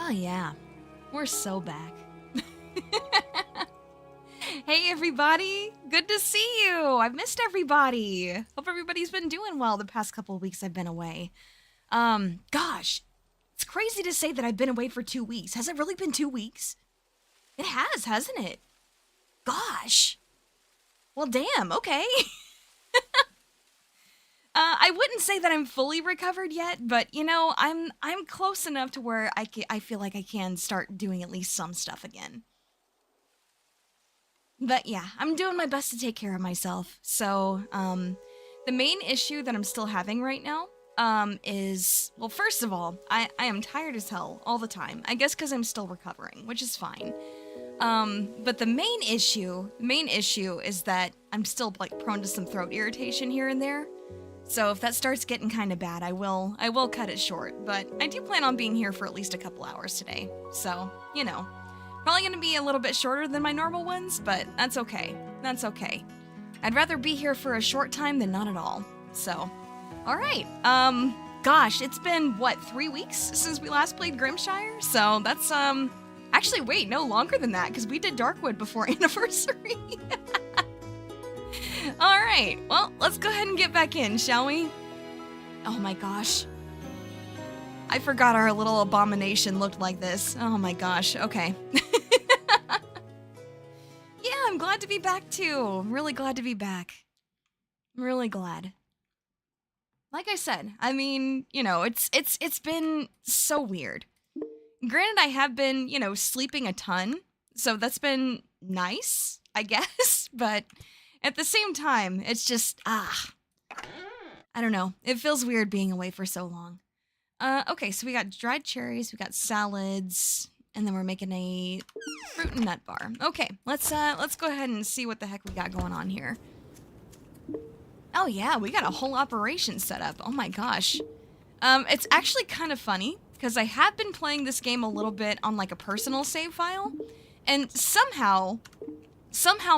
Oh yeah, we're so back. Hey everybody, good to see you. I've missed everybody. Hope everybody's been doing well the past couple of weeks I've been away. Gosh, it's crazy to say that I've been away for 2 weeks. Has it really been 2 weeks? It has, hasn't it? Gosh. Well, damn, okay. I wouldn't say that I'm fully recovered yet, but you know, I'm close enough to where I feel like I can start doing at least some stuff again. But yeah, I'm doing my best to take care of myself. So, the main issue that I'm still having right now, is, well, first of all, I am tired as hell all the time. I guess because I'm still recovering, which is fine. But the main issue is that I'm still, like, prone to some throat irritation here and there. So if that starts getting kind of bad, I will cut it short. But I do plan on being here for at least a couple hours today. So, you know. Probably gonna be a little bit shorter than my normal ones, but that's okay. That's okay. I'd rather be here for a short time than not at all. So, alright. Gosh, it's been, what, 3 weeks since we last played Grimshire? So that's, actually, wait, no, longer than that, because we did Darkwood before Anniversary. Alright, well, let's go ahead and get back in, shall we? Oh my gosh. I forgot our little abomination looked like this. Oh my gosh, okay. Yeah, I'm glad to be back too. I'm really glad to be back. I'm really glad. Like I said, I mean, you know, it's been so weird. Granted, I have been, you know, sleeping a ton, so that's been nice, I guess, but at the same time, it's just, I don't know. It feels weird being away for so long. Okay, so we got dried cherries, we got salads, and then we're making a fruit and nut bar. Okay, let's go ahead and see what the heck we got going on here. Oh yeah, we got a whole operation set up. Oh my gosh. It's actually kind of funny, because I have been playing this game a little bit on like a personal save file, and somehow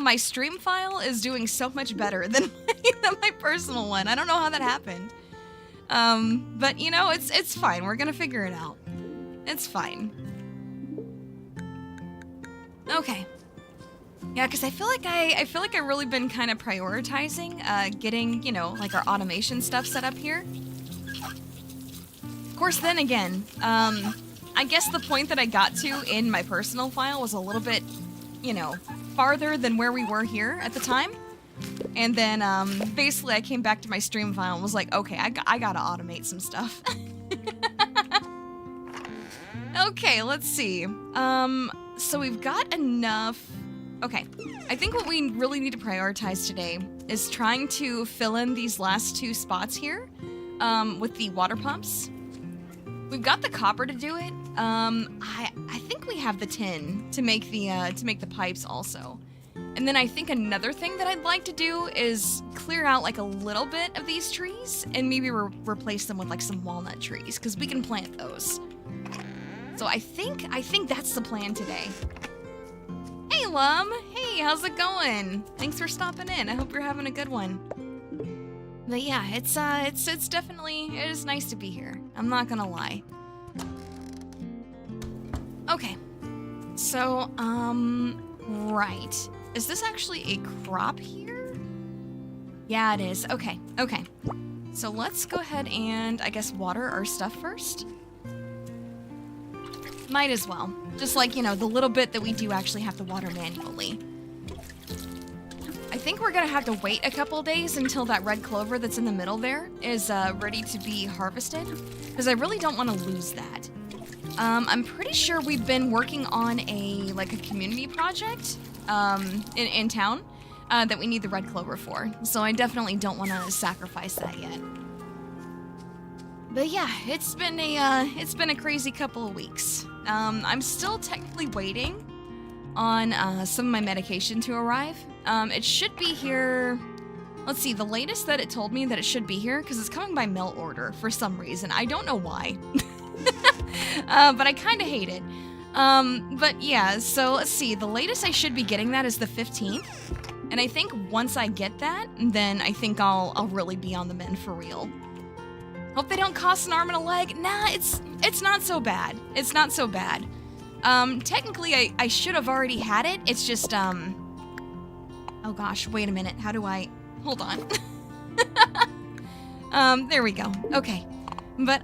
my stream file is doing so much better than my personal one. I don't know how that happened. But you know, it's fine. We're gonna figure it out. It's fine. Okay. Yeah, because I feel like I've really been kind of prioritizing, getting, you know, like our automation stuff set up here. Of course, then again, I guess the point that I got to in my personal file was a little bit, you know, farther than where we were here at the time. And then, basically I came back to my stream file and was like, okay, I gotta automate some stuff. Okay, let's see. So we've got enough. Okay, I think what we really need to prioritize today is trying to fill in these last 2 spots here, with the water pumps. We've got the copper to do it. I think we have the tin to make the pipes also. And then I think another thing that I'd like to do is clear out like a little bit of these trees and maybe replace them with like some walnut trees, because we can plant those. So I think that's the plan today. Hey Lum, hey, how's it going? Thanks for stopping in. I hope you're having a good one. But yeah, it's definitely, it is nice to be here. I'm not gonna lie. Okay. So, right. Is this actually a crop here? Yeah, it is. Okay, okay. So let's go ahead and, I guess, water our stuff first. Might as well. Just like, you know, the little bit that we do actually have to water manually. I think we're gonna have to wait a couple days until that red clover that's in the middle there is ready to be harvested, because I really don't want to lose that. I'm pretty sure we've been working on a community project in town that we need the red clover for, so I definitely don't want to sacrifice that yet. But yeah, it's been a crazy couple of weeks. I'm still technically waiting on some of my medication to arrive. It should be here. Let's see, the latest that it told me that it should be here, because it's coming by mail order for some reason. I don't know why. But I kind of hate it. But yeah, so let's see. The latest I should be getting that is the 15th. And I think once I get that, then I think I'll really be on the mend for real. Hope they don't cost an arm and a leg. Nah, it's not so bad. It's not so bad. Technically, I should have already had it. It's just, oh gosh, wait a minute. How do I... Hold on. There we go. Okay. But,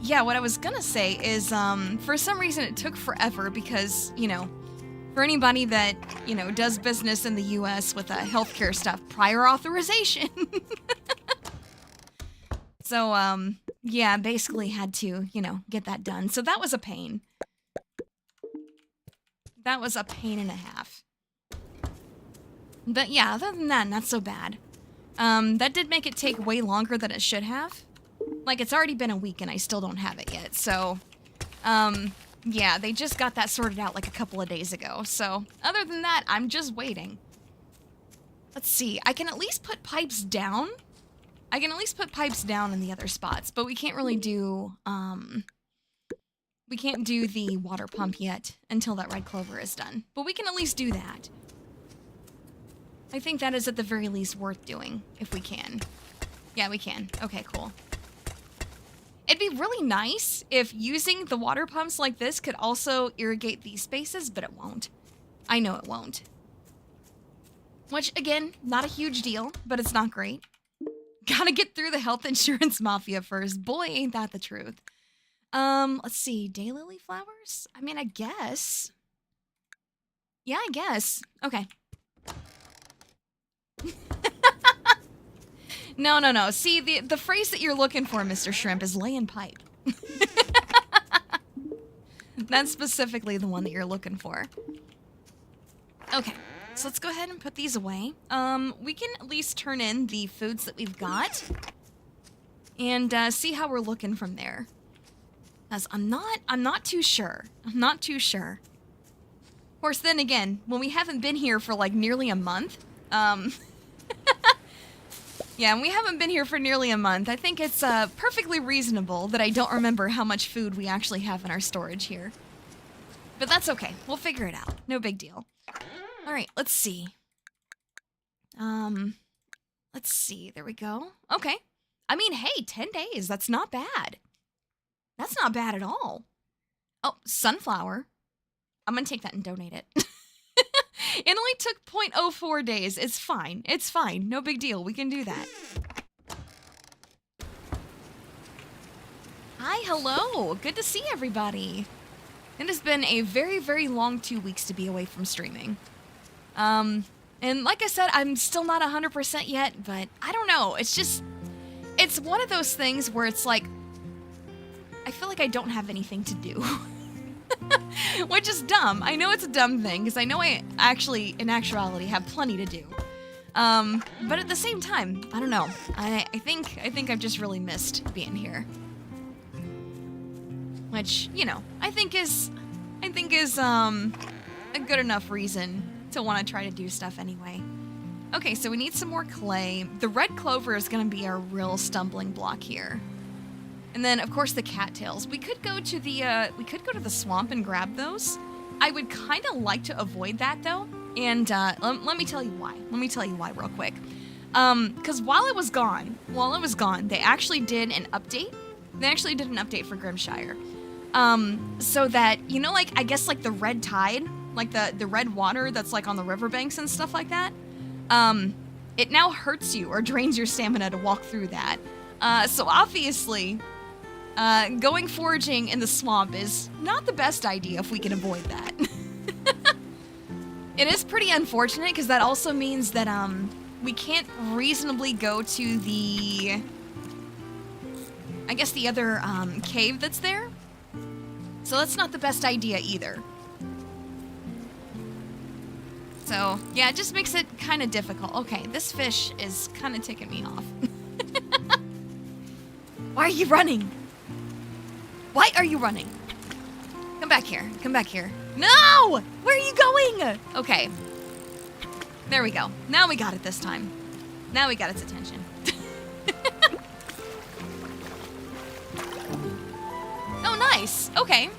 yeah, what I was gonna say is, for some reason it took forever because, you know, for anybody that, you know, does business in the US with healthcare stuff, prior authorization. So, yeah, basically had to, you know, get that done. So that was a pain. That was a pain and a half. But yeah, other than that, not so bad. That did make it take way longer than it should have. Like, it's already been a week and I still don't have it yet, so... yeah, they just got that sorted out like a couple of days ago, so... Other than that, I'm just waiting. Let's see, I can at least put pipes down. I can at least put pipes down in the other spots, but we can't really do, we can't do the water pump yet until that red clover is done. But we can at least do that. I think that is at the very least worth doing, if we can. Yeah, we can. Okay, cool. It'd be really nice if using the water pumps like this could also irrigate these spaces, but it won't. I know it won't. Which, again, not a huge deal, but it's not great. Gotta get through the health insurance mafia first. Boy, ain't that the truth. Let's see. Daylily flowers? I mean, I guess. Yeah, I guess. Okay. No. See, the phrase that you're looking for, Mr. Shrimp, is laying pipe. That's specifically the one that you're looking for. Okay, so let's go ahead and put these away. We can at least turn in the foods that we've got and see how we're looking from there. As I'm not too sure. I'm not too sure. Of course, then again, when we haven't been here for like nearly a month, yeah, and we haven't been here for nearly a month. I think it's perfectly reasonable that I don't remember how much food we actually have in our storage here. But that's okay. We'll figure it out. No big deal. All right, let's see. Let's see. There we go. Okay. I mean, hey, 10 days. That's not bad. That's not bad at all. Oh, sunflower. I'm going to take that and donate it. It only took 0.04 days. It's fine. It's fine. No big deal. We can do that. Hi, hello. Good to see everybody. It has been a very, very long 2 weeks to be away from streaming. And like I said, I'm still not 100% yet, but I don't know. It's just, it's one of those things where it's like, I feel like I don't have anything to do. Which is dumb. I know it's a dumb thing, because I know I actually, in actuality, have plenty to do. But at the same time, I don't know. I think I've just really missed being here. Which, you know, I think is a good enough reason to want to try to do stuff anyway. Okay, so we need some more clay. The red clover is going to be our real stumbling block here. And then, of course, the cattails. We could go to the swamp and grab those. I would kind of like to avoid that, though. And let me tell you why. Let me tell you why real quick. Because while it was gone, they actually did an update. They actually did an update for Grimshire. So that, you know, like, I guess, like, the red tide, like, the red water that's, like, on the riverbanks and stuff like that, it now hurts you or drains your stamina to walk through that. So obviously, going foraging in the swamp is not the best idea if we can avoid that. It is pretty unfortunate because that also means that we can't reasonably go to the, I guess, the other cave that's there. So that's not the best idea either. So yeah, it just makes it kind of difficult. Okay, this fish is kind of ticking me off. Why are you running? Why are you running? Come back here. Come back here. No! Where are you going? Okay. There we go. Now we got it this time. Now we got its attention. Oh, nice. Okay.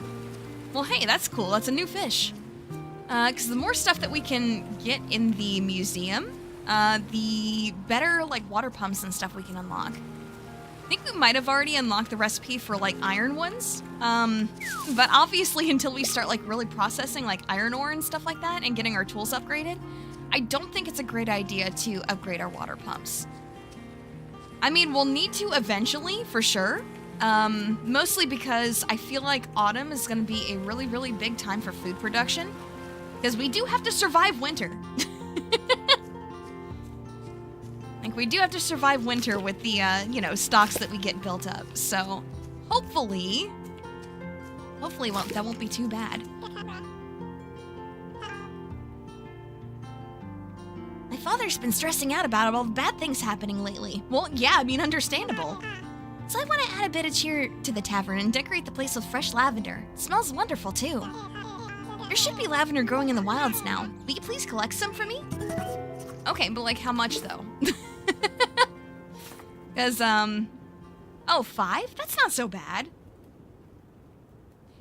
Well, hey, that's cool. That's a new fish. Because the more stuff that we can get in the museum, the better, like, water pumps and stuff we can unlock. think we might have already unlocked the recipe for like iron ones. But obviously until we start like really processing like iron ore and stuff like that and getting our tools upgraded, I don't think it's a great idea to upgrade our water pumps. I mean, we'll need to eventually, for sure. Mostly because I feel like autumn is going to be a really, really big time for food production. Because we do have to survive winter. Like, we do have to survive winter with the, you know, stocks that we get built up. So, hopefully that won't be too bad. My father's been stressing out about all the bad things happening lately. Well, yeah, I mean, understandable. So I want to add a bit of cheer to the tavern and decorate the place with fresh lavender. It smells wonderful, too. There should be lavender growing in the wilds now. Will you please collect some for me? Okay, but like how much, though? Because, oh, 5? That's not so bad.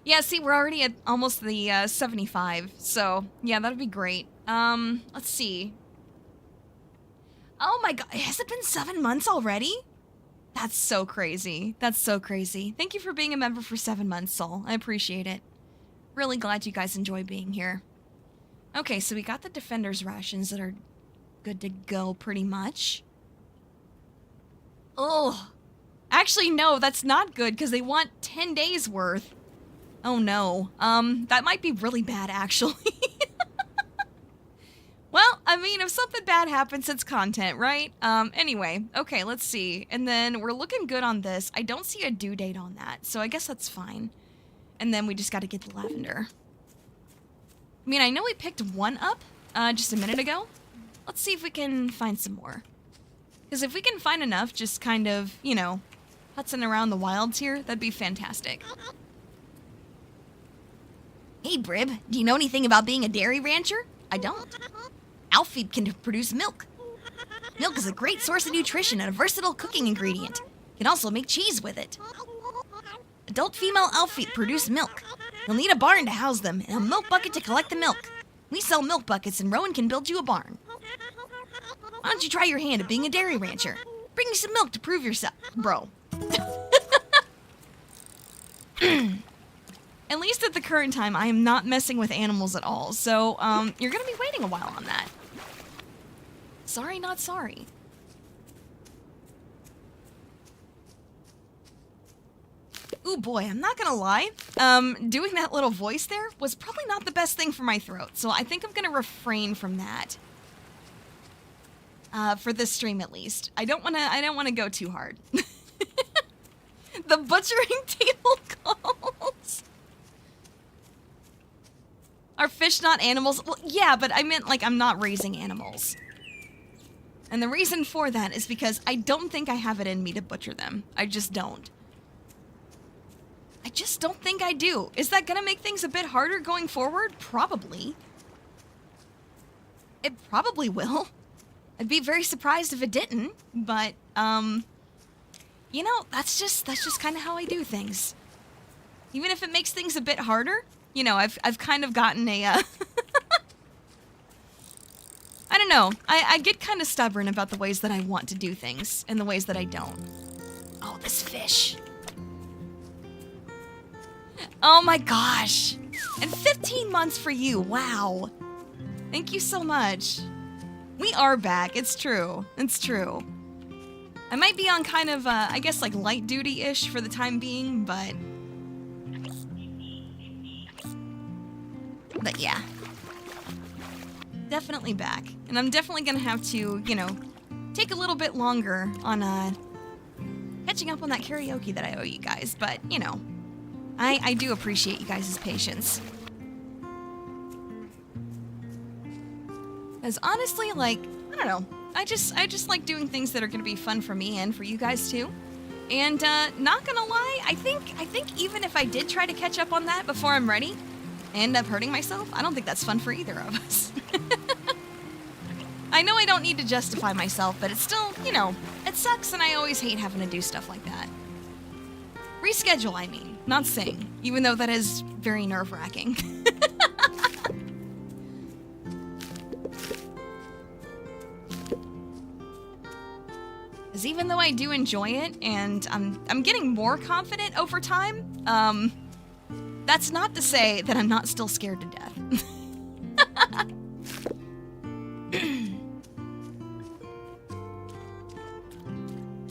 Yeah, see, we're already at almost the 75, so yeah, that'd be great. Let's see. Oh my god, has it been 7 months already? That's so crazy. That's so crazy. Thank you for being a member for 7 months, Soul. I appreciate it. Really glad you guys enjoy being here. Okay, so we got the Defender's rations that are good to go pretty much. Oh, actually, no, that's not good because they want 10 days worth. Oh no. That might be really bad, actually. Well, I mean, if something bad happens, it's content, right? Anyway, okay, let's see. And then we're looking good on this. I don't see a due date on that, so I guess that's fine. And then we just got to get the lavender. I mean, I know we picked one up just a minute ago. Let's see if we can find some more. Because if we can find enough, just kind of, you know, putzing around the wilds here, that'd be fantastic. Hey, Brib, do you know anything about being a dairy rancher? I don't. Outfeed can produce milk. Milk is a great source of nutrition and a versatile cooking ingredient. You can also make cheese with it. Adult female outfeed produce milk. You'll need a barn to house them and a milk bucket to collect the milk. We sell milk buckets and Rowan can build you a barn. Why don't you try your hand at being a dairy rancher? Bring me some milk to prove yourself, bro. At least at the current time, I am not messing with animals at all, so you're gonna be waiting a while on that. Sorry, not sorry. Ooh boy, I'm not gonna lie. Doing that little voice there was probably not the best thing for my throat, so I think I'm gonna refrain from that. For this stream at least. I don't wanna go too hard. The butchering table calls. Are fish not animals? Well, yeah, but I meant like I'm not raising animals. And the reason for that is because I don't think I have it in me to butcher them. I just don't. I just don't think I do. Is that gonna make things a bit harder going forward? Probably. It probably will. I'd be very surprised if it didn't, but, you know, that's just kind of how I do things. Even if it makes things a bit harder, you know, I've kind of gotten a, I don't know. I get kind of stubborn about the ways that I want to do things and the ways that I don't. Oh, this fish. Oh my gosh. And 15 months for you. Wow. Thank you so much. We are back. It's true. It's true. I might be on kind of, I guess, like light duty-ish for the time being, but yeah. Definitely back. And I'm definitely gonna have to, you know, take a little bit longer on, catching up on that karaoke that I owe you guys, but, you know, I do appreciate you guys' patience. Because honestly, like, I don't know, I just like doing things that are gonna be fun for me and for you guys too. And not gonna lie, I think even if I did try to catch up on that before I'm ready, and end up hurting myself, I don't think that's fun for either of us. I know I don't need to justify myself, but it's still, you know, it sucks and I always hate having to do stuff like that. Reschedule, I mean, not sing, even though that is very nerve-wracking. Because even though I do enjoy it, and I'm getting more confident over time, that's not to say that I'm not still scared to death.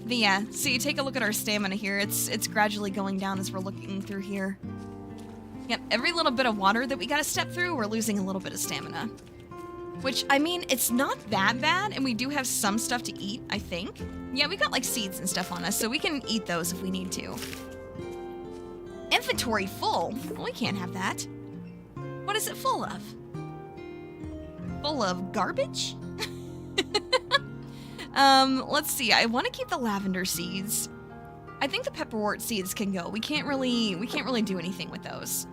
But yeah, so you take a look at our stamina here. It's gradually going down as we're looking through here. Yep, every little bit of water that we gotta step through, we're losing a little bit of stamina. Which, I mean, it's not that bad, and we do have some stuff to eat, I think. Yeah, we got, like, seeds and stuff on us, so we can eat those if we need to. Inventory full? Well, we can't have that. What is it full of? Full of garbage? Let's see. I want to keep the lavender seeds. I think the pepperwort seeds can go. We can't really do anything with those.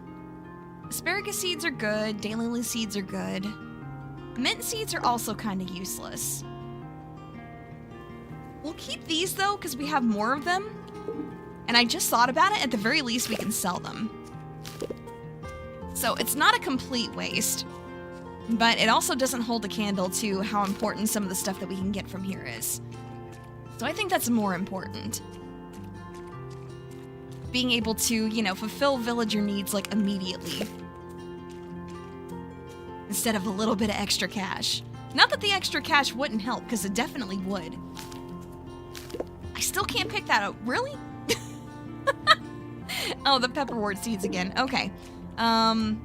Asparagus seeds are good. Daylily seeds are good. Mint seeds are also kind of useless. We'll keep these, though, because we have more of them. And I just thought about it. At the very least, we can sell them. So it's not a complete waste. But it also doesn't hold a candle to how important some of the stuff that we can get from here is. So I think that's more important. Being able to, you know, fulfill villager needs, like, immediately. Instead of a little bit of extra cash. Not that the extra cash wouldn't help, because it definitely would. I still can't pick that up. Really? Oh, the pepperwort seeds again. Okay.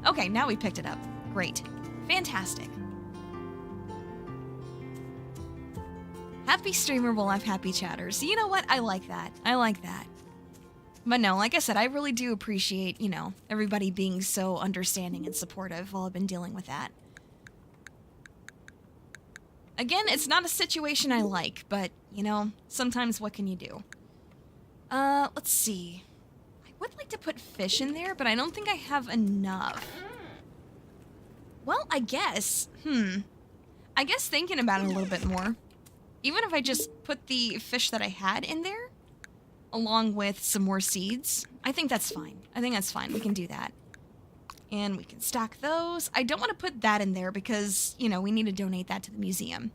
Okay, now we picked it up. Great. Fantastic. Happy streamer will have happy chatters. You know what? I like that. I like that. But no, like I said, I really do appreciate, you know, everybody being so understanding and supportive while I've been dealing with that. Again, it's not a situation I like, but, you know, sometimes what can you do? Let's see. I would like to put fish in there, but I don't think I have enough. Well, I guess, I guess thinking about it a little bit more, even if I just put the fish that I had in there, along with some more seeds, I think that's fine. I think that's fine. We can do that. And we can stack those. I don't want to put that in there because, you know, we need to donate that to the museum.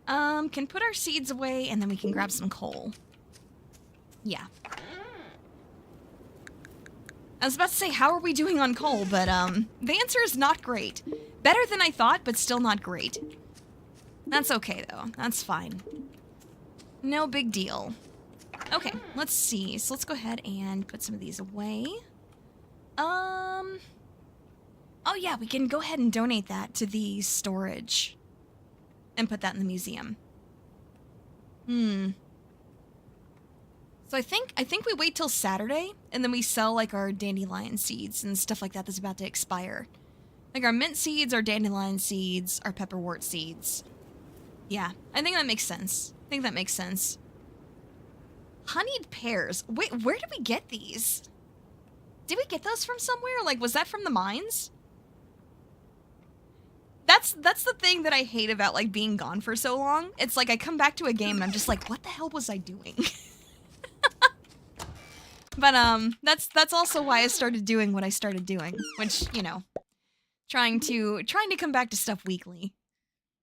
Can put our seeds away, and then we can grab some coal. Yeah. I was about to say, how are we doing on coal? But, the answer is not great. Better than I thought, but still not great. That's okay, though. That's fine. No big deal. Okay, let's see. So let's go ahead and put some of these away. Oh yeah, we can go ahead and donate that to the storage. And put that in the museum. So I think we wait till Saturday, and then we sell, like, our dandelion seeds and stuff like that that's about to expire. Like, our mint seeds, our dandelion seeds, our pepperwort seeds. Yeah, I think that makes sense. I think that makes sense. Honeyed pears. Wait, where did we get these? Did we get those from somewhere? Like, was that from the mines? That's the thing that I hate about, like, being gone for so long. It's like I come back to a game and I'm just like, what the hell was I doing? But, that's also why I started doing what I started doing. Which, you know, trying to come back to stuff weekly.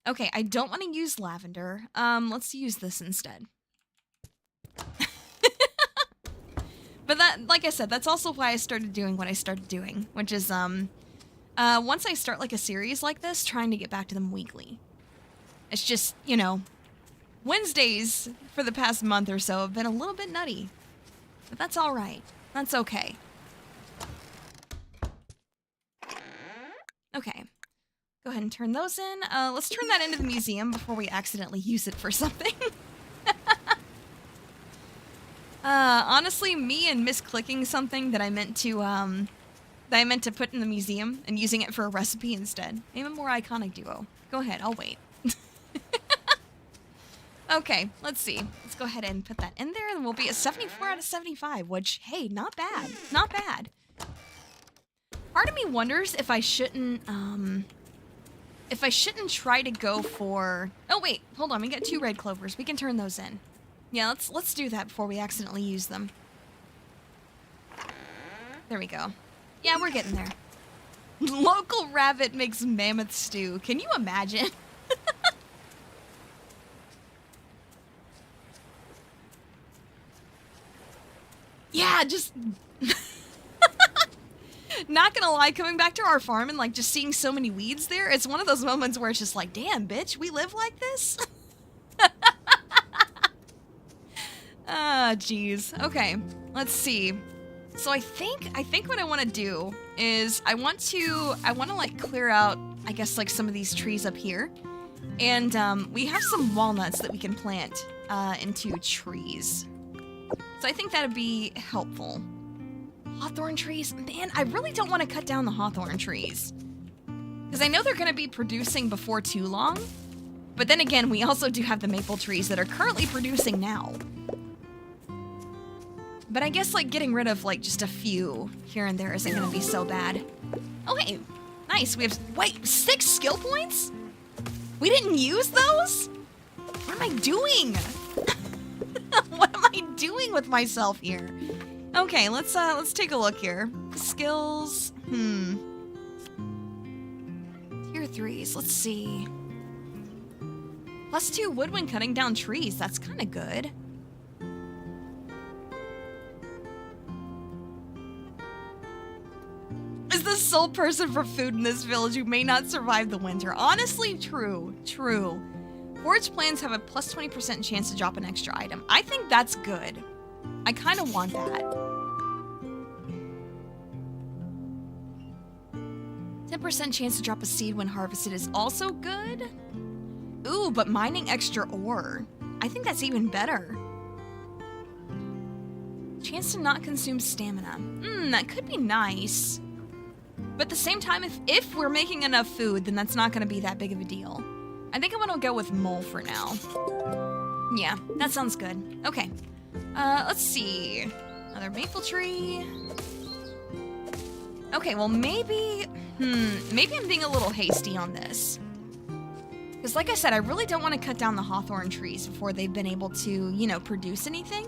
Okay, I don't want to use lavender. Let's use this instead. But that, like I said, that's also why I started doing what I started doing, which is, once I start, like, a series like this, trying to get back to them weekly. It's just, you know, Wednesdays for the past month or so have been a little bit nutty. But that's alright. That's okay. Okay. Go ahead and turn those in. Let's turn that into the museum before we accidentally use it for something. Honestly, me and misclicking something that I meant to put in the museum and using it for a recipe instead. Name a more iconic duo. Go ahead, I'll wait. Okay, let's see. Let's go ahead and put that in there, and we'll be at 74 out of 75, which, hey, not bad. Not bad. Part of me wonders if I shouldn't try to go for... Oh, wait, hold on. We got 2 red clovers. We can turn those in. Yeah, let's do that before we accidentally use them. There we go. Yeah, we're getting there. Local rabbit makes mammoth stew. Can you imagine? Yeah, just... Not gonna lie, coming back to our farm and like just seeing so many weeds there, it's one of those moments where it's just like, damn, bitch, we live like this? Ah, jeez. Okay, let's see. So I think what I want to do is I want to like clear out, I guess, like some of these trees up here. And we have some walnuts that we can plant into trees. So I think that'd be helpful. Hawthorn trees? Man, I really don't want to cut down the hawthorn trees. Because I know they're going to be producing before too long. But then again, we also do have the maple trees that are currently producing now. But I guess, like, getting rid of, like, just a few here and there isn't going to be so bad. Oh, hey. Nice. We have... Wait, 6 skill points? We didn't use those? What am I doing? What am I doing with myself here? Okay, let's take a look here. Skills. Tier 3s. Let's see. +2 wood when cutting down trees. That's kind of good. Is the sole person for food in this village who may not survive the winter. Honestly, true. True. Forage plants have a +20% chance to drop an extra item. I think that's good. I kind of want that. 10% chance to drop a seed when harvested is also good. Ooh, but mining extra ore. I think that's even better. Chance to not consume stamina. That could be nice. But at the same time, if we're making enough food, then that's not going to be that big of a deal. I think I'm going to go with mole for now. Yeah, that sounds good. Okay. Let's see. Another maple tree. Okay, well maybe I'm being a little hasty on this. Because like I said, I really don't want to cut down the hawthorn trees before they've been able to, you know, produce anything.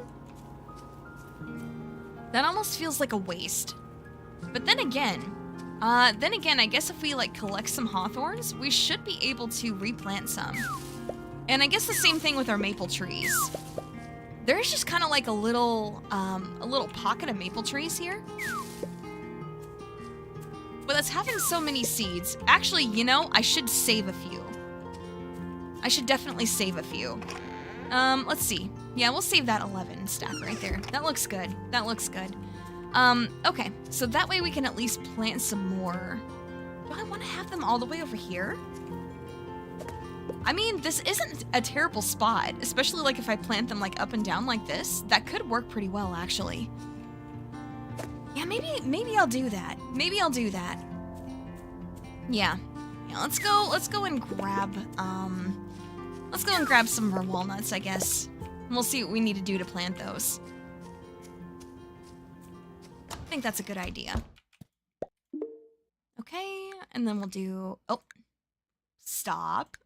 That almost feels like a waste. But then again, I guess if we, like, collect some hawthorns, we should be able to replant some. And I guess the same thing with our maple trees. There's just kind of like a little pocket of maple trees here. But that's having so many seeds. Actually, you know, I should save a few. I should definitely save a few. Let's see. Yeah, we'll save that 11 stack right there. That looks good. That looks good. Okay, so that way we can at least plant some more. Do I want to have them all the way over here? I mean, this isn't a terrible spot, especially like if I plant them like up and down like this. That could work pretty well, actually. Yeah, maybe I'll do that. Maybe I'll do that. Yeah. Yeah, let's go and grab some of our walnuts, I guess. And we'll see what we need to do to plant those. I think that's a good idea. Okay, and then we'll do... Oh. Stop.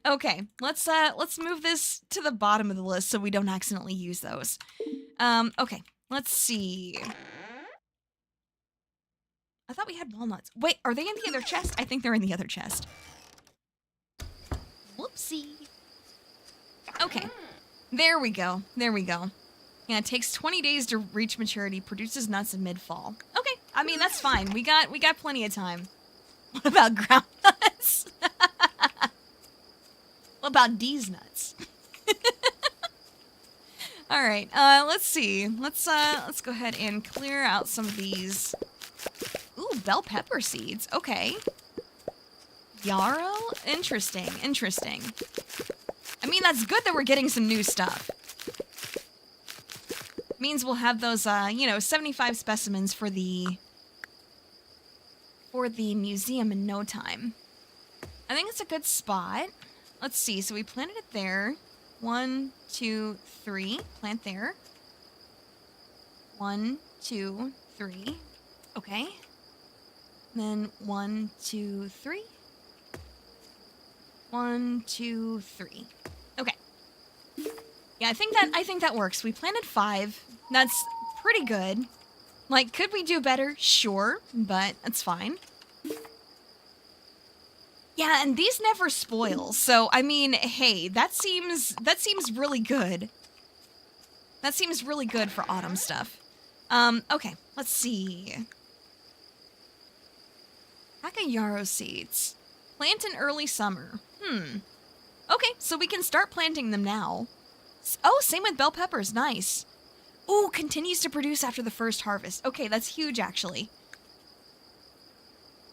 Okay, let's move this to the bottom of the list so we don't accidentally use those. Okay, let's see. I thought we had walnuts. Wait, are they in the other chest? I think they're in the other chest. Whoopsie. Okay, there we go. There we go. Yeah, it takes 20 days to reach maturity, produces nuts in mid-fall. Okay, I mean, that's fine. We got plenty of time. What about ground nuts? What about these nuts? All right, let's see. Let's go ahead and clear out some of these. Ooh, bell pepper seeds. Okay. Yarrow? Interesting, interesting. I mean, that's good that we're getting some new stuff. Means we'll have those, you know, 75 specimens for the museum in no time. I think it's a good spot. Let's see. So we planted it there. 1, 2, 3. Plant there. 1, 2, 3. Okay. Then 1, 2, 3. 1, 2, 3. Okay. Yeah, I think that works. We planted 5. That's pretty good. Like, could we do better? Sure, but that's fine. Yeah, and these never spoil. So, I mean, hey, that seems really good. That seems really good for autumn stuff. Okay, let's see. Hakayaro seeds. Plant in early summer. Okay, so we can start planting them now. Oh, same with bell peppers. Nice. Ooh, continues to produce after the first harvest. Okay, that's huge, actually.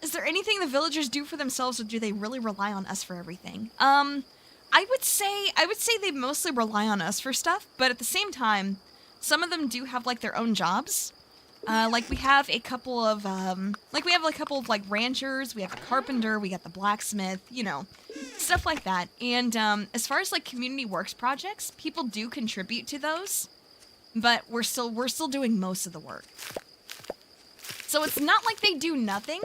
Is there anything the villagers do for themselves, or do they really rely on us for everything? I would say they mostly rely on us for stuff, but at the same time, some of them do have, like, their own jobs. Like, we have a couple of, like, ranchers, we have a carpenter, we got the blacksmith, you know, stuff like that. And, as far as, like, community works projects, people do contribute to those, but we're still doing most of the work. So it's not like they do nothing,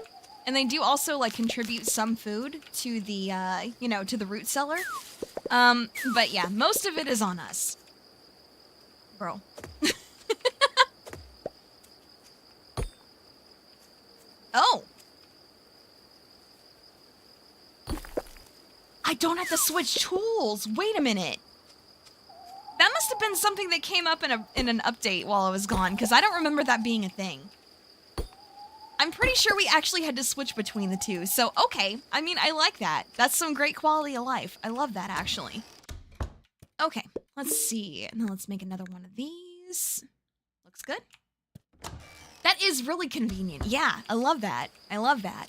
and they do also, like, contribute some food to the, you know, to the root cellar. But yeah, most of it is on us. Bro. Oh! I don't have to switch tools! Wait a minute! That must have been something that came up in an update while I was gone, because I don't remember that being a thing. I'm pretty sure we actually had to switch between the two, so okay. I mean, I like that. That's some great quality of life. I love that, actually. Okay, let's see. Now let's make another one of these. Looks good. That is really convenient. Yeah, I love that. I love that.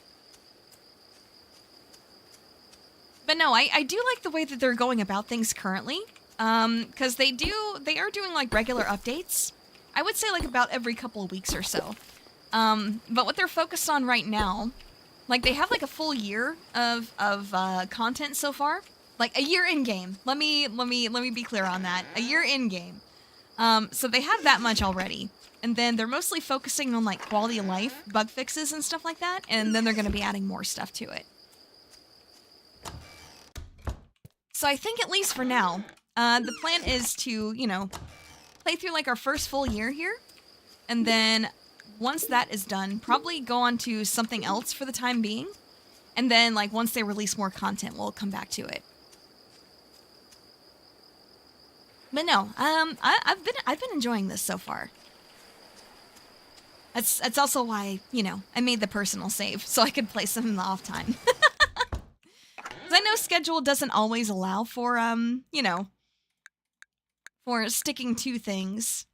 But no, I do like the way that they're going about things currently. Because they are doing, like, regular updates. I would say, like, about every couple of weeks or so. But what they're focused on right now, like, they have, like, a full year of content so far. Like, a year in-game. Let me be clear on that. A year in-game. So they have that much already. And then they're mostly focusing on, like, quality of life, bug fixes, and stuff like that. And then they're going to be adding more stuff to it. So I think, at least for now, the plan is to, you know, play through, like, our first full year here. And then, once that is done, probably go on to something else for the time being. And then, like, once they release more content, we'll come back to it. But no, I've been enjoying this so far. That's also why, you know, I made the personal save, so I could play some in the off time. Because I know schedule doesn't always allow for, you know, for sticking to things.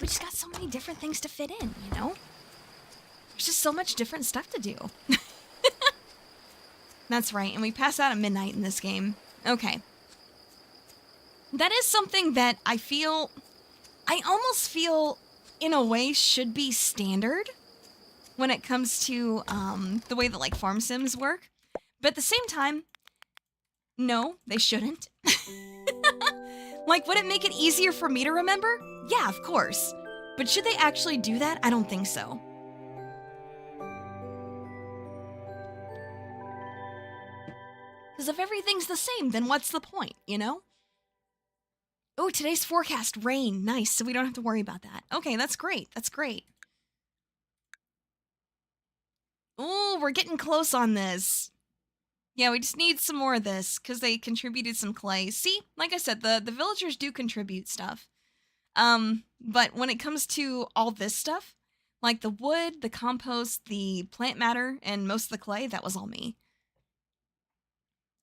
We just got so many different things to fit in, you know? There's just so much different stuff to do. That's right, and we pass out at midnight in this game. Okay. That is something that I almost feel, in a way, should be standard when it comes to, the way that, like, farm sims work. But at the same time, no, they shouldn't. Like, would it make it easier for me to remember? Yeah, of course. But should they actually do that? I don't think so. Because if everything's the same, then what's the point, you know? Oh, today's forecast, rain. Nice, so we don't have to worry about that. Okay, that's great. That's great. Ooh, we're getting close on this. Yeah, we just need some more of this, because they contributed some clay. See, like I said, the villagers do contribute stuff. But when it comes to all this stuff, like the wood, the compost, the plant matter, and most of the clay, that was all me.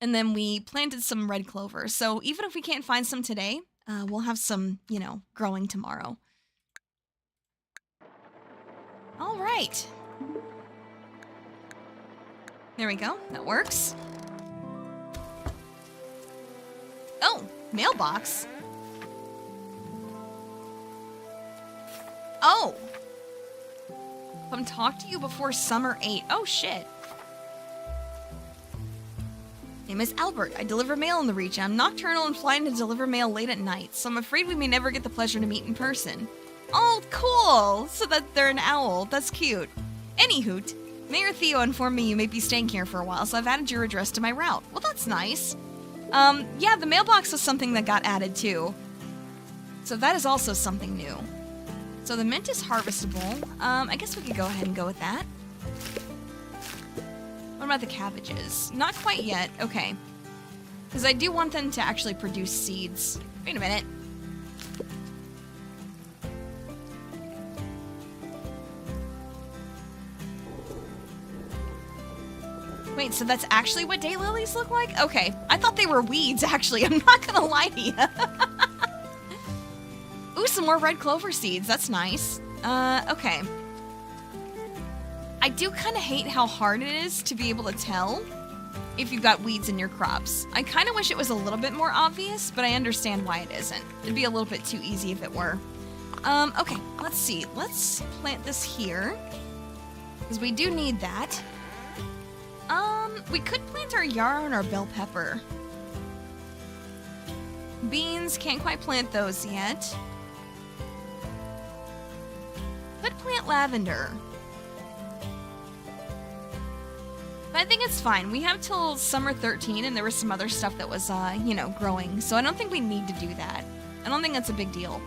And then we planted some red clover, so even if we can't find some today, we'll have some, you know, growing tomorrow. All right. There we go. That works. Oh, mailbox. Oh. Come talk to you before summer 8. Oh, shit. Name is Albert. I deliver mail in the region. I'm nocturnal and flying to deliver mail late at night, so I'm afraid we may never get the pleasure to meet in person. Oh, cool! So that they're an owl. That's cute. Anyhoot, Mayor Theo informed me you may be staying here for a while, so I've added your address to my route. Well, that's nice. Yeah, the mailbox was something that got added too. So that is also something new. So the mint is harvestable. I guess we could go ahead and go with that. What about the cabbages? Not quite yet. Okay. Because I do want them to actually produce seeds. Wait a minute. Wait, so that's actually what daylilies look like? Okay, I thought they were weeds, actually. I'm not gonna lie to you. Ooh, some more red clover seeds. That's nice. Okay. I do kind of hate how hard it is to be able to tell if you've got weeds in your crops. I kind of wish it was a little bit more obvious, but I understand why it isn't. It'd be a little bit too easy if it were. Okay, let's see. Let's plant this here, because we do need that. We could plant our yarrow and our bell pepper. Beans, can't quite plant those yet. Could plant lavender. But I think it's fine. We have till summer 13, and there was some other stuff that was, you know, growing. So I don't think we need to do that. I don't think that's a big deal.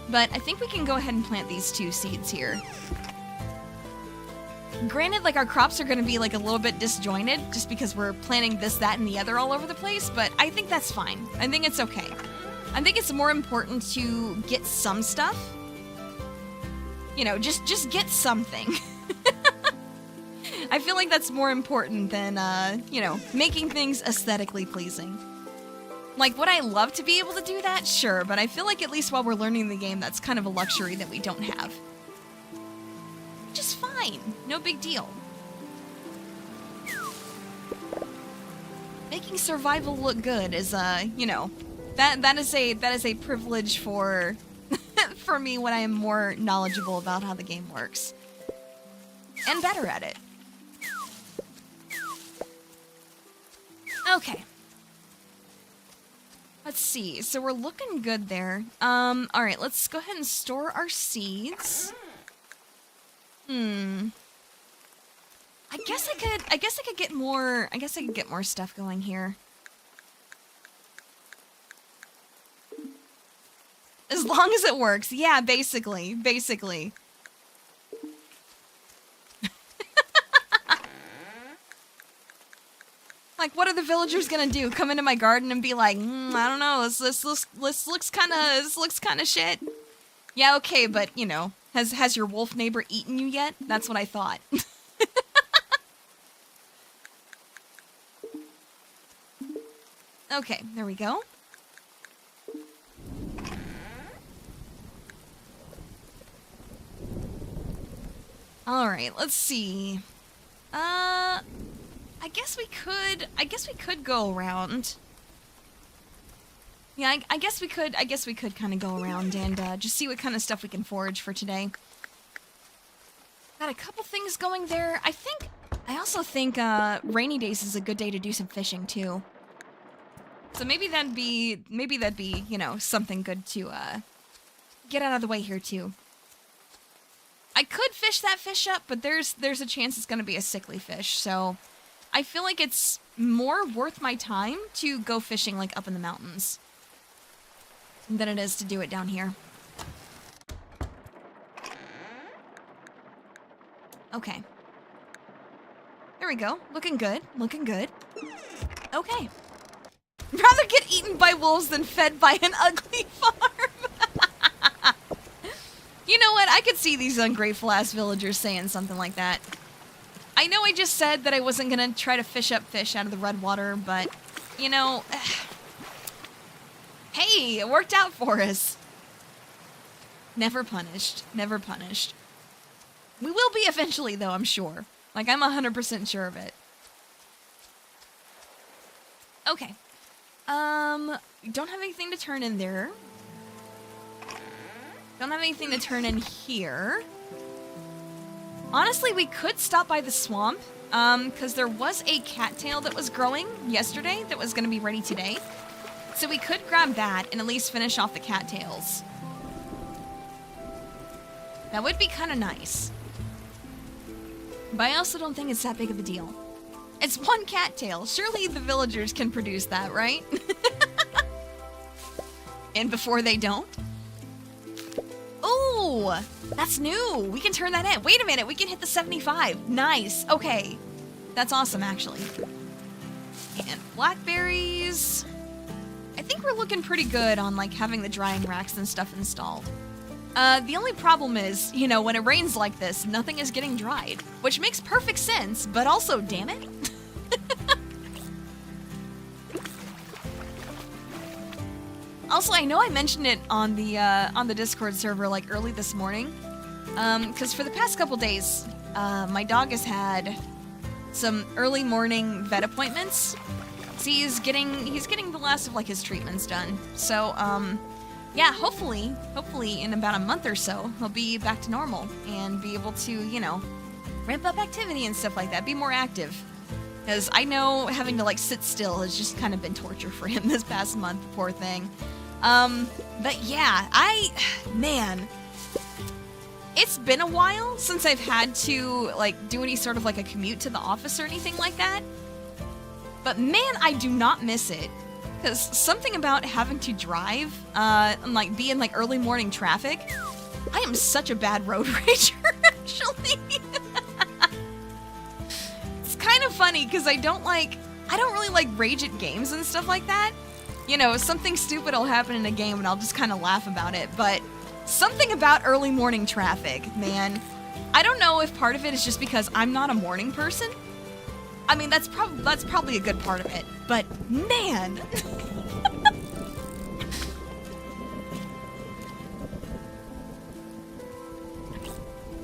But I think we can go ahead and plant these 2 seeds here. Granted, like, our crops are going to be, like, a little bit disjointed just because we're planting this, that, and the other all over the place, but I think that's fine. I think it's okay. I think it's more important to get some stuff. You know, just get something. I feel like that's more important than, you know, making things aesthetically pleasing. Like, would I love to be able to do that? Sure, but I feel like at least while we're learning the game, that's kind of a luxury that we don't have. Just fine. No big deal. Making survival look good is, you know, that is a privilege for for me when I am more knowledgeable about how the game works. And better at it. Okay. Let's see. So we're looking good there. All right, let's go ahead and store our seeds. I guess I could get more stuff going here. As long as it works. Yeah, basically. Like, what are the villagers gonna do? Come into my garden and be like, I don't know, this looks kinda shit. Yeah, okay, but, you know, has your wolf neighbor eaten you yet? That's what I thought. Okay, there we go. Alright, let's see. I guess we could go around. Yeah, I guess we could kind of go around and just see what kind of stuff we can forage for today. Got a couple things going there. I also think rainy days is a good day to do some fishing too. So maybe that'd be, you know, something good to get out of the way here too. I could fish that fish up, but there's a chance it's going to be a sickly fish, so I feel like it's more worth my time to go fishing like up in the mountains than it is to do it down here. Okay. There we go. Looking good. Okay. Rather get eaten by wolves than fed by an ugly farm. You know what? I could see these ungrateful-ass villagers saying something like that. I know I just said that I wasn't gonna try to fish up fish out of the red water, but, you know... Hey, it worked out for us. Never punished. We will be eventually, though, I'm sure. Like, I'm 100% sure of it. Okay. Don't have anything to turn in there. Don't have anything to turn in here. Honestly, we could stop by the swamp, because there was a cattail that was growing yesterday that was going to be ready today. So we could grab that and at least finish off the cattails. That would be kind of nice. But I also don't think it's that big of a deal. It's one cattail. Surely the villagers can produce that, right? And before they don't? Ooh, that's new. We can turn that in. Wait a minute, we can hit the 75. Nice. Okay. That's awesome, actually. And blackberries. I think we're looking pretty good on, like, having the drying racks and stuff installed. The only problem is, you know, when it rains like this, nothing is getting dried, which makes perfect sense, but also, damn it. Also, I know I mentioned it on the Discord server like early this morning, because for the past couple days, my dog has had some early morning vet appointments. So he's getting the last of like his treatments done. So, yeah, hopefully in about a month or so, he'll be back to normal and be able to, you know, ramp up activity and stuff like that, be more active. Because I know having to like sit still has just kind of been torture for him this past month, poor thing. But yeah, man, it's been a while since I've had to like do any sort of like a commute to the office or anything like that. But man, I do not miss it. Because something about having to drive, and like be in like early morning traffic, I am such a bad road rager, actually. It's kind of funny because I don't really like rage at games and stuff like that. You know, something stupid will happen in a game and I'll just kind of laugh about it, but something about early morning traffic, man. I don't know if part of it is just because I'm not a morning person. I mean, that's probably a good part of it, but man.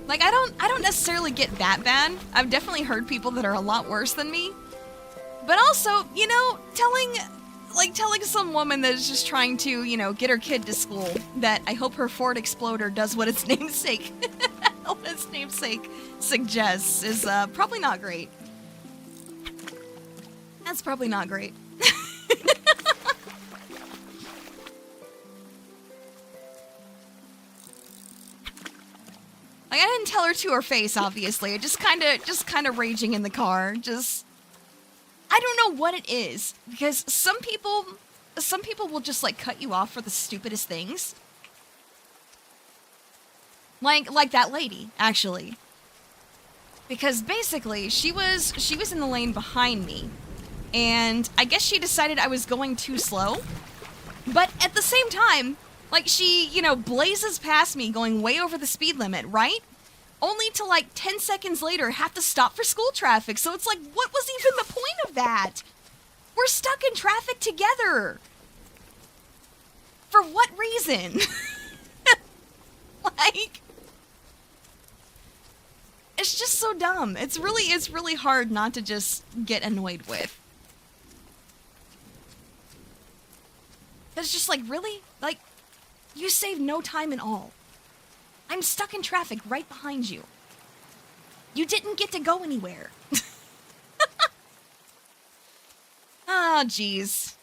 Like, I don't necessarily get that bad. I've definitely heard people that are a lot worse than me. But also, you know, telling some woman that is just trying to, you know, get her kid to school that I hope her Ford Exploder does what its namesake suggests is probably not great. That's probably not great. Like, I didn't tell her to her face, obviously. Just kind of raging in the car. I don't know what it is, because some people will just like cut you off for the stupidest things. Like that lady, actually. Because basically, she was in the lane behind me, and I guess she decided I was going too slow. But at the same time, like, she, you know, blazes past me going way over the speed limit, right? Only to, like, 10 seconds later have to stop for school traffic. So it's like, what was even the point of that? We're stuck in traffic together. For what reason? Like, it's just so dumb. It's really hard not to just get annoyed with. It's just like, really? Like, you saved no time at all. I'm stuck in traffic right behind you. You didn't get to go anywhere. Oh, jeez.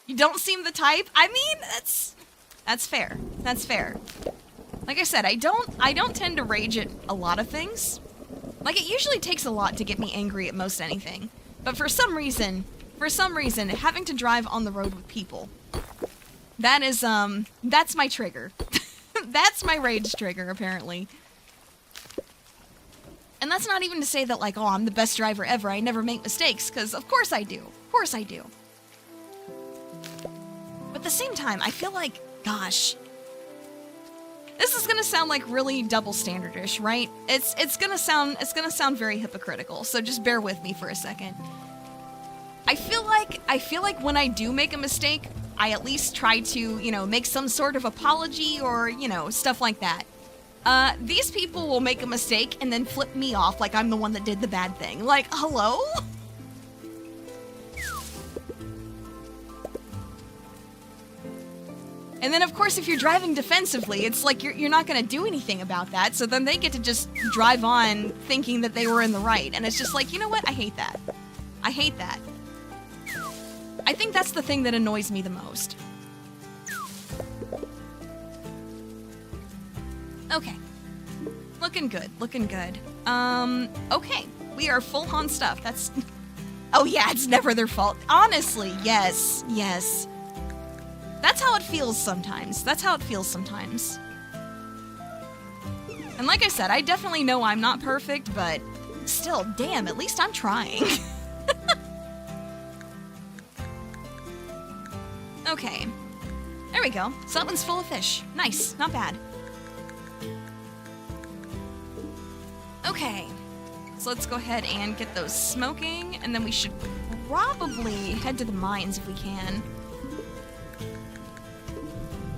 You don't seem the type? I mean, that's fair. That's fair. Like I said, I don't tend to rage at a lot of things. Like, it usually takes a lot to get me angry at most anything. But for some reason, having to drive on the road with people, that's my trigger. That's my rage trigger, apparently. And that's not even to say that, like, oh, I'm the best driver ever, I never make mistakes, because of course I do. Of course I do. But at the same time, I feel like, gosh, this is gonna sound like really double standardish, right? It's gonna sound very hypocritical, so just bear with me for a second. I feel like when I do make a mistake, I at least try to, you know, make some sort of apology or, you know, stuff like that. These people will make a mistake and then flip me off like I'm the one that did the bad thing. Like, hello? And then, of course, if you're driving defensively, it's like you're not going to do anything about that, so then they get to just drive on thinking that they were in the right. And it's just like, you know what? I hate that. I hate that. I think that's the thing that annoys me the most. Okay. Looking good, looking good. Okay. We are full on stuff. That's... Oh yeah, it's never their fault. Honestly, yes, yes. That's how it feels sometimes. That's how it feels sometimes. And like I said, I definitely know I'm not perfect, but still, damn, at least I'm trying. Okay. There we go. So that one's full of fish. Nice. Not bad. Okay. So let's go ahead and get those smoking, and then we should probably head to the mines if we can.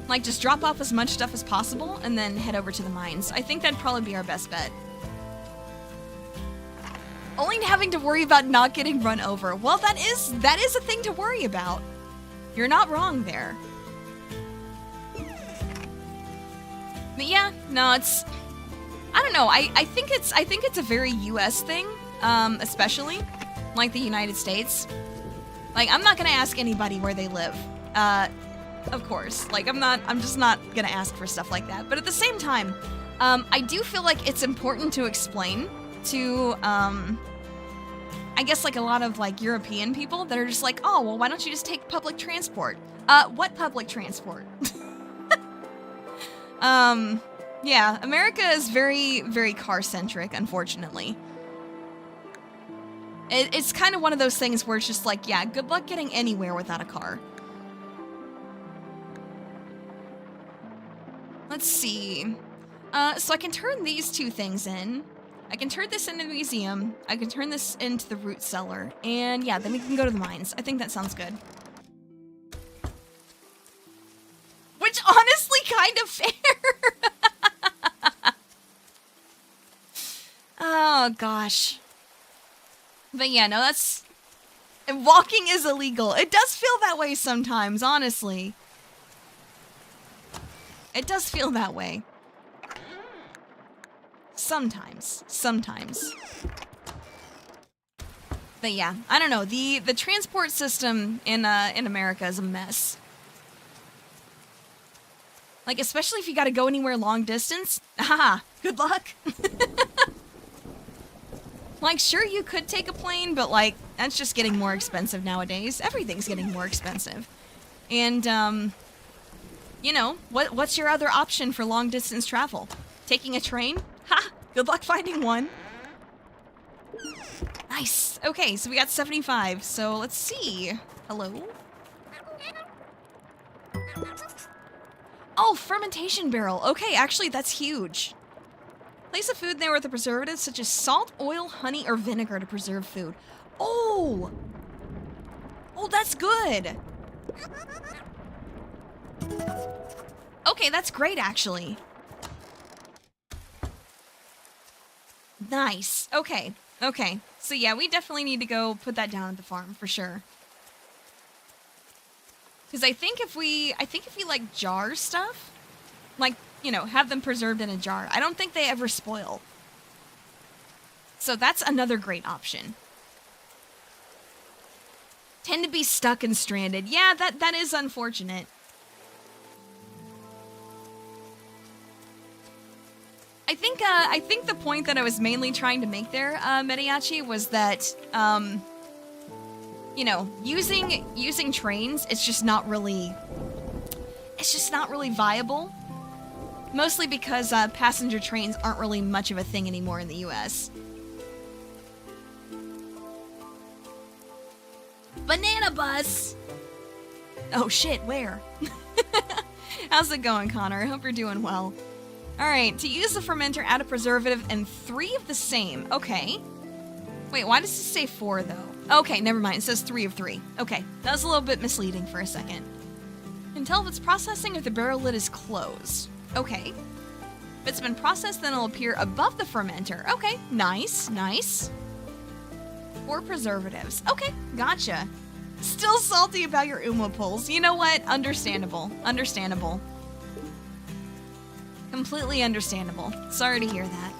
Like, just drop off as much stuff as possible, and then head over to the mines. I think that'd probably be our best bet. Only having to worry about not getting run over. Well, that is a thing to worry about. You're not wrong there. But yeah, no, it's... I don't know, I think it's a very US thing, especially, like the United States. Like, I'm not gonna ask anybody where they live, of course. Like, I'm just not gonna ask for stuff like that. But at the same time, I do feel like it's important to explain to, I guess, like, a lot of, like, European people that are just like, oh, well, why don't you just take public transport? What public transport? Yeah, America is very, very car-centric, unfortunately. It's kind of one of those things where it's just like, yeah, good luck getting anywhere without a car. Let's see. So I can turn these two things in. I can turn this into the museum. I can turn this into the root cellar. And yeah, then we can go to the mines. I think that sounds good. Which honestly kind of fair. Oh, gosh. But yeah, no, that's... Walking is illegal. It does feel that way sometimes, honestly. It does feel that way. Sometimes. But yeah, I don't know. The transport system in America is a mess. Like, especially if you gotta go anywhere long distance. Haha, good luck. Like, sure, you could take a plane, but, like, that's just getting more expensive nowadays. Everything's getting more expensive. And, you know, what's your other option for long-distance travel? Taking a train? Ha! Good luck finding one. Nice. Okay, so we got 75. So, let's see. Hello? Oh, fermentation barrel. Okay, actually, that's huge. Place a food there with a preservative such as salt, oil, honey, or vinegar to preserve food. Oh! Oh, that's good! Okay, that's great, actually. Nice. Okay. Okay. So yeah, we definitely need to go put that down at the farm, for sure. Because I think if we like jar stuff, like, you know, have them preserved in a jar, I don't think they ever spoil. So that's another great option. Tend to be stuck and stranded. Yeah, that is unfortunate. I think the point that I was mainly trying to make there, Mediachi, was that, you know, using trains, it's just not really viable. Mostly because passenger trains aren't really much of a thing anymore in the US. Banana bus! Oh shit, where? How's it going, Connor? I hope you're doing well. Alright, to use the fermenter, add a preservative and 3 of the same. Okay. Wait, why does it say 4 though? Okay, never mind. It says 3 of 3. Okay, that was a little bit misleading for a second. You can tell if it's processing if the barrel lid is closed. Okay. If it's been processed, then it'll appear above the fermenter. Okay, nice, nice. 4 preservatives. Okay, gotcha. Still salty about your Uma pulls. You know what? Understandable. Understandable. Completely understandable. Sorry to hear that.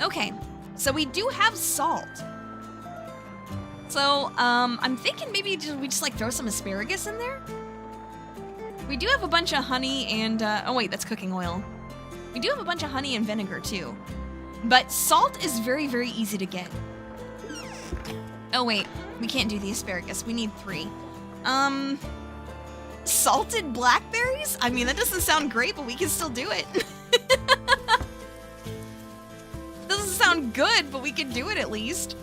Okay, so we do have salt. So, I'm thinking maybe we just like throw some asparagus in there? We do have a bunch of honey and, oh wait, that's cooking oil. We do have a bunch of honey and vinegar too. But salt is very, very easy to get. Oh wait, we can't do the asparagus. We need 3. Salted blackberries? I mean, that doesn't sound great, but we can still do it. Doesn't sound good, but we can do it at least.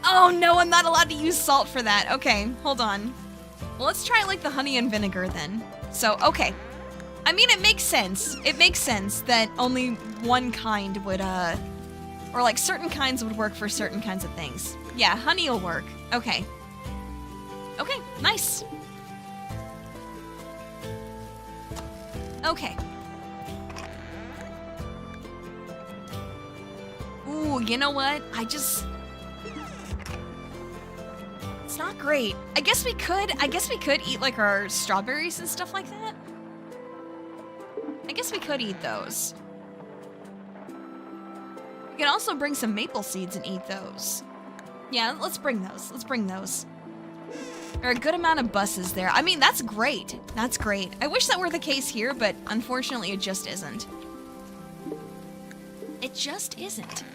Oh no, I'm not allowed to use salt for that. Okay, hold on. Well, let's try like the honey and vinegar then. So, okay. I mean, it makes sense. It makes sense that only one kind would, or like certain kinds would work for certain kinds of things. Yeah, honey will work. Okay. Okay, nice. Okay. Ooh, you know what? It's not great. I guess we could eat like our strawberries and stuff like that. I guess we could eat those. We can also bring some maple seeds and eat those. Yeah, let's bring those. Let's bring those. There are a good amount of buses there. I mean, that's great. That's great. I wish that were the case here, but unfortunately it just isn't. It just isn't.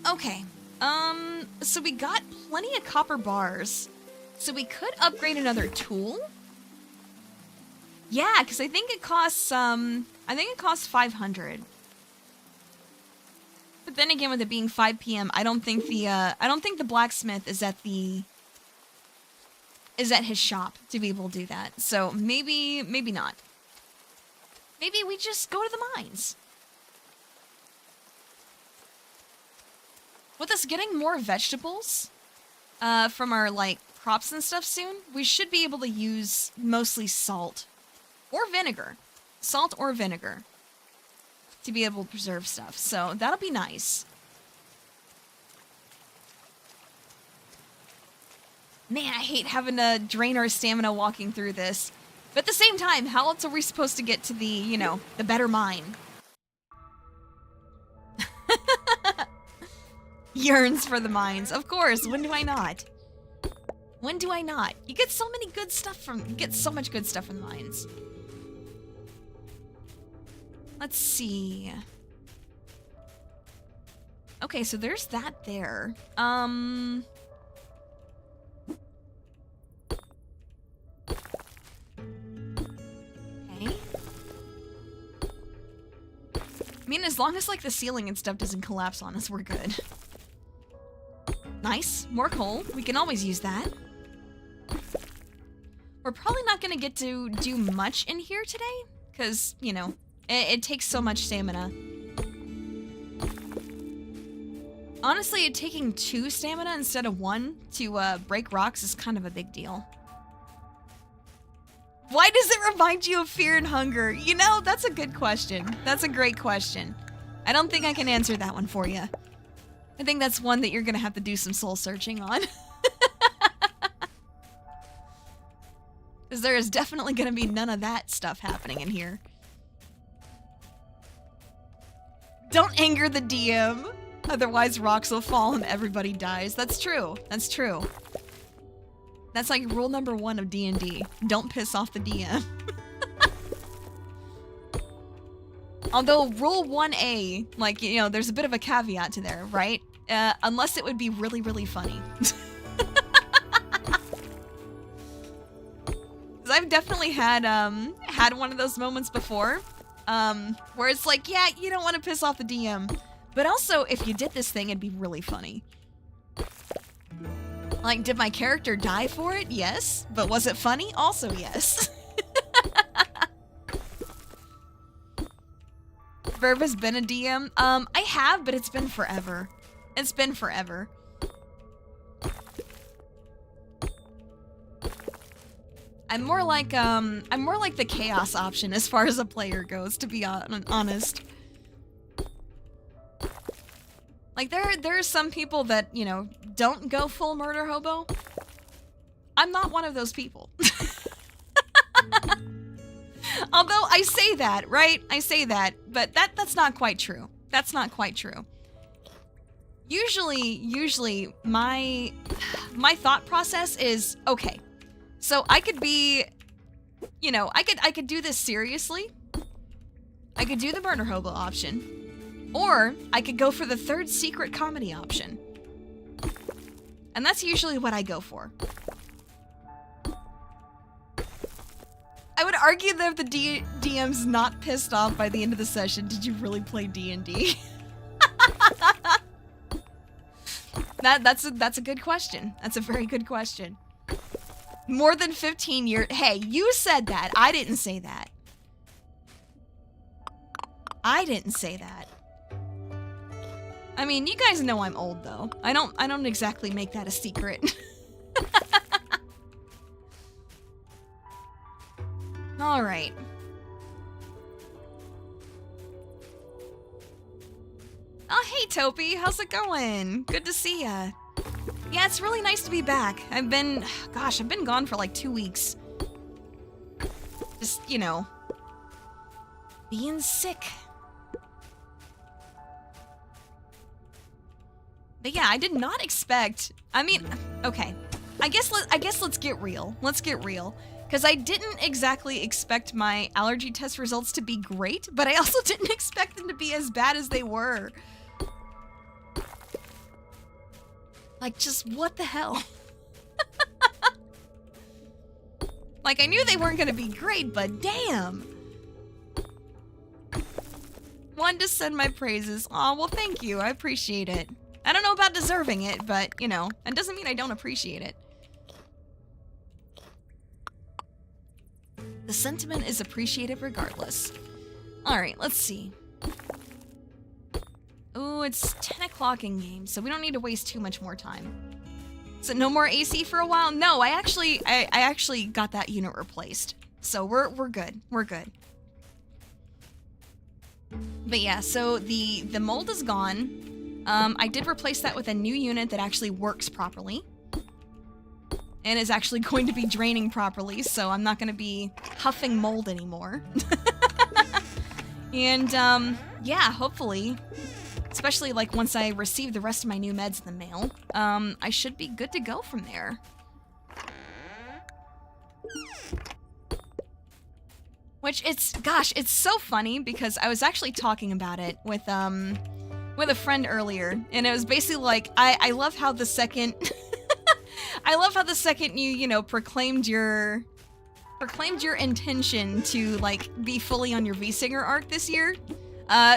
Okay. So we got plenty of copper bars. So we could upgrade another tool. Yeah, because I think it costs, 500. But then again, with it being 5 p.m., I don't think the blacksmith is at his shop to be able to do that. So maybe not. Maybe we just go to the mines. With us getting more vegetables from our like crops and stuff soon, we should be able to use mostly salt or vinegar. Salt or vinegar to be able to preserve stuff. So that'll be nice. Man, I hate having to drain our stamina walking through this. But at the same time, how else are we supposed to get to the, you know, the better mine? Yearns for the mines. Of course, when do I not? When do I not? You get so many good stuff you get so much good stuff from the mines. Let's see. Okay, so there's that there. Okay. I mean, as long as like the ceiling and stuff doesn't collapse on us, we're good. Nice, more coal. We can always use that. We're probably not gonna get to do much in here today, because, you know, it takes so much stamina. Honestly, taking 2 stamina instead of 1 to break rocks is kind of a big deal. Why does it remind you of fear and hunger? You know, that's a good question. That's a great question. I don't think I can answer that one for you. I think that's one that you're gonna have to do some soul searching on. Because there is definitely gonna be none of that stuff happening in here. Don't anger the DM, otherwise rocks will fall and everybody dies. That's true. That's true. That's like rule number 1 of D&D. Don't piss off the DM. Although rule 1A, like, you know, there's a bit of a caveat to there, right? Unless it would be really, really funny. Because I've definitely had one of those moments before. Where it's like, yeah, you don't want to piss off the DM. But also, if you did this thing, it'd be really funny. Like, did my character die for it? Yes. But was it funny? Also, yes. Verb has been a DM? I have, but it's been forever. It's been forever. I'm more like the chaos option as far as a player goes, to be honest. Like, there are some people that, you know, don't go full murder hobo. I'm not one of those people. Although I say that, right? I say that, but that's not quite true. That's not quite true. Usually my thought process is, okay, so I could be, you know, I could do this seriously. I could do the murder hobo option. Or I could go for the 3rd secret comedy option. And that's usually what I go for. I would argue that if the DM's not pissed off by the end of the session, did you really play D&D? That's a good question. That's a very good question. More than 15 years. Hey, you said that. I didn't say that. I didn't say that. I mean, you guys know I'm old though. I don't exactly make that a secret. All right. Oh, hey Topi, how's it going? Good to see ya. Yeah, it's really nice to be back. I've been gone for like 2 weeks. Just, you know, being sick. But yeah, I did not expect, I mean, okay. I guess let's get real. Let's get real. Because I didn't exactly expect my allergy test results to be great, but I also didn't expect them to be as bad as they were. Like, just what the hell? Like, I knew they weren't gonna be great, but damn! Wanted to send my praises. Aw, well thank you, I appreciate it. I don't know about deserving it, but, you know, that doesn't mean I don't appreciate it. The sentiment is appreciated regardless. Alright, let's see. Ooh, it's 10 o'clock in game, so we don't need to waste too much more time. So no more AC for a while? No, I actually got that unit replaced. So we're good. We're good. But yeah, so the mold is gone. I did replace that with a new unit that actually works properly. And is actually going to be draining properly, so I'm not going to be huffing mold anymore. And, yeah, hopefully, especially, like, once I receive the rest of my new meds in the mail, I should be good to go from there. Which, gosh, it's so funny, because I was actually talking about it with a friend earlier, and it was basically like, I love how the second... I love how the second you know, proclaimed your intention to, like, be fully on your V-Singer arc this year,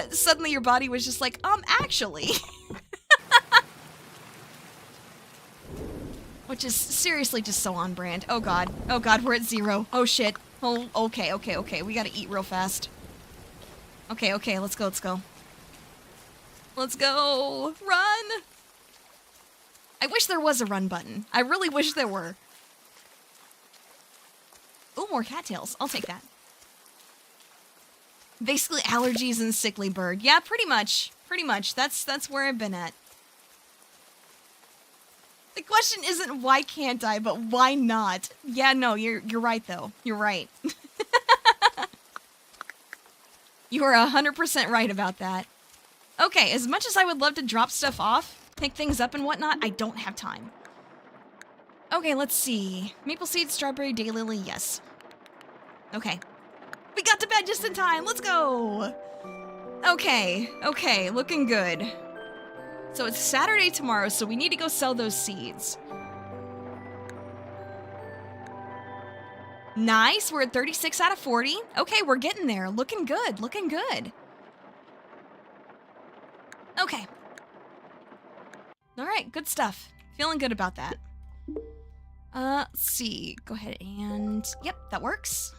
suddenly your body was just like, actually. Which is seriously just so on brand. Oh god, we're at 0. Oh shit. Oh, okay, we gotta eat real fast. Okay, let's go. Let's go! Run! I wish there was a run button. I really wish there were. Ooh, more cattails. I'll take that. Basically allergies and sickly bird. Yeah, pretty much. That's where I've been at. The question isn't why can't I, but why not? Yeah, no, you're right though. You're right. You are 100% right about that. Okay, as much as I would love to drop stuff off, pick things up and whatnot, I don't have time. Okay, let's see. Maple seed, strawberry, daylily, yes. Okay. We got to bed just in time, let's go! Okay, looking good. So it's Saturday tomorrow, so we need to go sell those seeds. Nice, we're at 36 out of 40. Okay, we're getting there, looking good. Okay. Alright, good stuff. Feeling good about that. Let's see. Go ahead and... Yep, that works.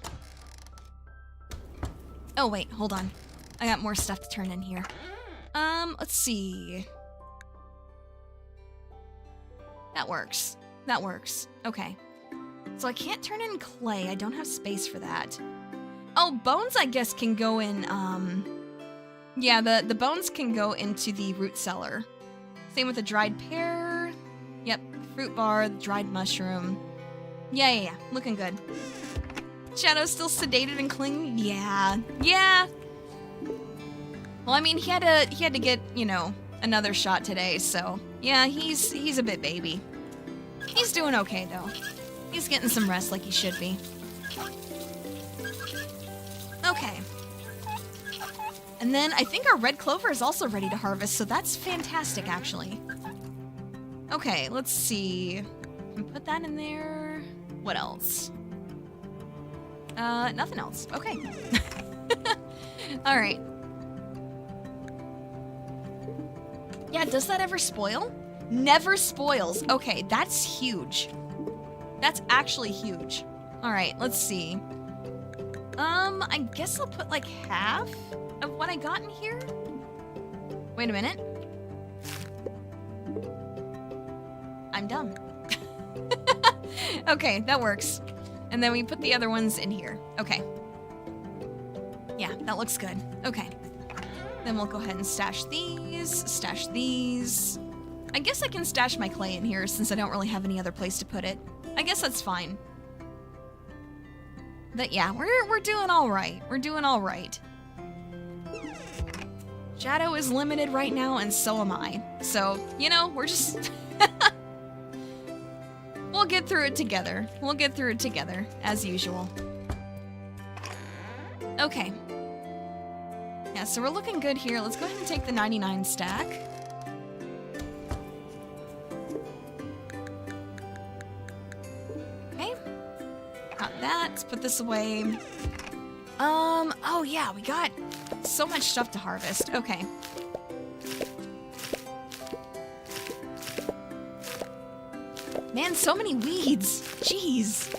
Oh, wait, hold on. I got more stuff to turn in here. Let's see. That works. Okay. So I can't turn in clay. I don't have space for that. Oh, bones, I guess, can go in, Yeah, the bones can go into the root cellar. Same with the dried pear. Yep, fruit bar, the dried mushroom. Yeah, looking good. Shadow's still sedated and clinging? Yeah. Well, I mean, he had to get, you know, another shot today, so yeah, he's a bit baby. He's doing okay though. He's getting some rest like he should be. Okay. And then I think our red clover is also ready to harvest, so that's fantastic, actually. Okay, let's see. Put that in there. What else? Nothing else. Okay. Alright. Yeah, does that ever spoil? Never spoils. Okay, that's huge. That's actually huge. All right, let's see. I guess I'll put like half of what I got in here. Wait a minute. I'm done. Okay, that works. And then we put the other ones in here. Okay. Yeah, that looks good. Okay. Then we'll go ahead and stash these. I guess I can stash my clay in here since I don't really have any other place to put it. I guess that's fine. But yeah, we're doing all right. We're doing all right. Shadow is limited right now, and so am I. So, you know, we're just... We'll get through it together. We'll get through it together, as usual. Okay. Yeah, so we're looking good here. Let's go ahead and take the 99 stack. Okay. Got that. Let's put this away. Oh yeah, we got so much stuff to harvest. Okay. Man, so many weeds. Jeez.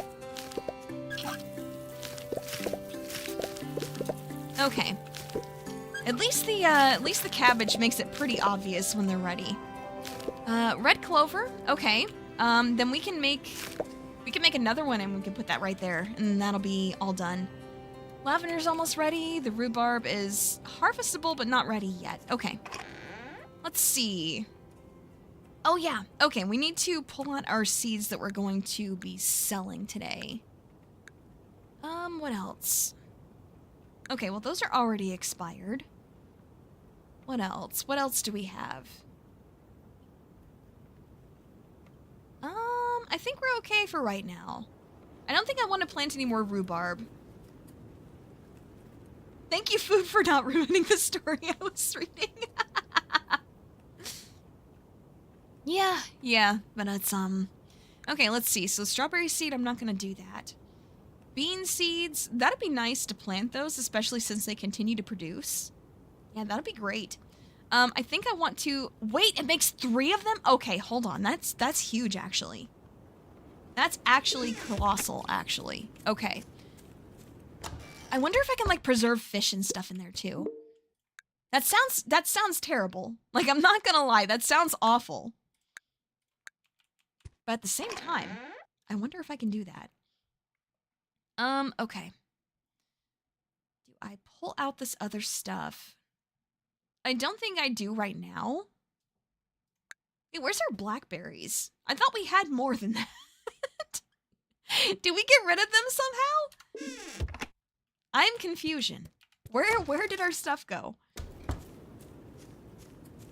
Okay. At least the cabbage makes it pretty obvious when they're ready. Red clover. Okay. Then we can make another one and we can put that right there and that'll be all done. Lavender's almost ready. The rhubarb is harvestable but not ready yet. Okay. Let's see. Oh yeah. Okay, we need to pull out our seeds that we're going to be selling today. What else? Okay, well those are already expired. What else? What else do we have? I think we're okay for right now. I don't think I want to plant any more rhubarb. Thank you, Food, for not ruining the story I was reading. Yeah, but it's, okay, let's see. So strawberry seed, I'm not gonna do that. Bean seeds, that'd be nice to plant those, especially since they continue to produce. Yeah, that'd be great. I think I want to, wait, it makes 3 of them? Okay, hold on, that's huge, actually. That's actually colossal, actually. Okay. I wonder if I can, like, preserve fish and stuff in there, too. That sounds terrible. Like, I'm not gonna lie, that sounds awful. But at the same time, I wonder if I can do that. Okay. Do I pull out this other stuff? I don't think I do right now. Hey, where's our blackberries? I thought we had more than that. Did we get rid of them somehow? I'm confusion. Where did our stuff go?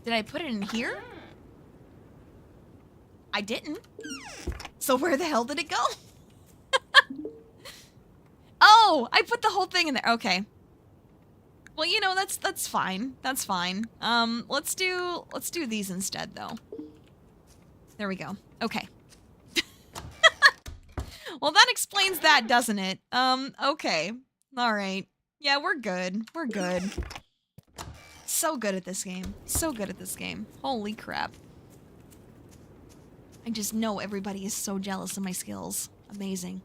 Did I put it in here? I didn't. So where the hell did it go? Oh, I put the whole thing in there. Okay. Well, you know, that's fine. That's fine. Let's do these instead though. There we go. Okay. Well, that explains that, doesn't it? Okay. All right. Yeah, we're good. We're good. So good at this game. So good at this game. Holy crap. I just know everybody is so jealous of my skills. Amazing.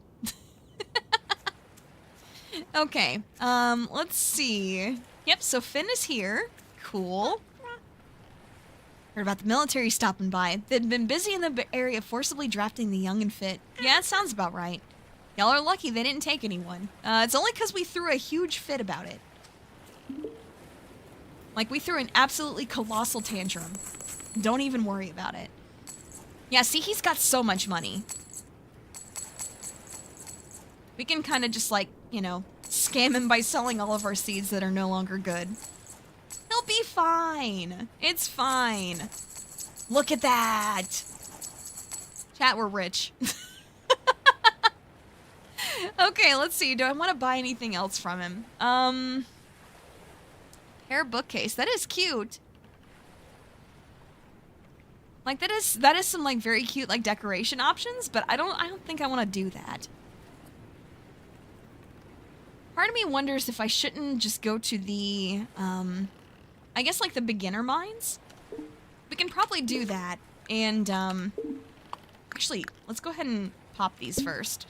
Okay, let's see. Yep, so Finn is here. Cool. Heard about the military stopping by. They'd been busy in the area forcibly drafting the young and fit. Yeah, it sounds about right. Y'all are lucky they didn't take anyone. It's only because we threw a huge fit about it. Like, we threw an absolutely colossal tantrum. Don't even worry about it. Yeah, see, he's got so much money. We can kind of just, like, you know, scam him by selling all of our seeds that are no longer good. He'll be fine. It's fine. Look at that. Chat, we're rich. Okay, let's see. Do I want to buy anything else from him? Hair bookcase. That is cute. Like, that is some, like, very cute, like, decoration options, but I don't think I want to do that. Part of me wonders if I shouldn't just go to the, I guess, like, the beginner mines. We can probably do that, and, actually, let's go ahead and pop these first.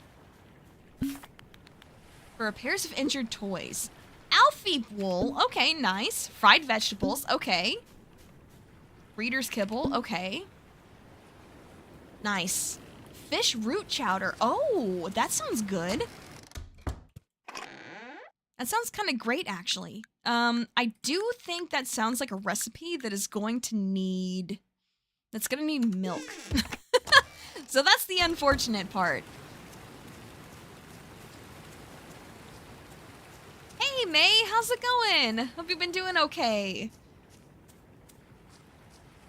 For repairs of injured toys. Alfie wool. Okay, nice. Fried vegetables. Okay. Reader's kibble. Okay. Nice. Fish root chowder. Oh, that sounds good. That sounds kind of great, actually. I do think that sounds like a recipe that is going to need... That's going to need milk. So that's the unfortunate part. Hey, May, how's it going? Hope you've been doing okay.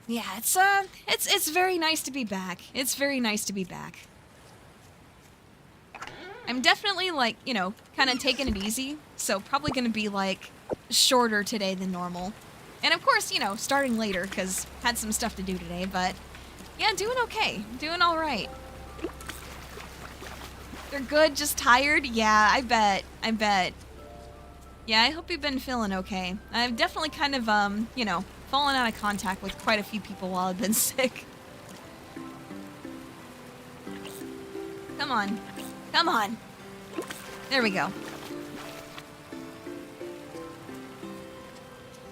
Yeah, it's very nice to be back. It's very nice to be back. I'm definitely, like, you know, kind of taking it easy, so probably gonna be, like, shorter today than normal. And of course, you know, starting later, because had some stuff to do today, but yeah, doing okay. Doing alright. They're good, just tired? Yeah, I bet. I bet. Yeah, I hope you've been feeling okay. I've definitely kind of, you know, fallen out of contact with quite a few people while I've been sick. Come on. Come on. There we go.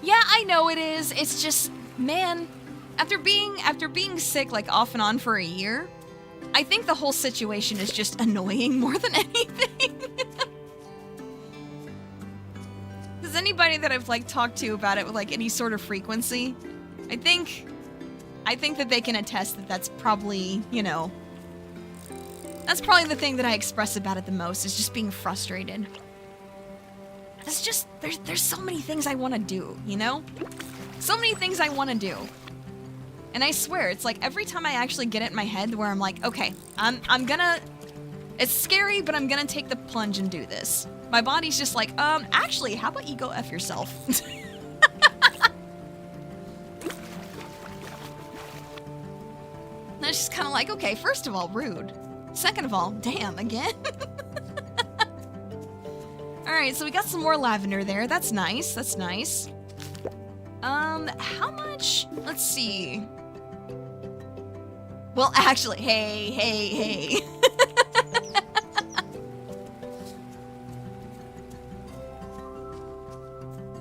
Yeah, I know it is. It's just, man, after being sick like off and on for a year, I think the whole situation is just annoying more than anything. Does anybody that I've like talked to about it with like any sort of frequency, I think that they can attest that that's probably, you know, that's probably the thing that I express about it the most, is just being frustrated. It's just, there's so many things I want to do, you know? So many things I want to do. And I swear, it's like every time I actually get it in my head where I'm like, okay, I'm gonna, it's scary, but I'm gonna take the plunge and do this. My body's just like, actually, how about you go F yourself? And it's just kind of like, okay, first of all, rude. Second of all, damn, again? Alright, so we got some more lavender there. That's nice, that's nice. How much? Let's see. Well, actually, hey.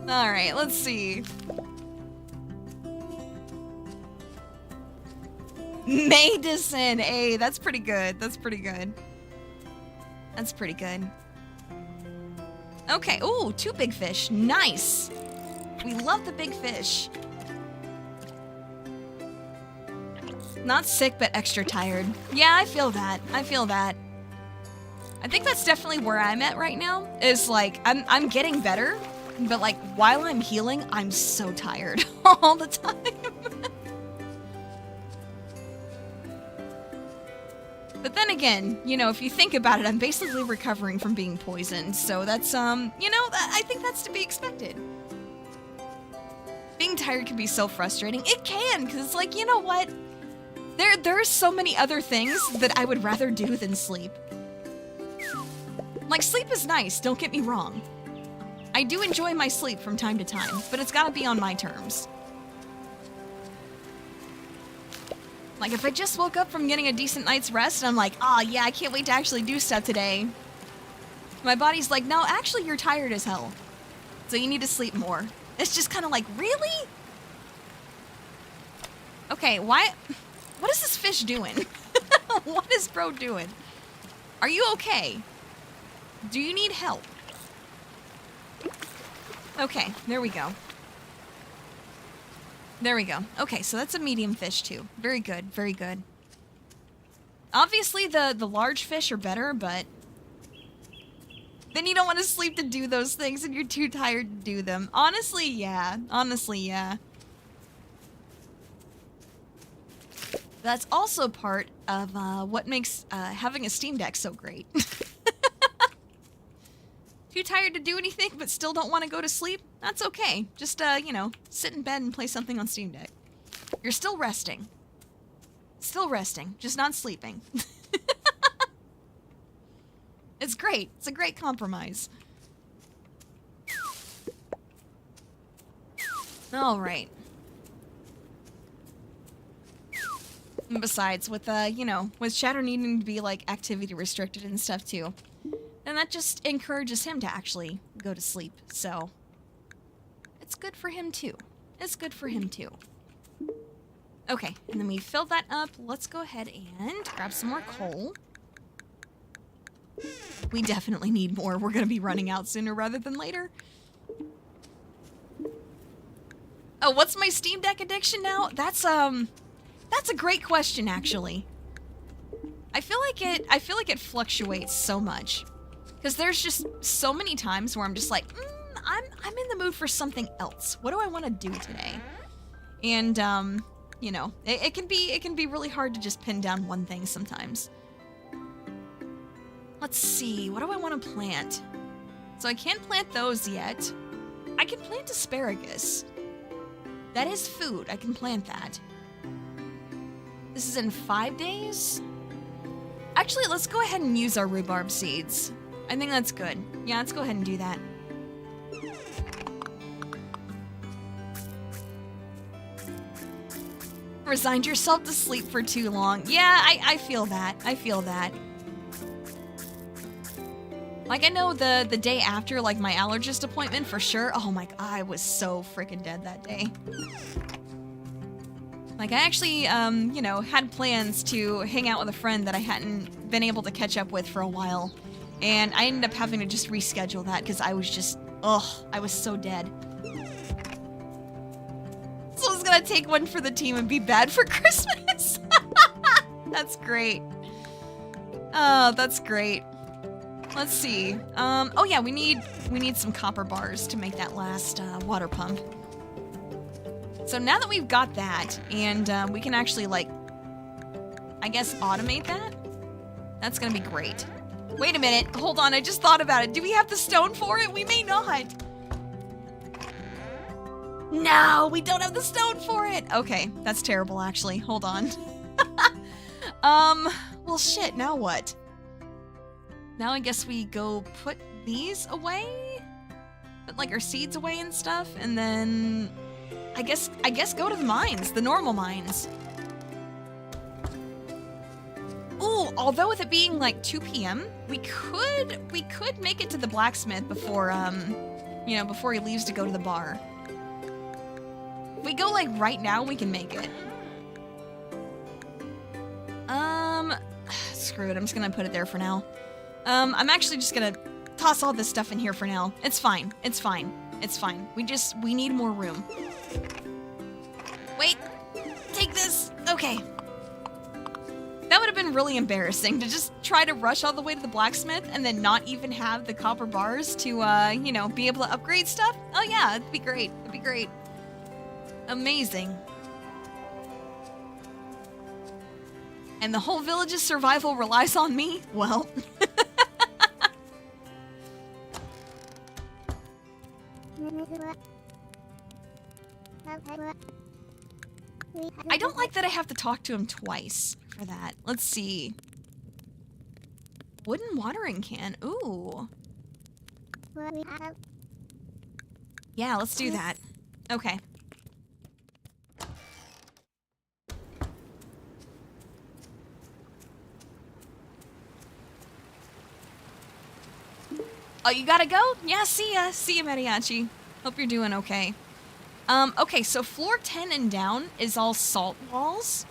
Alright, let's see. Medicine, hey, that's pretty good. That's pretty good. That's pretty good. Okay, ooh, 2 big fish. Nice. We love the big fish. Not sick, but extra tired. Yeah, I feel that. I feel that. I think that's definitely where I'm at right now. Is like, I'm getting better, but like, while I'm healing, I'm so tired all the time. But then again, you know, if you think about it, I'm basically recovering from being poisoned, so that's, you know, I think that's to be expected. Being tired can be so frustrating. It can, because it's like, you know what? There are so many other things that I would rather do than sleep. Like, sleep is nice, don't get me wrong. I do enjoy my sleep from time to time, but it's gotta be on my terms. Like, if I just woke up from getting a decent night's rest, and I'm like, oh yeah, I can't wait to actually do stuff today. My body's like, no, actually you're tired as hell. So you need to sleep more. It's just kind of like, really? Okay, what is this fish doing? What is bro doing? Are you okay? Do you need help? Okay, there we go. There we go. Okay, so that's a medium fish too. Very good, very good. Obviously the large fish are better, but then you don't want to sleep to do those things and you're too tired to do them. Honestly, yeah. Honestly, yeah. That's also part of what makes having a Steam Deck so great. Too tired to do anything, but still don't want to go to sleep? That's okay. Just, you know, sit in bed and play something on Steam Deck. You're still resting. Still resting, just not sleeping. It's great. It's a great compromise. All right. And besides, with, you know, with Shadow needing to be, like, activity restricted and stuff, too, then that just encourages him to actually go to sleep, so it's good for him, too. It's good for him, too. Okay, and then we filled that up. Let's go ahead and grab some more coal. We definitely need more. We're gonna be running out sooner rather than later. Oh, what's my Steam Deck addiction now? That's a great question, actually. I feel like it fluctuates so much. Because there's just so many times where I'm just like, I'm in the mood for something else. What do I want to do today? And, you know, it can be really hard to just pin down one thing sometimes. Let's see, what do I want to plant? So I can't plant those yet. I can plant asparagus. That is food, I can plant that. This is in 5 days? Actually, let's go ahead and use our rhubarb seeds. I think that's good. Yeah, let's go ahead and do that. Resigned yourself to sleep for too long. Yeah, I feel that. I feel that. Like, I know the day after, like, my allergist appointment, for sure. Oh my god, I was so freaking dead that day. Like, I actually, you know, had plans to hang out with a friend that I hadn't been able to catch up with for a while. And I ended up having to just reschedule that because I was just, I was so dead. So I was gonna take one for the team and be bad for Christmas. That's great. Oh, that's great. Let's see. Oh yeah, we need some copper bars to make that last water pump. So now that we've got that, and we can actually, like, I guess automate that, that's gonna be great. Wait a minute, hold on, I just thought about it. Do we have the stone for it? We may not. No, we don't have the stone for it. Okay, that's terrible, actually. Hold on. Well, shit, now what? Now I guess we go put these away? Put, like, our seeds away and stuff, and then I guess go to the mines, the normal mines. Ooh, although with it being like 2 p.m., we could make it to the blacksmith before, you know, before he leaves to go to the bar. If we go, like, right now, we can make it. Screw it, I'm just gonna put it there for now. I'm actually just gonna toss all this stuff in here for now. It's fine, it's fine, it's fine. We need more room. Wait, take this, okay. That would have been really embarrassing to just try to rush all the way to the blacksmith and then not even have the copper bars to, you know, be able to upgrade stuff. Oh yeah, it'd be great, it'd be great. Amazing. And the whole village's survival relies on me? Well. I don't like that I have to talk to him twice for that. Let's see. Wooden watering can. Ooh. Yeah, let's do that. Okay. Oh, you gotta go? Yeah, see ya. See ya, Mariachi. Hope you're doing okay. Okay, so floor 10 and down is all salt walls.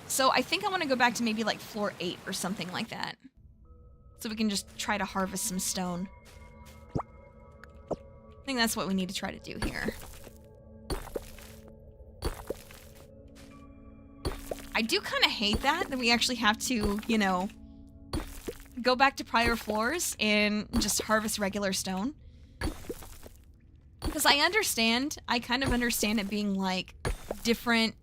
So I think I want to go back to maybe like floor 8 or something like that. So we can just try to harvest some stone. I think that's what we need to try to do here. I do kind of hate that we actually have to, you know, go back to prior floors and just harvest regular stone. Because I kind of understand it being like different,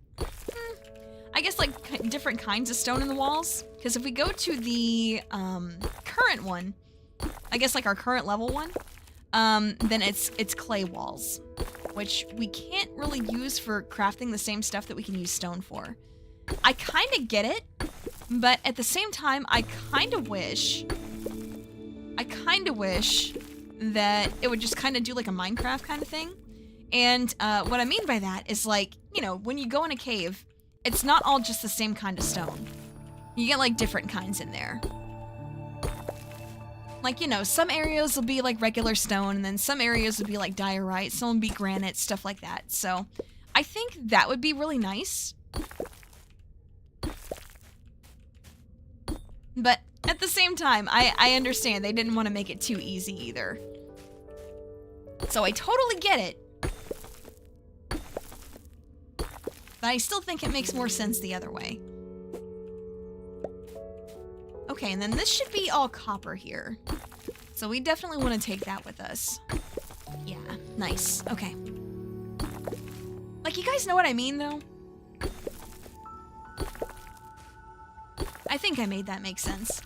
I guess like different kinds of stone in the walls. Because if we go to the current one, I guess like our current level one, then it's clay walls, which we can't really use for crafting the same stuff that we can use stone for. I kind of get it, but at the same time, I kind of wish that it would just kind of do like a Minecraft kind of thing. And what I mean by that is, like, you know, when you go in a cave, it's not all just the same kind of stone. You get, like, different kinds in there. Like, you know, some areas will be, like, regular stone, and then some areas will be, like, diorite, some will be granite, stuff like that. So, I think that would be really nice. But at the same time, I understand they didn't want to make it too easy either. So I totally get it. But I still think it makes more sense the other way. Okay, and then this should be all copper here. So we definitely want to take that with us. Yeah, nice. Okay. Like, you guys know what I mean, though? I think I made that make sense.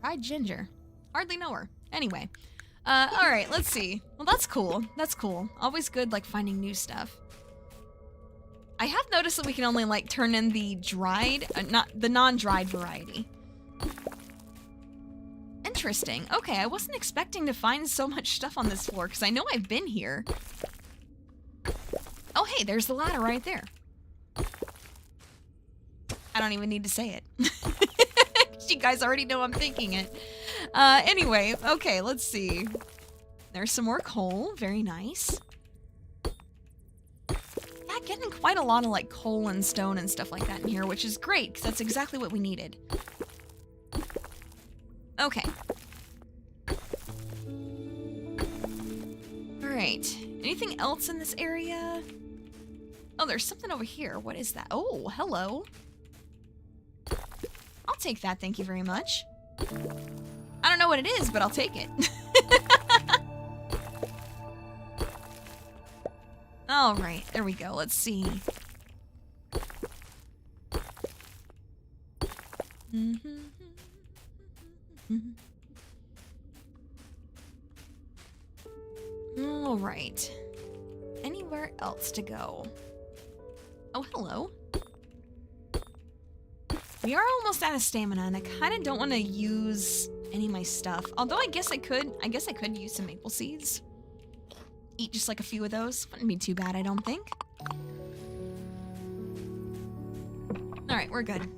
Try Ginger. Hardly know her. Anyway. Alright, let's see. Well, that's cool. That's cool. Always good, like, finding new stuff. I have noticed that we can only, like, turn in the dried, not the non-dried variety. Interesting. Okay, I wasn't expecting to find so much stuff on this floor, because I know I've been here. Oh, hey, there's the ladder right there. I don't even need to say it. You guys already know I'm thinking it. Anyway, okay, let's see. There's some more coal. Very nice. Yeah, getting quite a lot of, like, coal and stone and stuff like that in here, which is great, because that's exactly what we needed. Okay. Alright. Anything else in this area? Oh, there's something over here. What is that? Oh, hello. I'll take that, thank you very much. I don't know what it is, but I'll take it. Alright, there we go. Let's see. Alright. Anywhere else to go? Oh, hello. We are almost out of stamina, and I kind of don't want to use any of my stuff. Although I guess I could use some maple seeds. Eat just like a few of those. Wouldn't be too bad, I don't think. Alright, we're good.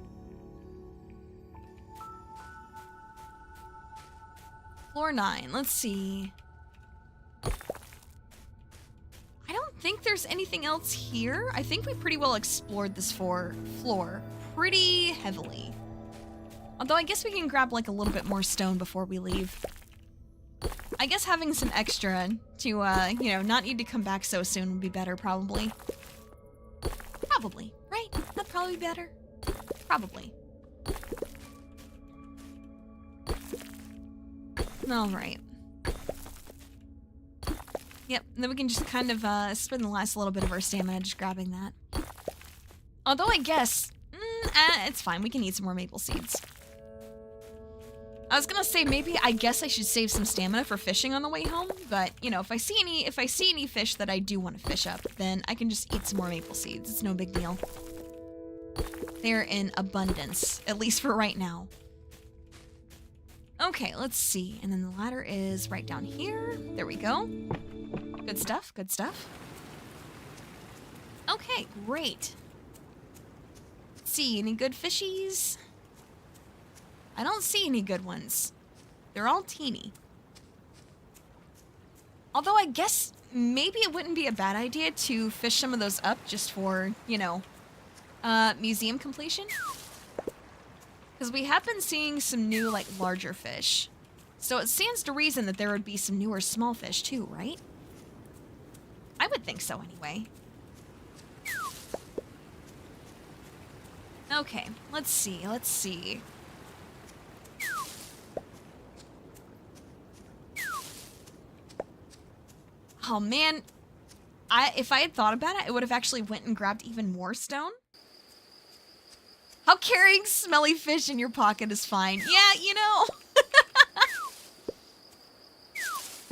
Floor 9, let's see. I don't think there's anything else here. I think we pretty well explored this floor pretty heavily. Although I guess we can grab like a little bit more stone before we leave. I guess having some extra to, you know, not need to come back so soon would be better, probably. Probably, right? That'd probably be better. Probably. Alright. Yep, and then we can just kind of spend the last little bit of our stamina just grabbing that. Although I guess, it's fine, we can eat some more maple seeds. I was gonna say maybe I guess I should save some stamina for fishing on the way home, but you know, if I see any fish that I do want to fish up, then I can just eat some more maple seeds. It's no big deal. They're in abundance, at least for right now. Okay, let's see. And then the ladder is right down here. There we go. Good stuff, good stuff. Okay, great. Let's see, any good fishies? I don't see any good ones. They're all teeny. Although I guess maybe it wouldn't be a bad idea to fish some of those up just for, you know, museum completion. Because we have been seeing some new, like, larger fish. So it stands to reason that there would be some newer small fish too, right? I would think so anyway. Okay, let's see, let's see. Oh man, if I had thought about it, I would have actually went and grabbed even more stone. How carrying smelly fish in your pocket is fine. Yeah, you know.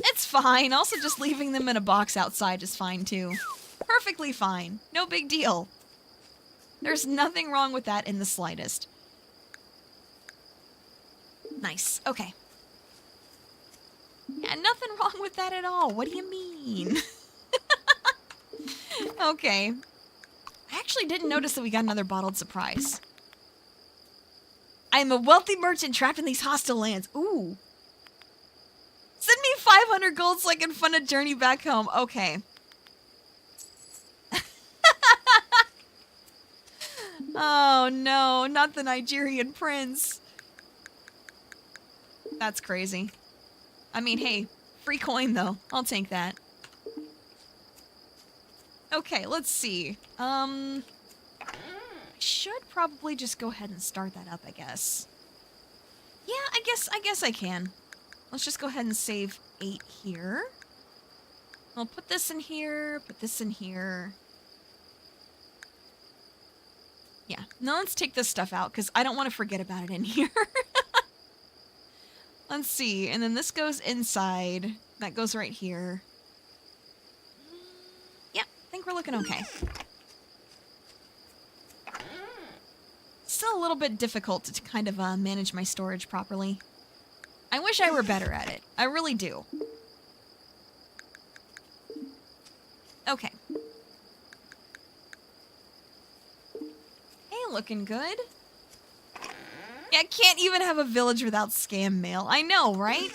It's fine. Also, just leaving them in a box outside is fine too. Perfectly fine. No big deal. There's nothing wrong with that in the slightest. Nice. Okay. Yeah, nothing wrong with that at all. What do you mean? Okay. I actually didn't notice that we got another bottled surprise. I am a wealthy merchant trapped in these hostile lands. Ooh. Send me 500 gold so I can fund a journey back home. Okay. Oh no, not the Nigerian prince. That's crazy. I mean, hey, free coin though. I'll take that. Okay, let's see. I should probably just go ahead and start that up, I guess. Yeah, I guess I can. Let's just go ahead and save 8 here. I'll put this in here, put this in here. Yeah, now let's take this stuff out because I don't want to forget about it in here. Let's see, and then this goes inside. That goes right here. Yep, I think we're looking okay. Still a little bit difficult to kind of manage my storage properly. I wish I were better at it. I really do. Okay. Hey, looking good. Yeah, can't even have a village without scam mail. I know, right?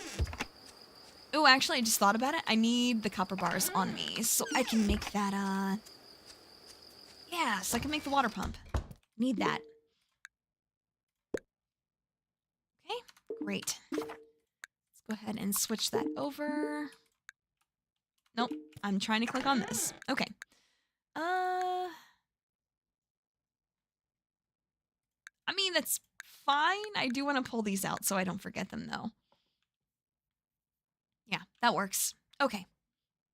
Oh, actually, I just thought about it. I need the copper bars on me so I can make that, yeah, so I can make the water pump. Need that. Okay, great. Let's go ahead and switch that over. Nope, I'm trying to click on this. Okay. I mean, that's fine. I do want to pull these out so I don't forget them, though. Yeah, that works. Okay.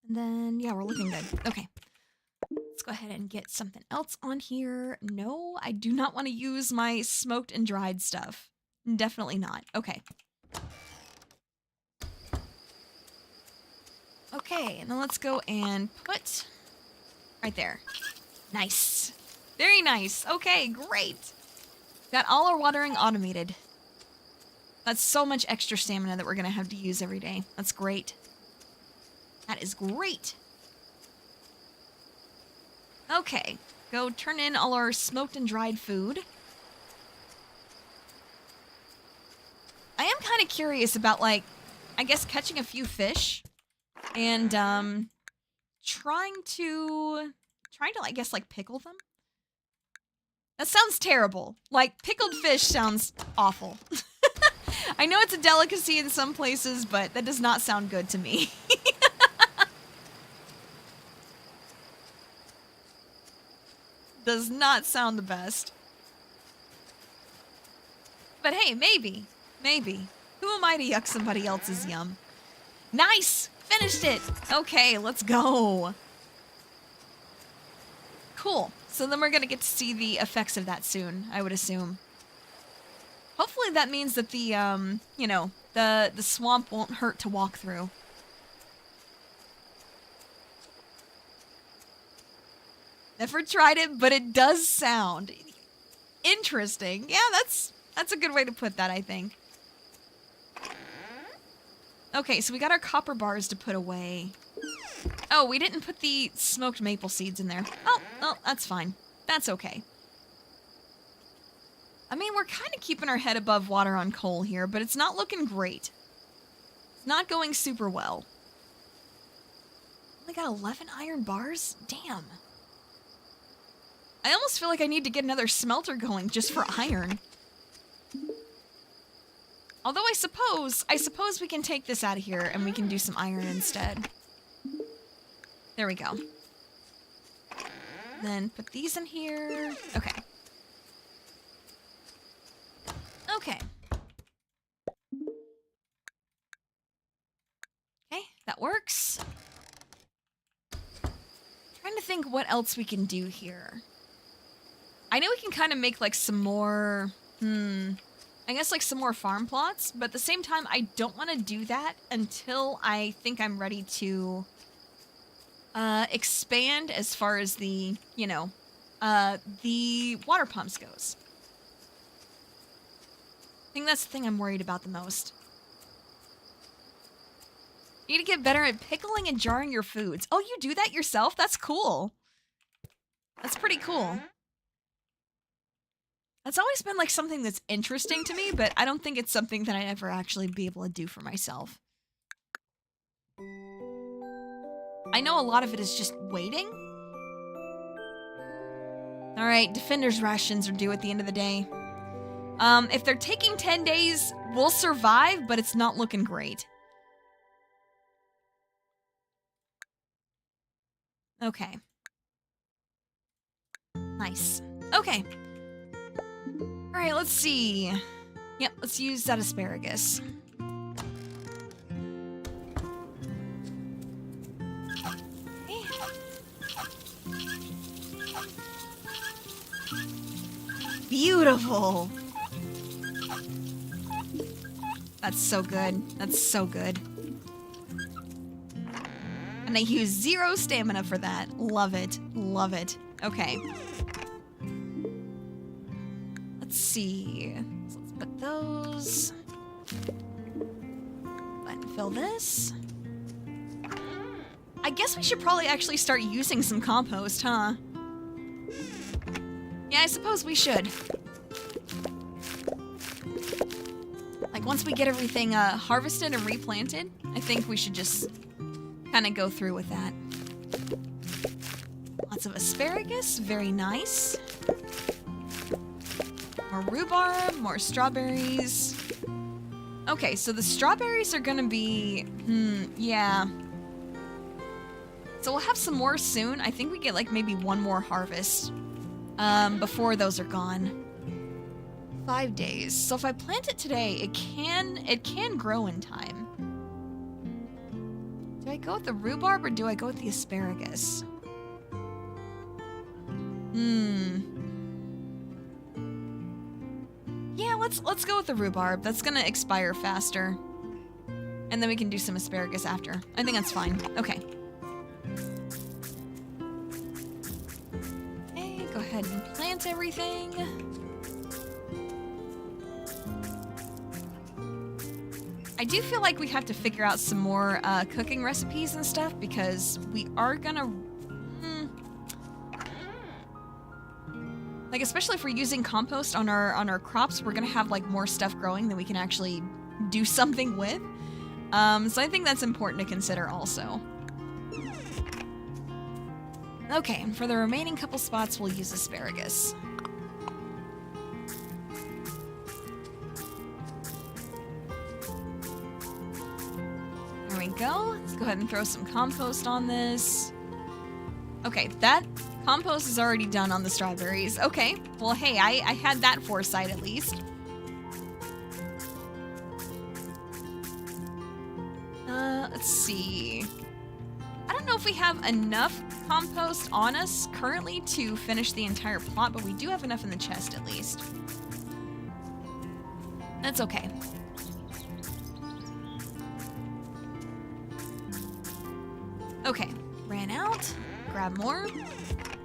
And then, yeah, we're looking good. Okay. Let's go ahead and get something else on here. No, I do not want to use my smoked and dried stuff. Definitely not. Okay. Okay, and then let's go and put right there. Nice. Very nice. Okay, great. Got all our watering automated. That's so much extra stamina that we're going to have to use every day. That's great. That is great. Okay, go turn in all our smoked and dried food. I am kind of curious about, like, I guess catching a few fish and trying to, I guess, like, pickle them. That sounds terrible. Like, pickled fish sounds awful. I know it's a delicacy in some places, but that does not sound good to me. Does not sound the best. But hey, maybe. Maybe. Who am I to yuck somebody else's yum? Nice! Finished it! Okay, let's go. Cool. So then we're gonna get to see the effects of that soon, I would assume. Hopefully that means that the, you know, the swamp won't hurt to walk through. Never tried it, but it does sound interesting. Yeah, that's a good way to put that, I think. Okay, so we got our copper bars to put away. Oh, we didn't put the smoked maple seeds in there. Oh, that's fine. That's okay. I mean, we're kind of keeping our head above water on coal here, but it's not looking great. It's not going super well. Only got 11 iron bars? Damn. I almost feel like I need to get another smelter going just for iron. Although I suppose we can take this out of here and we can do some iron instead. There we go. Then put these in here. Okay. Okay. Okay, that works. Trying to think what else we can do here. I know we can kind of make like some more, I guess like some more farm plots, but at the same time, I don't want to do that until I think I'm ready to expand as far as the, you know, the water pumps goes. I think that's the thing I'm worried about the most. You need to get better at pickling and jarring your foods. Oh, you do that yourself? That's cool. That's pretty cool. That's always been like something that's interesting to me, but I don't think it's something that I'd ever actually be able to do for myself. I know a lot of it is just waiting. All right, Defender's rations are due at the end of the day. If they're taking 10 days, we'll survive, but it's not looking great. Okay. Nice. Okay. All right, let's see. Yep, let's use that asparagus. Okay. Beautiful. That's so good. That's so good. And I use 0 stamina for that. Love it. Love it. Okay. Let's see. So let's put those. And fill this. I guess we should probably actually start using some compost, huh? Yeah, I suppose we should. Like, once we get everything harvested and replanted, I think we should just kind of go through with that. Lots of asparagus, very nice. More rhubarb, more strawberries. Okay, so the strawberries are gonna be, yeah. So we'll have some more soon. I think we get like maybe one more harvest before those are gone. 5 days. So if I plant it today, it can grow in time. Do I go with the rhubarb or do I go with the asparagus? Yeah, let's go with the rhubarb. That's gonna expire faster. And then we can do some asparagus after. I think that's fine. Okay. Okay, go ahead and plant everything. I do feel like we have to figure out some more cooking recipes and stuff because we are gonna... Like, especially if we're using compost on our crops, we're gonna have like more stuff growing that we can actually do something with. So I think that's important to consider also. Okay, for the remaining couple spots, we'll use asparagus. There we go. Let's go ahead and throw some compost on this. Okay, that compost is already done on the strawberries. Okay, well, hey, I had that foresight at least. Let's see. I don't know if we have enough compost on us currently to finish the entire plot, but we do have enough in the chest at least. That's okay. Okay, ran out. Grab more.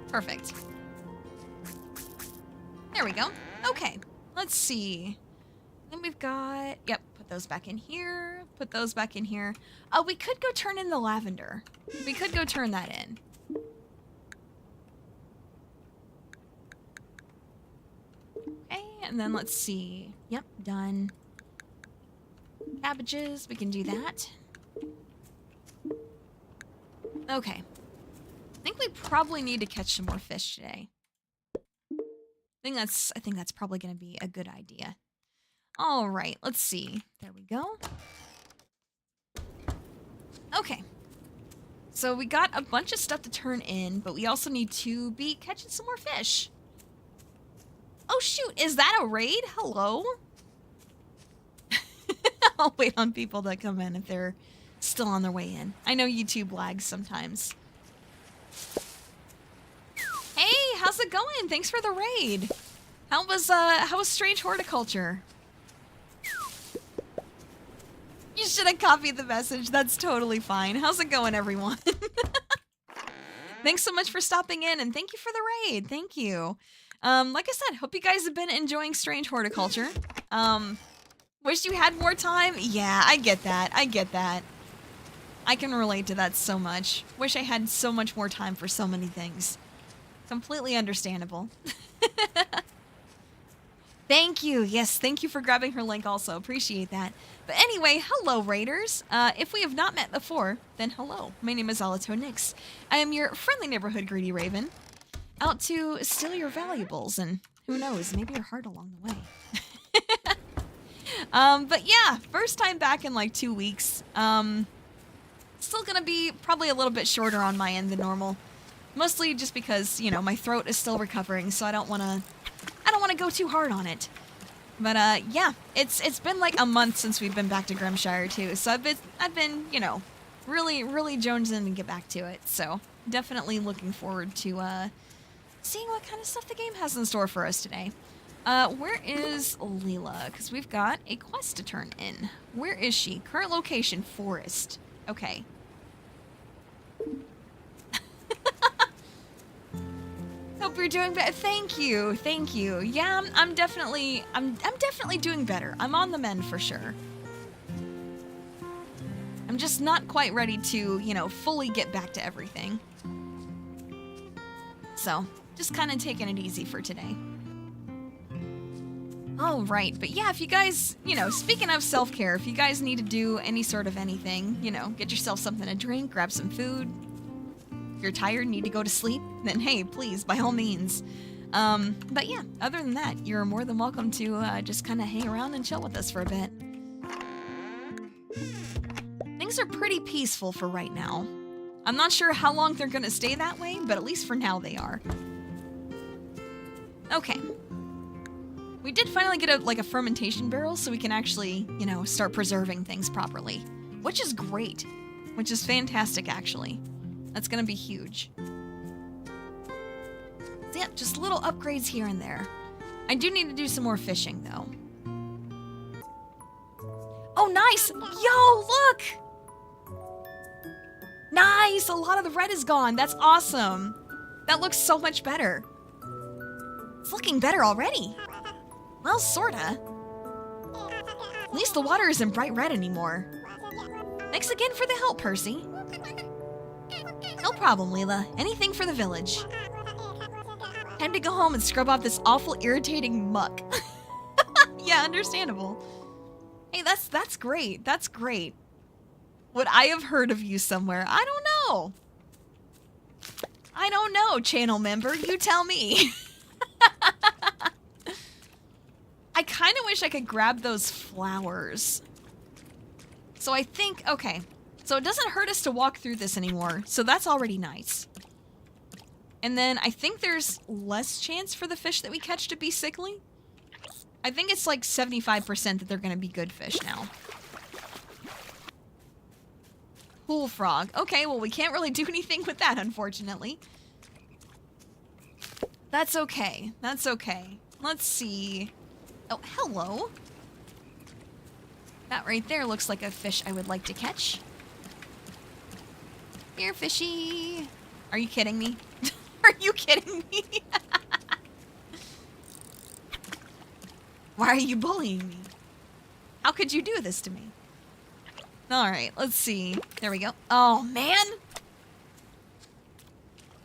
Perfect. There we go. Okay, let's see. Then we've got, yep, put those back in here. Put those back in here. Oh, we could go turn in the lavender. We could go turn that in. Okay, and then let's see. Yep, done. Cabbages, we can do that. Okay. I think we probably need to catch some more fish today. I think that's probably going to be a good idea. All right, let's see. There we go. Okay. So we got a bunch of stuff to turn in, but we also need to be catching some more fish. Oh shoot, is that a raid? Hello? I'll wait on people to come in if they're still on their way in. I know YouTube lags sometimes. Hey, how's it going? Thanks for the raid. How was Strange Horticulture? You should have copied the message. That's totally fine. How's it going, everyone? Thanks so much for stopping in, and thank you for the raid. Thank you. Like I said, hope you guys have been enjoying Strange Horticulture. Wish you had more time? Yeah, I get that. I get that. I can relate to that so much. Wish I had so much more time for so many things. Completely understandable. Thank you. Yes, thank you for grabbing her link also. Appreciate that. But anyway, hello, Raiders. If we have not met before, then hello. My name is Alato Nix. I am your friendly neighborhood greedy raven, out to steal your valuables and who knows, maybe your heart along the way. But yeah, first time back in like 2 weeks. Still gonna be probably a little bit shorter on my end than normal. Mostly just because, you know, my throat is still recovering, so I don't wanna go too hard on it. But yeah, it's been like a month since we've been back to Grimshire too, so I've been, you know, really jonesing to get back to it. So definitely looking forward to seeing what kind of stuff the game has in store for us today. Where is Leela? Because we've got a quest to turn in. Where is she? Current location, forest. Okay. Hope you're doing better. Thank you. Thank you. Yeah, I'm definitely doing better. I'm on the mend for sure. I'm just not quite ready to, you know, fully get back to everything. So, just kind of taking it easy for today. All right, but yeah, if you guys, you know, speaking of self-care, if you guys need to do any sort of anything, you know, get yourself something to drink, grab some food. If you're tired, need to go to sleep, then hey, please, by all means. But yeah, other than that, you're more than welcome to just kind of hang around and chill with us for a bit. Things are pretty peaceful for right now. I'm not sure how long they're gonna stay that way, but at least for now they are. Okay. We did finally get a fermentation barrel so we can actually, you know, start preserving things properly. Which is great. Which is fantastic, actually. That's gonna be huge. So yeah, just little upgrades here and there. I do need to do some more fishing, though. Oh, nice! Yo, look! Nice! A lot of the red is gone. That's awesome. That looks so much better. It's looking better already. Well, sorta. At least the water isn't bright red anymore. Thanks again for the help, Percy. No problem, Leela. Anything for the village. Time to go home and scrub off this awful, irritating muck. Yeah, understandable. Hey, that's great. That's great. Would I have heard of you somewhere? I don't know. I don't know, channel member. You tell me. I kind of wish I could grab those flowers. So I think, okay. So it doesn't hurt us to walk through this anymore. So that's already nice. And then I think there's less chance for the fish that we catch to be sickly. I think it's like 75% that they're going to be good fish now. Pool frog. Okay, well we can't really do anything with that, unfortunately. That's okay. That's okay. Let's see. Oh, hello. That right there looks like a fish I would like to catch. Here, fishy. Are you kidding me? Are you kidding me? Why are you bullying me? How could you do this to me? Alright, let's see. There we go. Oh, man.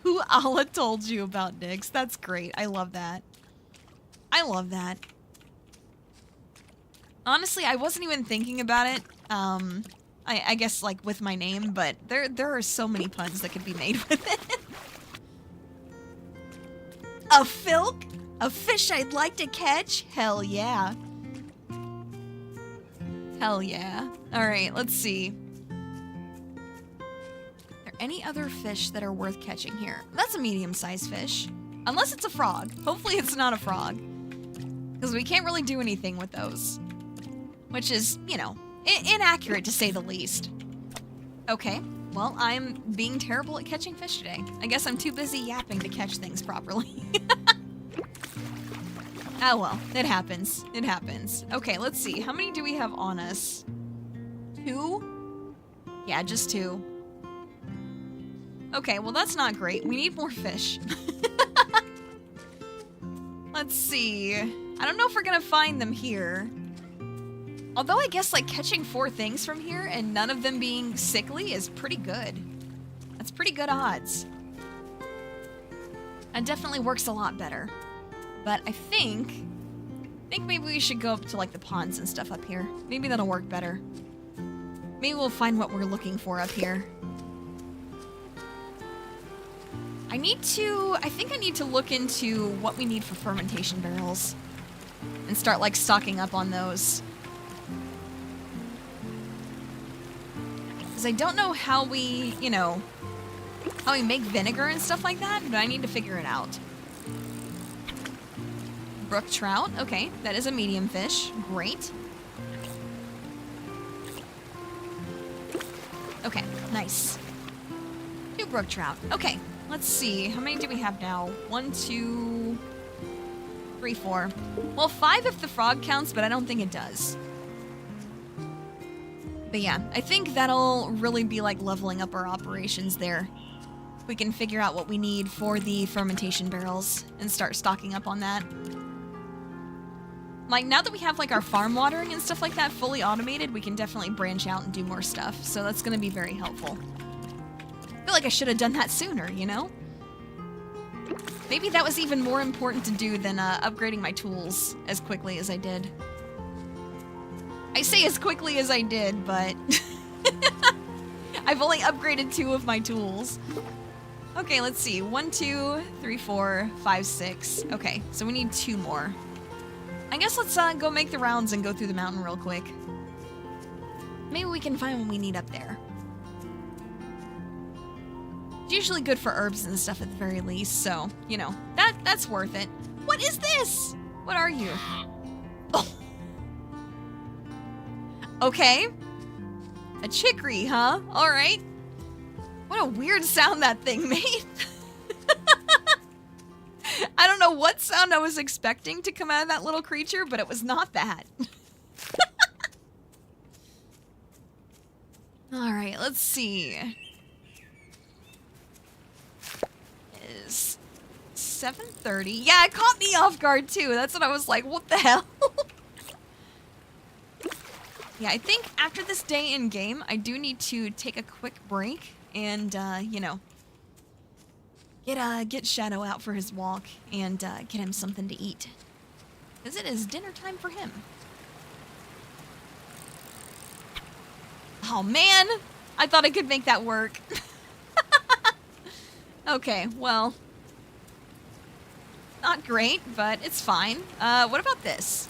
Who Allah told you about Nyx? That's great. I love that. I love that. Honestly, I wasn't even thinking about it. I guess like with my name, but there are so many puns that could be made with it. A filk? A fish I'd like to catch? Hell yeah. Hell yeah. Alright, let's see. Are there any other fish that are worth catching here? That's a medium-sized fish. Unless it's a frog. Hopefully it's not a frog. Because we can't really do anything with those. Which is, you know, inaccurate to say the least. Okay, well, I'm being terrible at catching fish today. I guess I'm too busy yapping to catch things properly. Oh well, it happens. It happens. Okay, let's see. How many do we have on us? 2? Yeah, just 2. Okay, well that's not great. We need more fish. Let's see. I don't know if we're gonna find them here. Although I guess like catching 4 things from here and none of them being sickly is pretty good. That's pretty good odds. It definitely works a lot better. But I think maybe we should go up to like the ponds and stuff up here. Maybe that'll work better. Maybe we'll find what we're looking for up here. I think I need to look into what we need for fermentation barrels and start like stocking up on those. Because I don't know how we, you know, how we make vinegar and stuff like that, but I need to figure it out. Brook trout. Okay, that is a medium fish. Great. Okay, nice. 2 brook trout. Okay, let's see. How many do we have now? 1, 2, 3, 4. Well, 5 if the frog counts, but I don't think it does. But yeah, I think that'll really be like leveling up our operations there. We can figure out what we need for the fermentation barrels and start stocking up on that. Like, now that we have like our farm watering and stuff like that fully automated, we can definitely branch out and do more stuff. So that's going to be very helpful. I feel like I should have done that sooner, you know? Maybe that was even more important to do than upgrading my tools as quickly as I did. I say as quickly as I did, but I've only upgraded 2 of my tools. Okay, let's see. 1, 2, 3, 4, 5, 6. Okay, so we need 2 more. I guess let's go make the rounds and go through the mountain real quick. Maybe we can find what we need up there. It's usually good for herbs and stuff at the very least, so, you know, that's worth it. What is this? What are you? Oh. Okay. A chicory, huh? Alright. What a weird sound that thing made. I don't know what sound I was expecting to come out of that little creature, but it was not that. Alright, let's see. Is 7:30? Yeah, it caught me off guard too. That's what I was like, what the hell? Yeah, I think after this day in game, I do need to take a quick break and, you know, get Shadow out for his walk and get him something to eat. Because it is dinner time for him. Oh man, I thought I could make that work. Okay, well, not great, but it's fine. What about this?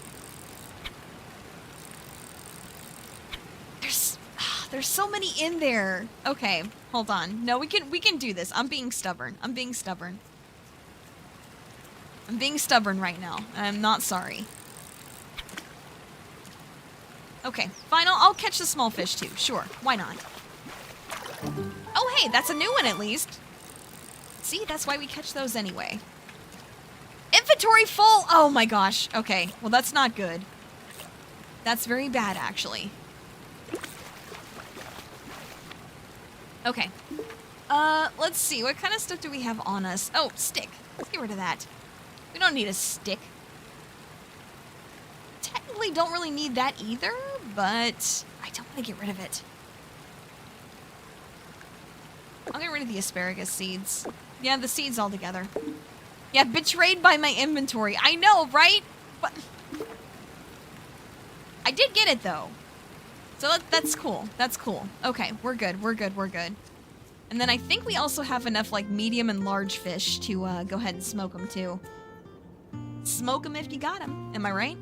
There's so many in there. Okay, hold on. No, we can do this. I'm being stubborn. I'm being stubborn. I'm being stubborn right now. I'm not sorry. Okay, fine. I'll catch the small fish too. Sure, why not? Oh, hey, that's a new one at least. See, that's why we catch those anyway. Inventory full. Oh my gosh. Okay, well that's not good. That's very bad, actually. Okay. Let's see. What kind of stuff do we have on us? Oh, stick. Let's get rid of that. We don't need a stick. Technically don't really need that either, but I don't want to get rid of it. I'll get rid of the asparagus seeds. Yeah, the seeds altogether. Yeah, betrayed by my inventory. I know, right? But I did get it, though. So that's cool. That's cool. Okay, we're good. We're good. We're good. And then I think we also have enough, like, medium and large fish to go ahead and smoke them, too. Smoke them if you got them. Am I right?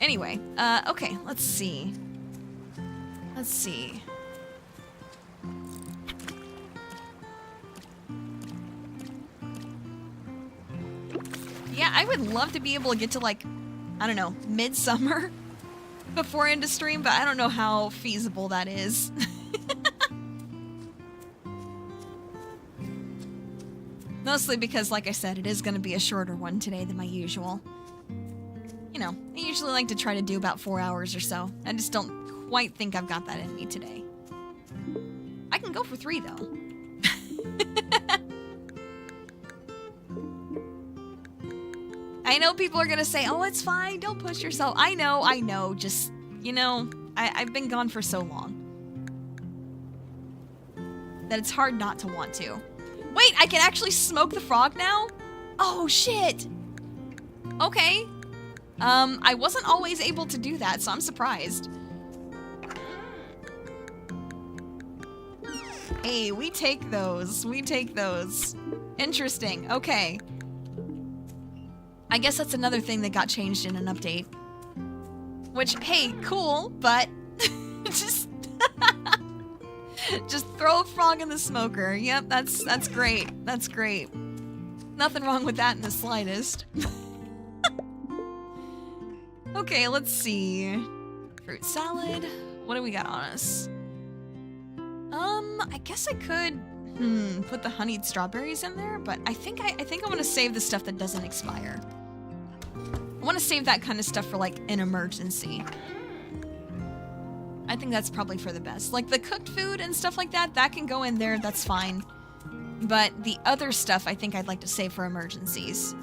Anyway, okay, let's see. Let's see. Yeah, I would love to be able to get to, like, I don't know, midsummer before end of stream, but I don't know how feasible that is. Mostly because, like I said, it is going to be a shorter one today than my usual. You know, I usually like to try to do about 4 hours or so. I just don't quite think I've got that in me today. I can go for 3, though. I know people are going to say, oh, it's fine, don't push yourself. I know, just, you know, I've been gone for so long that it's hard not to want to. Wait, I can actually smoke the frog now? Oh, shit. Okay. I wasn't always able to do that, so I'm surprised. Hey, we take those. We take those. Interesting. Okay. I guess that's another thing that got changed in an update. Which, hey, cool, but just just throw a frog in the smoker. Yep, that's great. That's great. Nothing wrong with that in the slightest. Okay, let's see. Fruit salad. What do we got on us? I guess I could put the honeyed strawberries in there, but I think I want to save the stuff that doesn't expire. I want to save that kind of stuff for like an emergency. I think that's probably for the best. Like the cooked food and stuff like that, that can go in there, that's fine. But the other stuff I think I'd like to save for emergencies.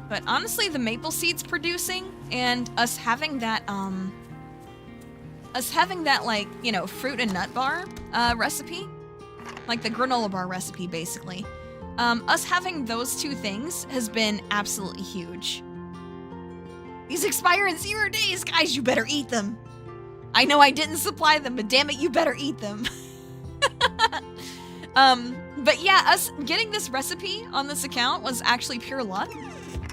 But honestly, the maple seeds producing and us having that like, you know, fruit and nut bar recipe, like the granola bar recipe basically. Us having those two things has been absolutely huge. These expire in 0 days, guys, you better eat them. I know I didn't supply them, but damn it, you better eat them. But yeah, us getting this recipe on this account was actually pure luck.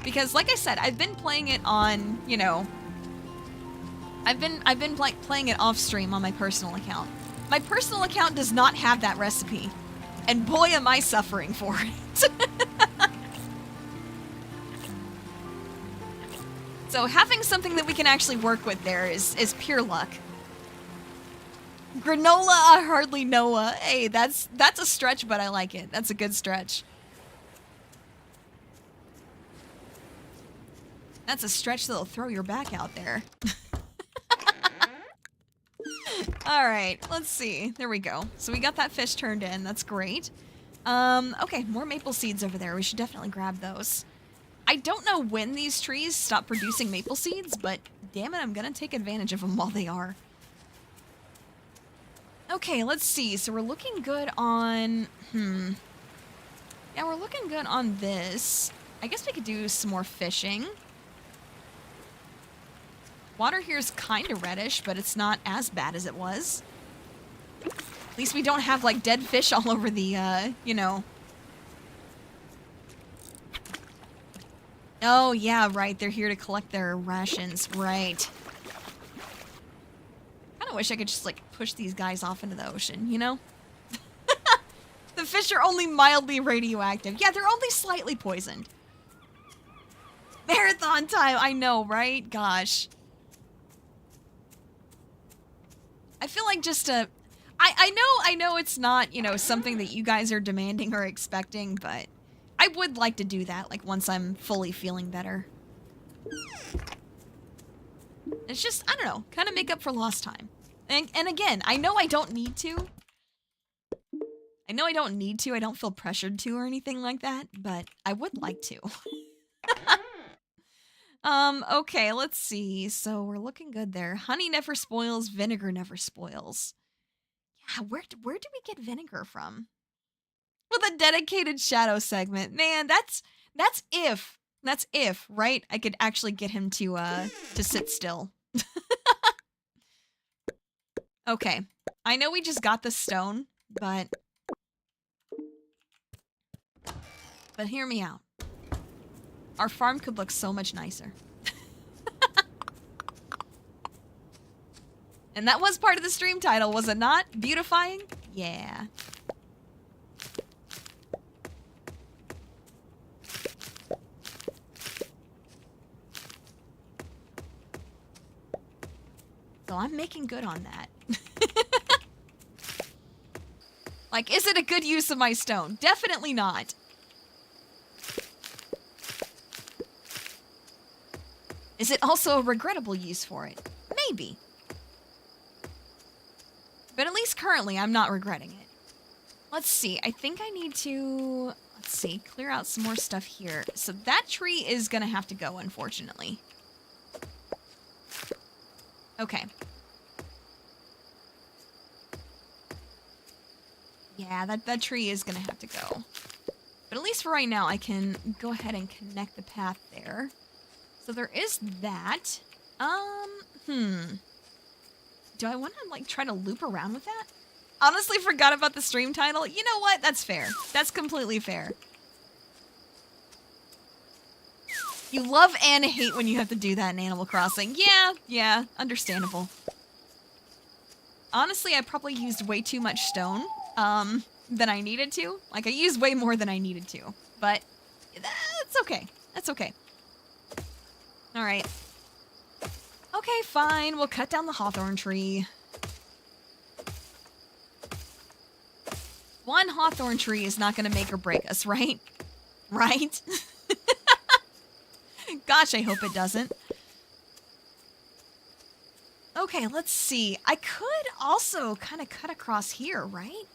Because like I said, I've been playing it on, you know, I've been like playing it off stream on my personal account. My personal account does not have that recipe. And boy am I suffering for it. So having something that we can actually work with there is pure luck. Granola, I hardly know. Hey, that's a stretch, but I like it. That's a good stretch. That's a stretch that'll throw your back out there. Alright, let's see. There we go. So we got that fish turned in. That's great. Okay, more maple seeds over there. We should definitely grab those. I don't know when these trees stop producing maple seeds, but damn it, I'm gonna take advantage of them while they are. Okay, let's see. So we're looking good on... Yeah, we're looking good on this. I guess we could do some more fishing. Water here is kind of reddish, but it's not as bad as it was. At least we don't have, like, dead fish all over the, you know. Oh, yeah, right. They're here to collect their rations. Right. I kind of wish I could just, like, push these guys off into the ocean, you know? The fish are only mildly radioactive. Yeah, they're only slightly poisoned. Marathon time! I know, right? Gosh. I feel like just a... I know it's not, you know, something that you guys are demanding or expecting, but I would like to do that, like, once I'm fully feeling better. It's just, I don't know, kind of make up for lost time. And again, I know I don't need to. I know I don't need to, I don't feel pressured to or anything like that, but I would like to. Okay, let's see. So we're looking good there. Honey never spoils, vinegar never spoils. Yeah, where do we get vinegar from? With a dedicated shadow segment. Man, that's if, right? I could actually get him to sit still. Okay. I know we just got the stone, but hear me out. Our farm could look so much nicer. And that was part of the stream title, was it not? Beautifying? Yeah. So I'm making good on that. Like, is it a good use of my stone? Definitely not. Is it also a regrettable use for it? Maybe. But at least currently, I'm not regretting it. Let's see. I think I need to, let's see, clear out some more stuff here. So that tree is going to have to go, unfortunately. Okay. Yeah, that tree is going to have to go. But at least for right now, I can go ahead and connect the path there. So there is that. Do I want to, like, try to loop around with that? Honestly, forgot about the stream title. You know what? That's fair. That's completely fair. You love and hate when you have to do that in Animal Crossing. Yeah, understandable. Honestly, I probably used way too much stone, than I needed to. Like, I used way more than I needed to. But, that's okay. That's okay. Alright. Okay, fine. We'll cut down the hawthorn tree. One hawthorn tree is not going to make or break us, right? Right? Gosh, I hope it doesn't. Okay, let's see. I could also kind of cut across here, right?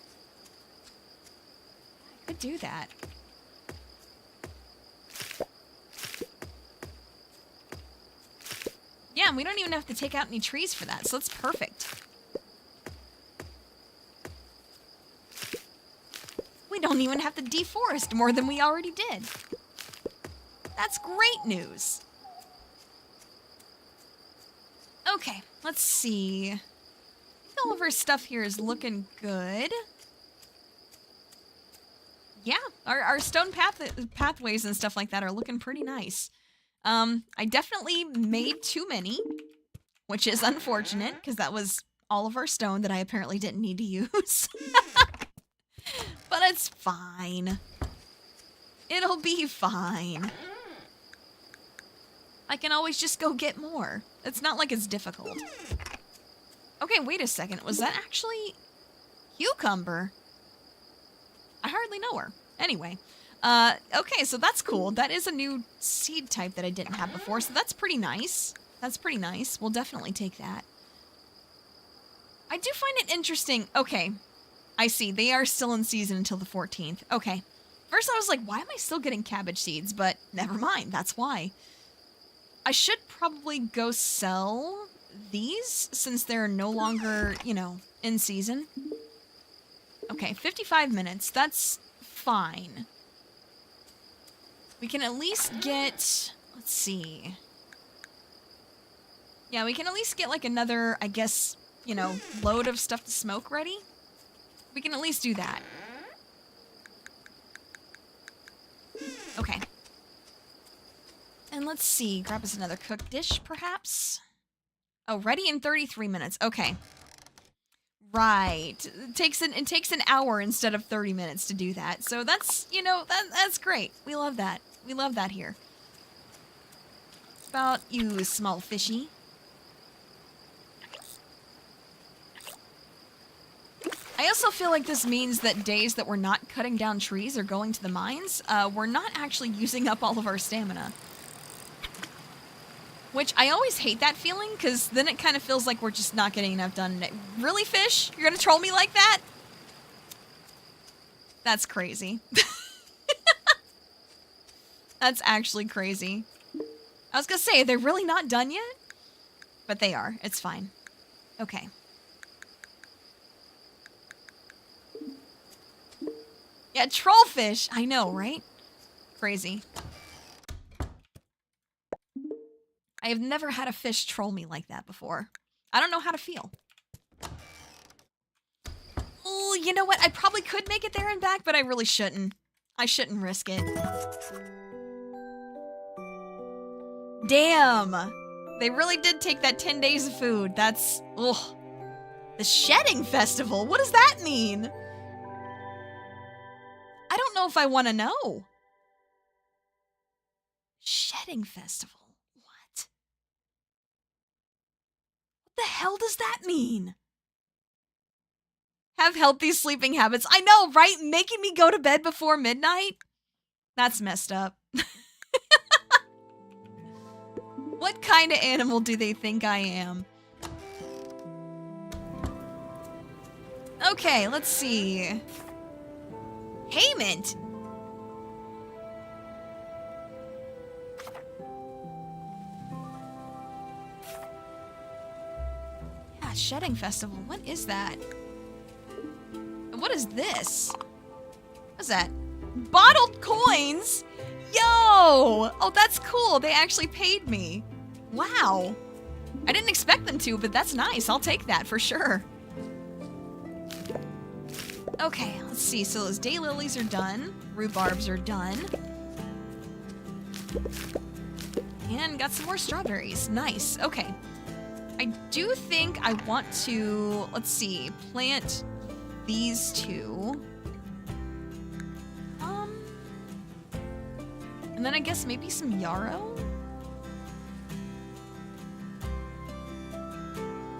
I could do that. Yeah, and we don't even have to take out any trees for that, so that's perfect. We don't even have to deforest more than we already did. That's great news. Okay, let's see. I think all of our stuff here is looking good. Yeah, our stone pathways and stuff like that are looking pretty nice. I definitely made too many, which is unfortunate, because that was all of our stone that I apparently didn't need to use. But it's fine. It'll be fine. I can always just go get more. It's not like it's difficult. Okay, wait a second. Was that actually cucumber? I hardly know her. Anyway. Okay, so that's cool. That is a new seed type that I didn't have before, so that's pretty nice. That's pretty nice. We'll definitely take that. I do find it interesting. Okay, I see. They are still in season until the 14th. Okay. First I was like, why am I still getting cabbage seeds? But never mind, that's why. I should probably go sell these since they're no longer, you know, in season. Okay, 55 minutes. That's fine. We can at least get, let's see. Yeah, we can at least get like another, I guess, you know, load of stuff to smoke ready. We can at least do that. Okay. And let's see, grab us another cooked dish, perhaps? Oh, ready in 33 minutes. Okay. Right. It takes an hour instead of 30 minutes to do that. So that's, you know, that's great. We love that. We love that here. About you, small fishy. I also feel like this means that days that we're not cutting down trees or going to the mines, we're not actually using up all of our stamina. Which, I always hate that feeling, because then it kind of feels like we're just not getting enough done. Really, fish? You're gonna troll me like that? That's crazy. That's actually crazy. I was gonna say, they're really not done yet? But they are. It's fine. Okay. Yeah, trollfish! I know, right? Crazy. I have never had a fish troll me like that before. I don't know how to feel. Oh, you know what? I probably could make it there and back, but I really shouldn't. I shouldn't risk it. Damn! They really did take that 10 days of food. That's... ugh. The Shedding Festival? What does that mean? I don't know if I want to know. Shedding Festival. What? What the hell does that mean? Have healthy sleeping habits. I know, right? Making me go to bed before midnight? That's messed up. What kind of animal do they think I am? Okay, let's see. Payment? Yeah, shedding festival. What is that? What is this? What's that? Bottled coins? Yo! Oh, that's cool. They actually paid me. Wow. I didn't expect them to, but that's nice. I'll take that for sure. Okay, let's see. So those daylilies are done. Rhubarbs are done. And got some more strawberries. Nice. Okay. I do think I want to, let's see, plant these two. And then I guess maybe some yarrow?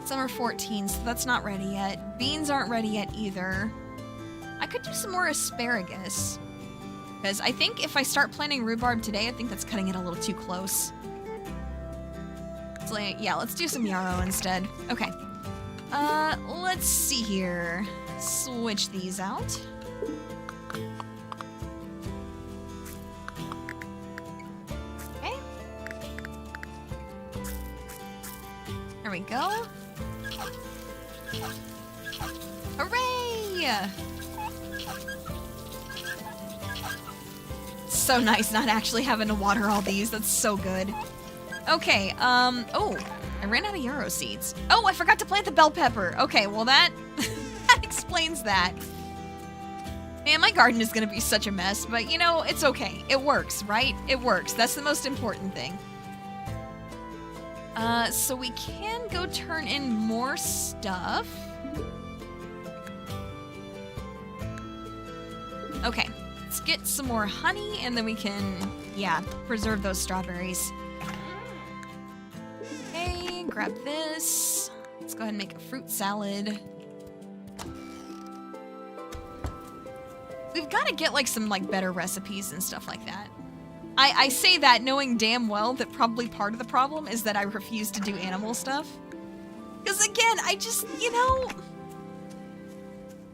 Summer 14, so that's not ready yet. Beans aren't ready yet either. I could do some more asparagus. Because I think if I start planting rhubarb today, I think that's cutting it a little too close. So yeah, let's do some yarrow instead. Okay. Let's see here. Switch these out. Okay. There we go. Hooray! So nice not actually having to water all these. That's so good. Okay, oh, I ran out of yarrow seeds. Oh, I forgot to plant the bell pepper. Okay, well that, that explains that. Man, my garden is gonna be such a mess, but you know, it's okay. It works, right? It works. That's the most important thing. So we can go turn in more stuff. Okay, let's get some more honey and then we can, yeah, preserve those strawberries. Okay, grab this. Let's go ahead and make a fruit salad. We've got to get like some like better recipes and stuff like that. I say that knowing damn well that probably part of the problem is that I refuse to do animal stuff. Because again, I just, you know,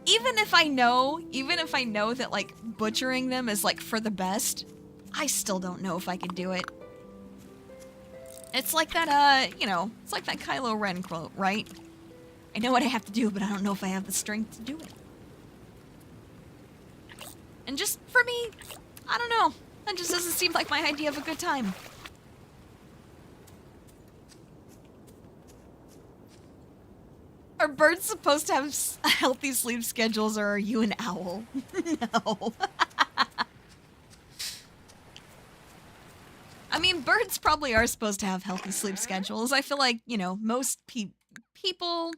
even if I know that like butchering them is like for the best, I still don't know if I could do it. It's like that, you know, it's like that Kylo Ren quote, right? I know what I have to do, but I don't know if I have the strength to do it. And just for me, I don't know. That just doesn't seem like my idea of a good time. Are birds supposed to have healthy sleep schedules, or are you an owl? No. I mean, birds probably are supposed to have healthy sleep schedules. I feel like, you know, most people,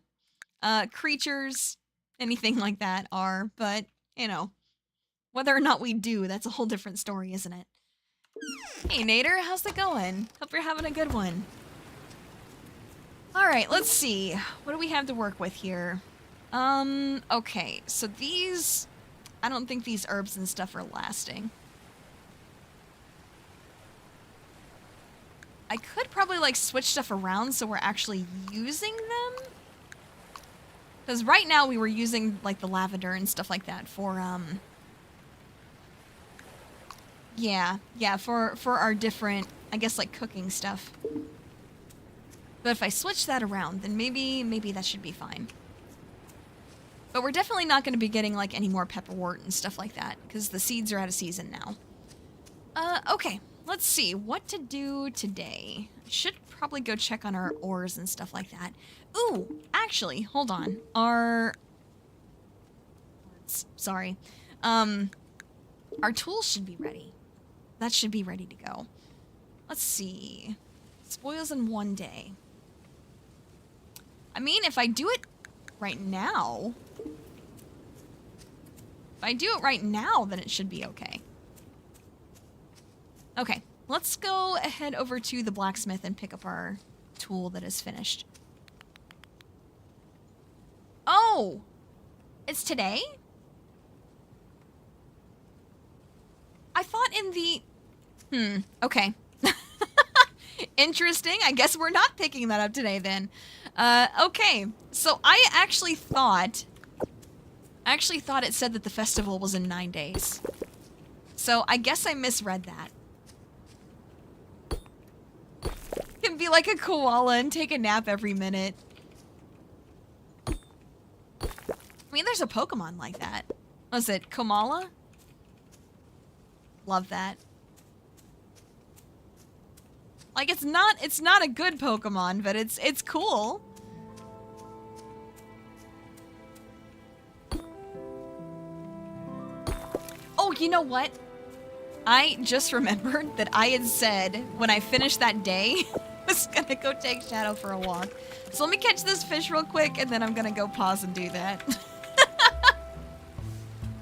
creatures, anything like that are, but, you know, whether or not we do, that's a whole different story, isn't it? Hey, Nader, how's it going? Hope you're having a good one. Alright, let's see. What do we have to work with here? Okay, so these... I don't think these herbs and stuff are lasting. I could probably, like, switch stuff around so we're actually using them. Because right now we were using, like, the lavender and stuff like that for, yeah, for our different, I guess, like, cooking stuff. But if I switch that around, then maybe that should be fine. But we're definitely not going to be getting, like, any more pepperwort and stuff like that, because the seeds are out of season now. Okay, let's see what to do today. I should probably go check on our ores and stuff like that. Ooh, actually, hold on. Sorry. Our tools should be ready. That should be ready to go. Let's see. Spoils in 1 day. I mean, if I do it right now... If I do it right now, then it should be okay. Okay, let's go ahead over to the blacksmith and pick up our tool that is finished. Oh! It's today? I thought in the... okay. Interesting. I guess we're not picking that up today then. Okay. So I actually thought I actually thought it said that the festival was in 9 days. So I guess I misread that. Can be like a koala and take a nap every minute. I mean, there's a Pokemon like that. Was it Komala? Love that. Like, it's not a good Pokemon, but it's cool. Oh, you know what? I just remembered that I had said when I finished that day, I was gonna go take Shadow for a walk. So let me catch this fish real quick, and then I'm gonna go pause and do that.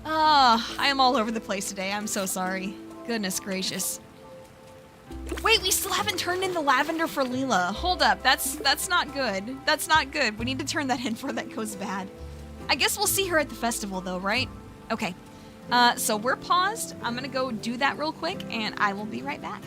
Ah, I am all over the place today. I'm so sorry. Goodness gracious. Wait, we still haven't turned in the lavender for Leela. Hold up, that's not good. That's not good. We need to turn that in before that goes bad. I guess we'll see her at the festival though, right? Okay. So we're paused. I'm gonna go do that real quick, and I will be right back.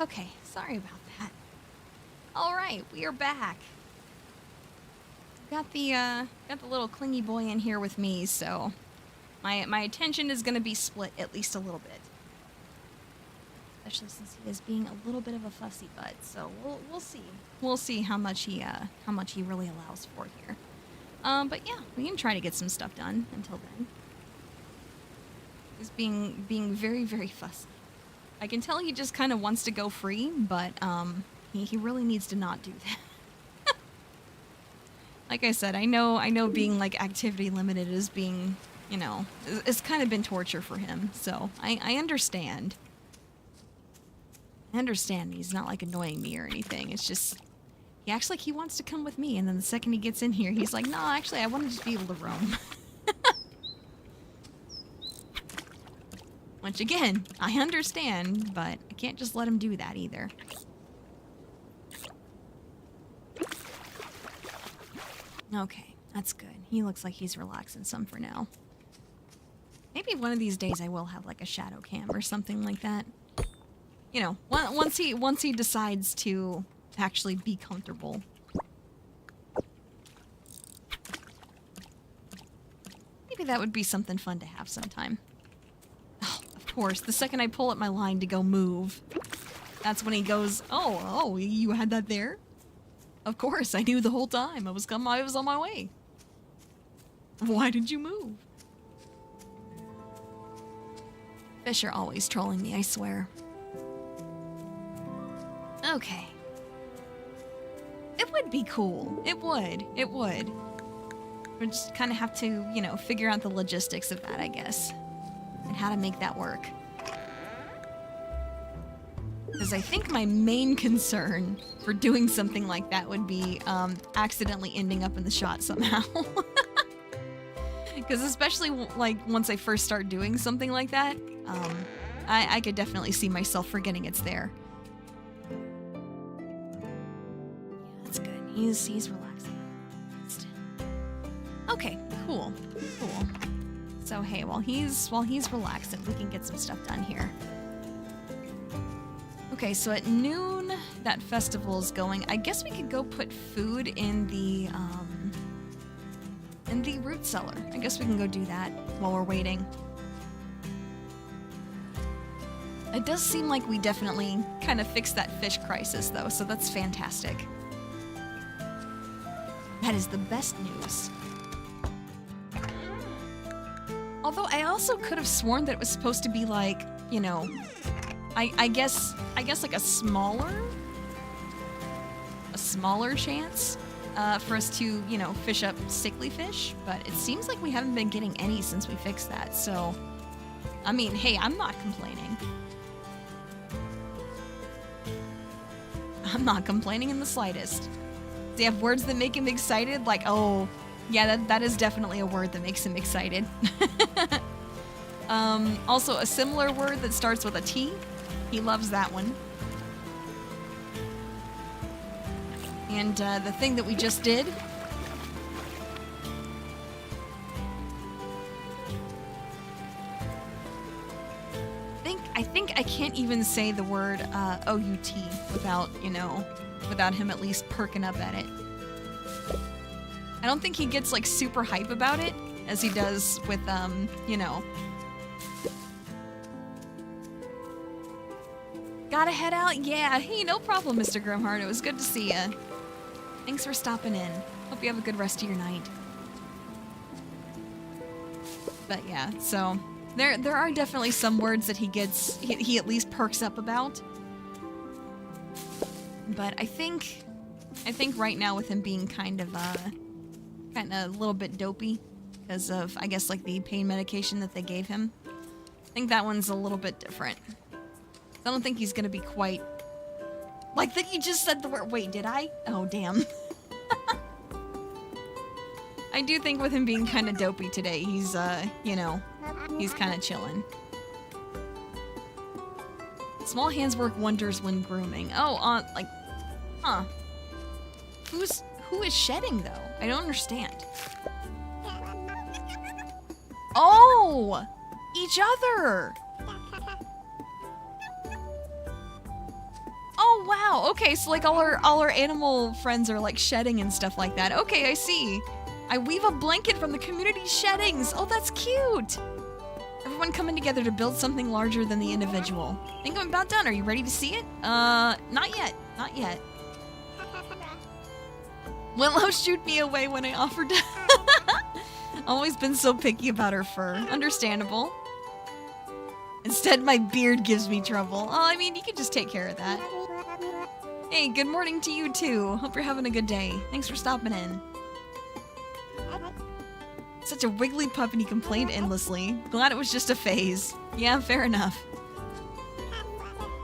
Okay, sorry about that. All right, we are back. Got the little clingy boy in here with me, so my attention is gonna be split at least a little bit. Especially since he is being a little bit of a fussy butt, so we'll see. We'll see how much he really allows for here. But yeah, we can try to get some stuff done until then. He's being very, very fussy. I can tell he just kind of wants to go free, but he really needs to not do that. Like I said, I know being like activity limited is being, you know, it's kind of been torture for him. So I understand. I understand he's not like annoying me or anything. It's just he acts like he wants to come with me, and then the second he gets in here, he's like, no, actually, I want to just be able to roam. Which again, I understand, but I can't just let him do that either. Okay, that's good. He looks like he's relaxing some for now. Maybe one of these days I will have like a shadow cam or something like that. You know, once he decides to actually be comfortable. Maybe that would be something fun to have sometime. Oh, of course, the second I pull up my line to go move, that's when he goes, oh, you had that there? Of course, I knew the whole time. I was on my way. Why did you move? Fish are always trolling me, I swear. Okay. It would be cool. It would. It would. We just kind of have to, you know, figure out the logistics of that, I guess. And how to make that work. Because I think my main concern for doing something like that would be accidentally ending up in the shot somehow. Because especially like once I first start doing something like that, I could definitely see myself forgetting it's there. Yeah, that's good. He's relaxing. Okay, cool. So hey, while he's relaxing, we can get some stuff done here. Okay, so at noon, that festival is going. I guess we could go put food in the root cellar. I guess we can go do that while we're waiting. It does seem like we definitely kind of fixed that fish crisis, though, so that's fantastic. That is the best news. Although I also could have sworn that it was supposed to be like, you know, I guess like a smaller chance for us to, you know, fish up sickly fish, but it seems like we haven't been getting any since we fixed that. So, I mean, hey, I'm not complaining. I'm not complaining in the slightest. Does he have words that make him excited? Like, oh, yeah, that is definitely a word that makes him excited. Also, a similar word that starts with a T. He loves that one. And the thing that we just did. I think I can't even say the word O-U-T without, you know, without him at least perking up at it. I don't think he gets like super hype about it as he does with, you know. Gotta head out? Yeah, hey, no problem, Mr. Grimheart. It was good to see ya. Thanks for stopping in. Hope you have a good rest of your night. But yeah, so there are definitely some words that he at least perks up about. But I think right now with him being kind of a little bit dopey because of, I guess, like the pain medication that they gave him. I think that one's a little bit different. I don't think he's gonna be quite like that. You just said the word. Wait, did I? Oh, damn. I do think with him being kind of dopey today, he's, you know, he's kind of chilling. Small hands work wonders when grooming. Oh, like, huh. Who is shedding, though? I don't understand. Oh! Each other! Oh, wow. Okay, so like all our animal friends are like shedding and stuff like that. Okay, I see. I weave a blanket from the community's sheddings. Oh, that's cute. Everyone coming together to build something larger than the individual. I think I'm about done. Are you ready to see it? Not yet. Not yet. Willow shooed me away when I offered to... Always been so picky about her fur. Understandable. Instead, my beard gives me trouble. Oh, I mean, you could just take care of that. Hey, good morning to you too. Hope you're having a good day. Thanks for stopping in. Such a wiggly pup and he complained endlessly. Glad it was just a phase. Yeah, fair enough.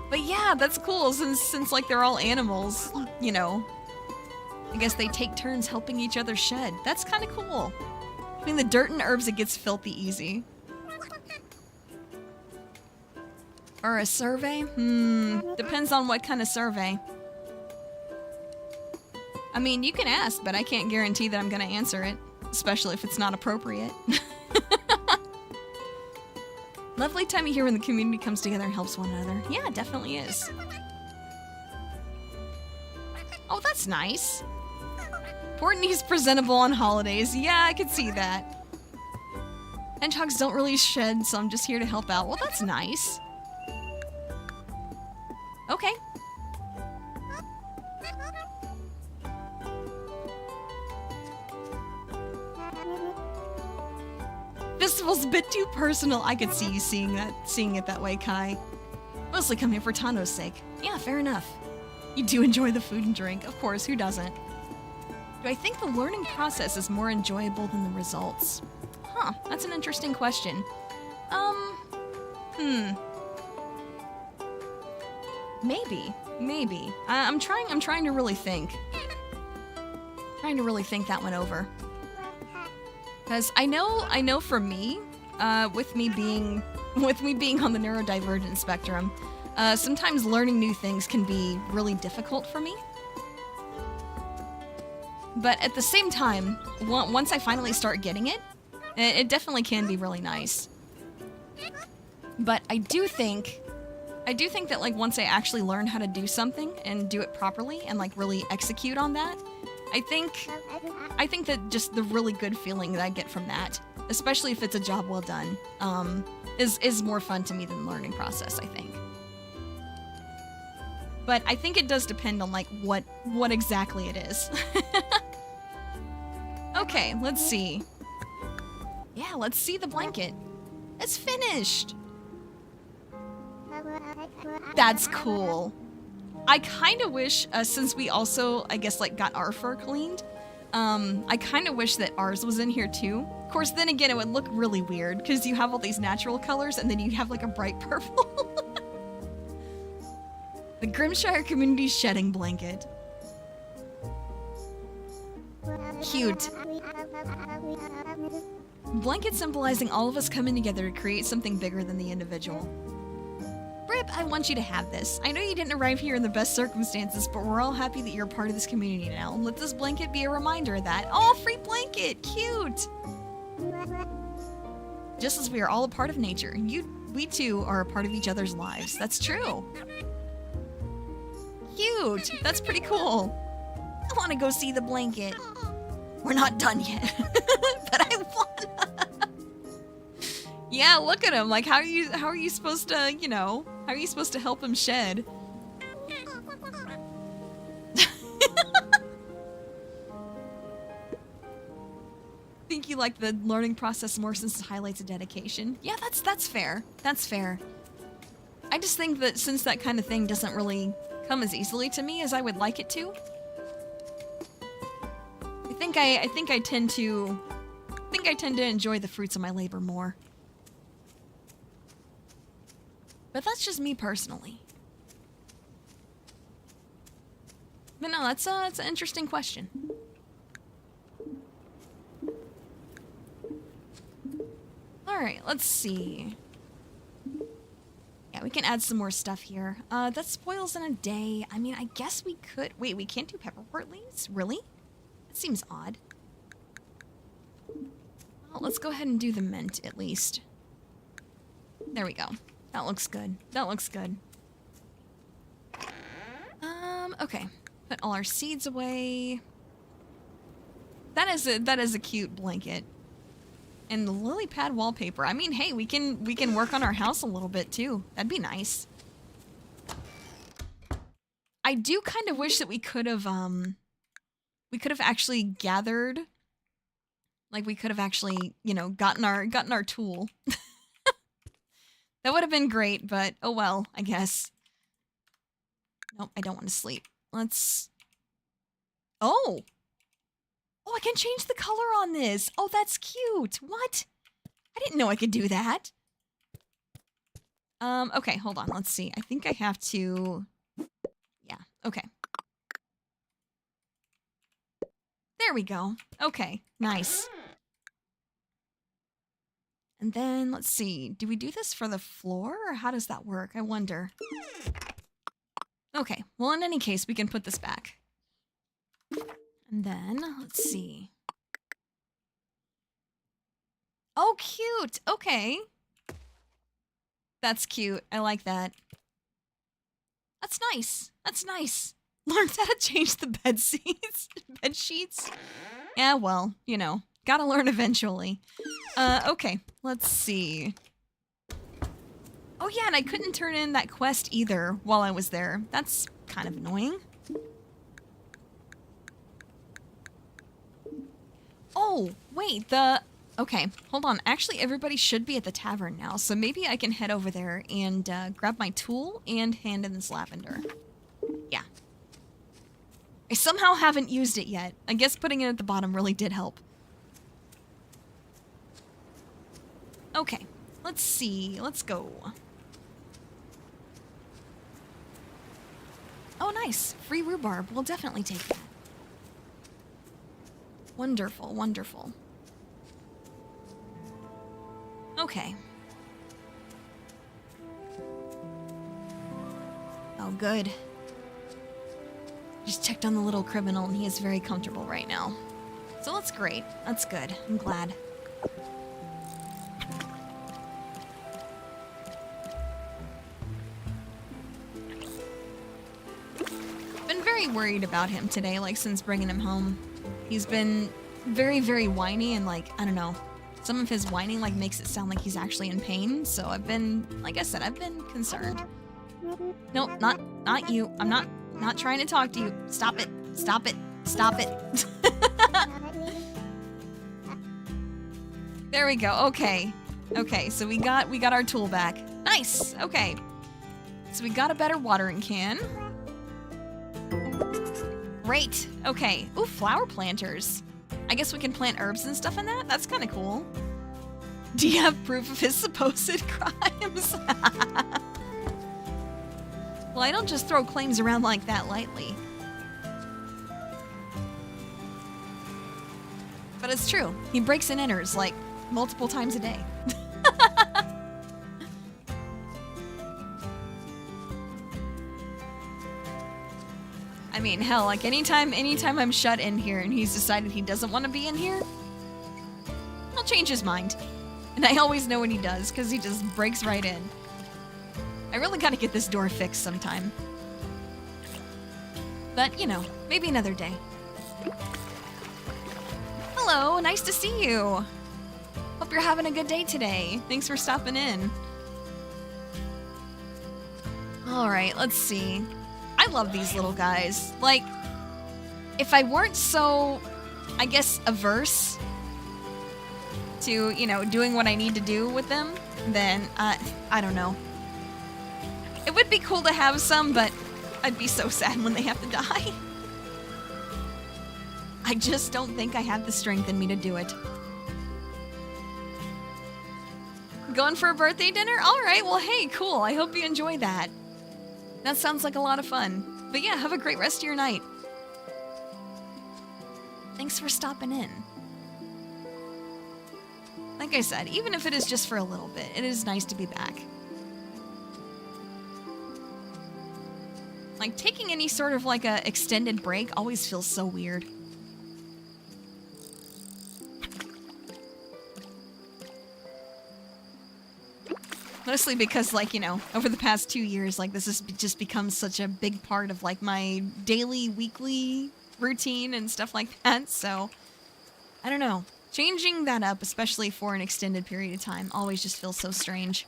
But yeah, that's cool since like they're all animals, you know. I guess they take turns helping each other shed. That's kind of cool. Between the dirt and herbs, it gets filthy easy. Or a survey? Depends on what kind of survey. I mean, you can ask, but I can't guarantee that I'm gonna answer it. Especially if it's not appropriate. Lovely time of year when the community comes together and helps one another. Yeah, it definitely is. Oh, that's nice. Portney's presentable on holidays. Yeah, I could see that. Hedgehogs don't really shed, so I'm just here to help out. Well, that's nice. Okay. Festival's a bit too personal. I could see you seeing it that way, Kai. Mostly come here for Tano's sake. Yeah, fair enough. You do enjoy the food and drink. Of course, who doesn't? Do I think the learning process is more enjoyable than the results? Huh, that's an interesting question. Maybe. I'm trying to really think. Trying to really think that one over. Because I know for me, with me being on the neurodivergent spectrum, sometimes learning new things can be really difficult for me. But at the same time, once I finally start getting it, it definitely can be really nice. But I do think that like once I actually learn how to do something and do it properly and like really execute on that, I think that just the really good feeling that I get from that, especially if it's a job well done, is more fun to me than the learning process, I think. But I think it does depend on like what exactly it is. Okay, let's see. Yeah, let's see the blanket. It's finished. That's cool. I kind of wish, since we also, I guess, like, got our fur cleaned, I kind of wish that ours was in here, too. Of course, then again, it would look really weird, because you have all these natural colors, and then you have, like, a bright purple. The Grimshire Community Shedding Blanket. Cute. Blanket symbolizing all of us coming together to create something bigger than the individual. Rip, I want you to have this. I know you didn't arrive here in the best circumstances, but we're all happy that you're part of this community now. Let this blanket be a reminder of that. Oh, free blanket! Cute! Just as we are all a part of nature, we too are a part of each other's lives. That's true. Cute! That's pretty cool. I want to go see the blanket. We're not done yet, but I wanna. Yeah, look at him. Like, how are you supposed to, you know, how are you supposed to help him shed? Think you like the learning process more since it highlights a dedication? Yeah, that's fair. That's fair. I just think that since that kind of thing doesn't really come as easily to me as I would like it to, I think I tend to enjoy the fruits of my labor more. But that's just me personally. But no, it's an interesting question. Alright, let's see. Yeah, we can add some more stuff here. That spoils in a day. I mean, I guess we could... Wait, we can't do pepperport leaves? Really? That seems odd. Well, let's go ahead and do the mint, at least. There we go. That looks good. That looks good. Okay. Put all our seeds away. That is a cute blanket. And the lily pad wallpaper. I mean, hey, we can work on our house a little bit too. That'd be nice. I do kind of wish that we could have actually gathered, like we could have actually, you know, gotten our tool. That would have been great, but oh well, I guess. Nope, I don't want to sleep. Let's... Oh! Oh, I can change the color on this! Oh, that's cute! What? I didn't know I could do that. Okay, hold on, let's see. I think I have to... Yeah, okay. There we go. Okay, nice. And then, let's see. Do we do this for the floor, or how does that work? I wonder. Okay, well, in any case, we can put this back. And then, let's see. Oh, cute! Okay. That's cute. I like that. That's nice. That's nice. Learned how to change the bed sheets. Yeah, well, you know, gotta learn eventually. Okay, let's see. Oh yeah, and I couldn't turn in that quest either while I was there. That's kind of annoying. Oh, wait, okay, hold on. Actually, everybody should be at the tavern now, so maybe I can head over there and grab my tool and hand in this lavender. Yeah. I somehow haven't used it yet. I guess putting it at the bottom really did help. Okay, let's see. Let's go. Oh, nice. Free rhubarb. We'll definitely take that. Wonderful, wonderful. Okay. Oh, good. Just checked on the little criminal and he is very comfortable right now. So that's great. That's good. I'm glad. Been very worried about him today, like since bringing him home. He's been very, very whiny and like, I don't know. Some of his whining like makes it sound like he's actually in pain. So I've been, like I said, I've been concerned. Nope, not you. I'm not trying to talk to you. Stop it. Stop it. Stop it. There we go. Okay. Okay, so we got our tool back. Nice. Okay. So we got a better watering can. Great. Okay. Ooh, flower planters. I guess we can plant herbs and stuff in that? That's kind of cool. Do you have proof of his supposed crimes? Well, I don't just throw claims around like that lightly. But it's true. He breaks and enters, like, multiple times a day. I mean, hell, like, anytime I'm shut in here and he's decided he doesn't want to be in here, I'll change his mind. And I always know when he does, because he just breaks right in. I really gotta get this door fixed sometime. But, you know, maybe another day. Hello, nice to see you. Hope you're having a good day today. Thanks for stopping in. Alright, let's see. I love these little guys. Like, if I weren't so, I guess, averse to, you know, doing what I need to do with them, then, I don't know. It would be cool to have some, but I'd be so sad when they have to die. I just don't think I have the strength in me to do it. Going for a birthday dinner? Alright, well hey, cool. I hope you enjoy that. That sounds like a lot of fun. But yeah, have a great rest of your night. Thanks for stopping in. Like I said, even if it is just for a little bit, it is nice to be back. Like, taking any sort of, like, a extended break always feels so weird. Mostly because, like, you know, over the past 2 years, like, this has just become such a big part of, like, my daily, weekly routine and stuff like that. So, I don't know. Changing that up, especially for an extended period of time, always just feels so strange.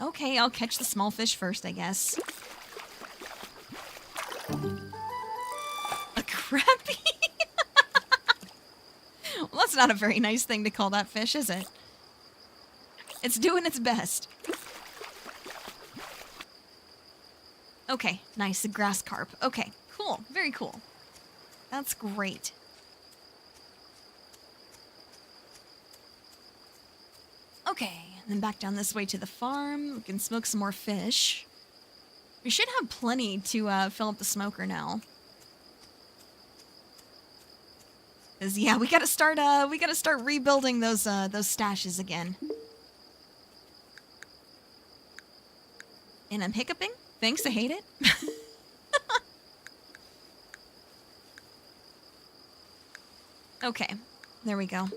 Okay, I'll catch the small fish first, I guess. A crappie? Well, that's not a very nice thing to call that fish, is it? It's doing its best. Okay, nice, a grass carp. Okay, cool, very cool. That's great. Okay, and then back down this way to the farm. We can smoke some more fish. We should have plenty to fill up the smoker now. 'Cause yeah, we gotta start rebuilding those stashes again. And I'm hiccuping? Thanks, I hate it. Okay, there we go.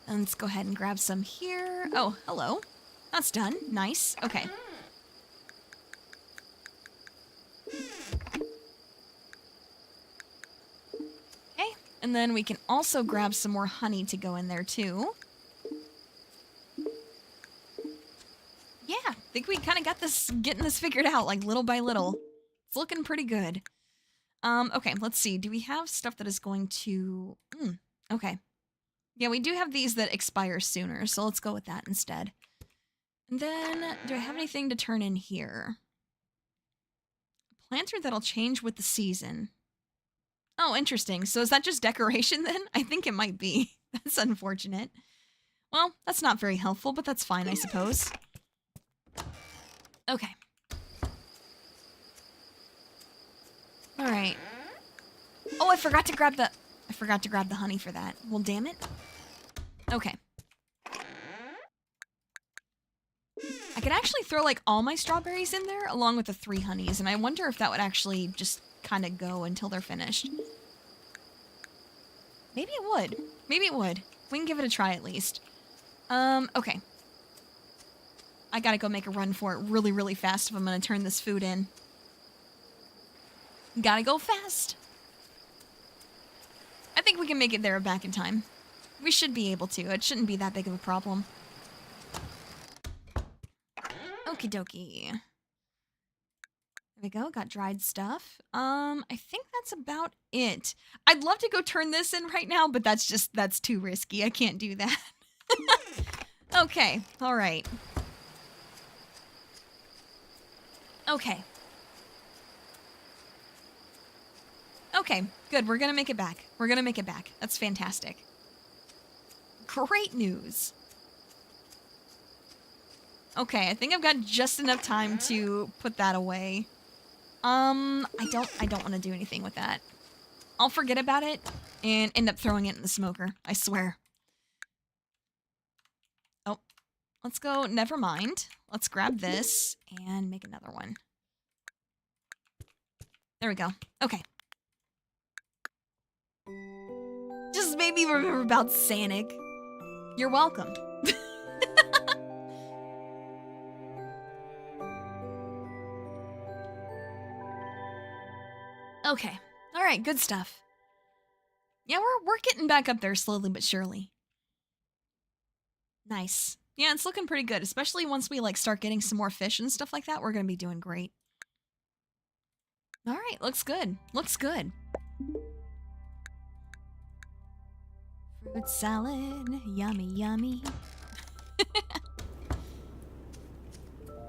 And let's go ahead and grab some here. Oh, hello. That's done. Nice. Okay. Okay, and then we can also grab some more honey to go in there too. Yeah, I think we kind of got this, getting this figured out, like, little by little. It's looking pretty good. Okay, let's see. Do we have stuff that is going to... okay. Yeah, we do have these that expire sooner, so let's go with that instead. And then, do I have anything to turn in here? A planter that'll change with the season. Oh, interesting. So is that just decoration then? I think it might be. That's unfortunate. Well, that's not very helpful, but that's fine, I suppose. Okay. All right. Oh, I forgot to grab the honey for that. Well, damn it. Okay. I could actually throw, like, all my strawberries in there along with the 3 honeys, and I wonder if that would actually just kind of go until they're finished. Maybe it would. Maybe it would. We can give it a try at least. Okay. I gotta go make a run for it really, really fast if I'm gonna turn this food in. Gotta go fast. I think we can make it there back in time. We should be able to. It shouldn't be that big of a problem. Okie dokie. There we go. Got dried stuff. I think that's about it. I'd love to go turn this in right now, but that's too risky. I can't do that. Okay. All right. Okay. Okay, good. We're gonna make it back. We're gonna make it back. That's fantastic. Great news. Okay, I think I've got just enough time to put that away. I don't want to do anything with that. I'll forget about it and end up throwing it in the smoker. I swear. Oh, let's go. Never mind. Let's grab this and make another one. There we go. Okay. Just made me remember about Sanic. You're welcome. Okay. All right, good stuff. Yeah, we're getting back up there slowly but surely. Nice. Yeah, it's looking pretty good, especially once we like start getting some more fish and stuff like that. We're going to be doing great. All right, looks good. Looks good. Fruit salad, yummy, yummy.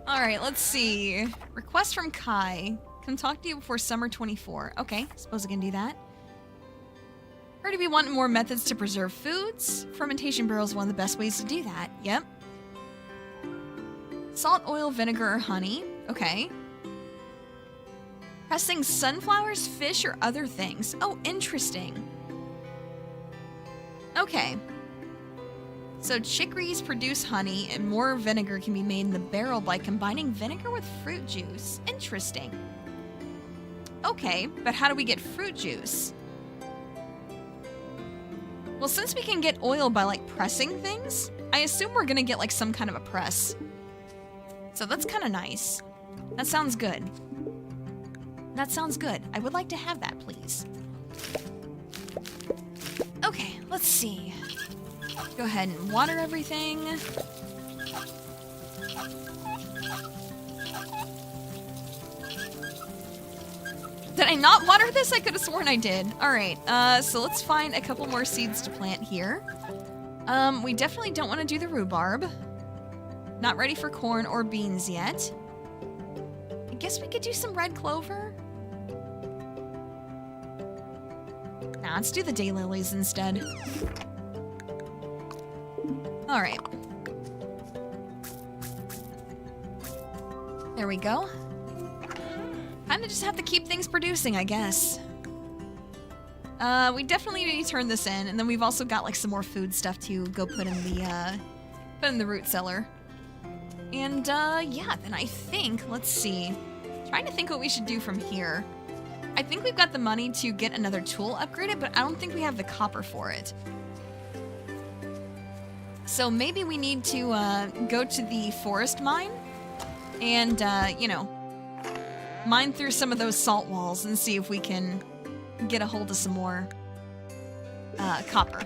All right, let's see. Request from Kai. Come talk to you before summer 24. Okay, suppose I can do that. Heard you be wanting more methods to preserve foods. Fermentation barrel is one of the best ways to do that. Yep. Salt, oil, vinegar, or honey. Okay. Pressing sunflowers, fish, or other things. Oh, interesting. Okay. So chicories produce honey, and more vinegar can be made in the barrel by combining vinegar with fruit juice. Interesting. Okay, but how do we get fruit juice? Well, since we can get oil by, like, pressing things, I assume we're gonna get like some kind of a press. So that's kind of nice. That sounds good. That sounds good. I would like to have that, please. Okay, let's see. Go ahead and water everything. Did I not water this? I could have sworn I did. All right, so let's find a couple more seeds to plant here. We definitely don't want to do the rhubarb. Not ready for corn or beans yet. I guess we could do some red clover. Nah, let's do the daylilies instead. All right. There we go. Kind of just have to keep things producing, I guess. We definitely need to turn this in, and then we've also got like some more food stuff to go put in the root cellar. And yeah, then I think, let's see. Trying to think what we should do from here. I think we've got the money to get another tool upgraded, but I don't think we have the copper for it. So maybe we need to go to the forest mine and, you know, mine through some of those salt walls and see if we can get a hold of some more copper.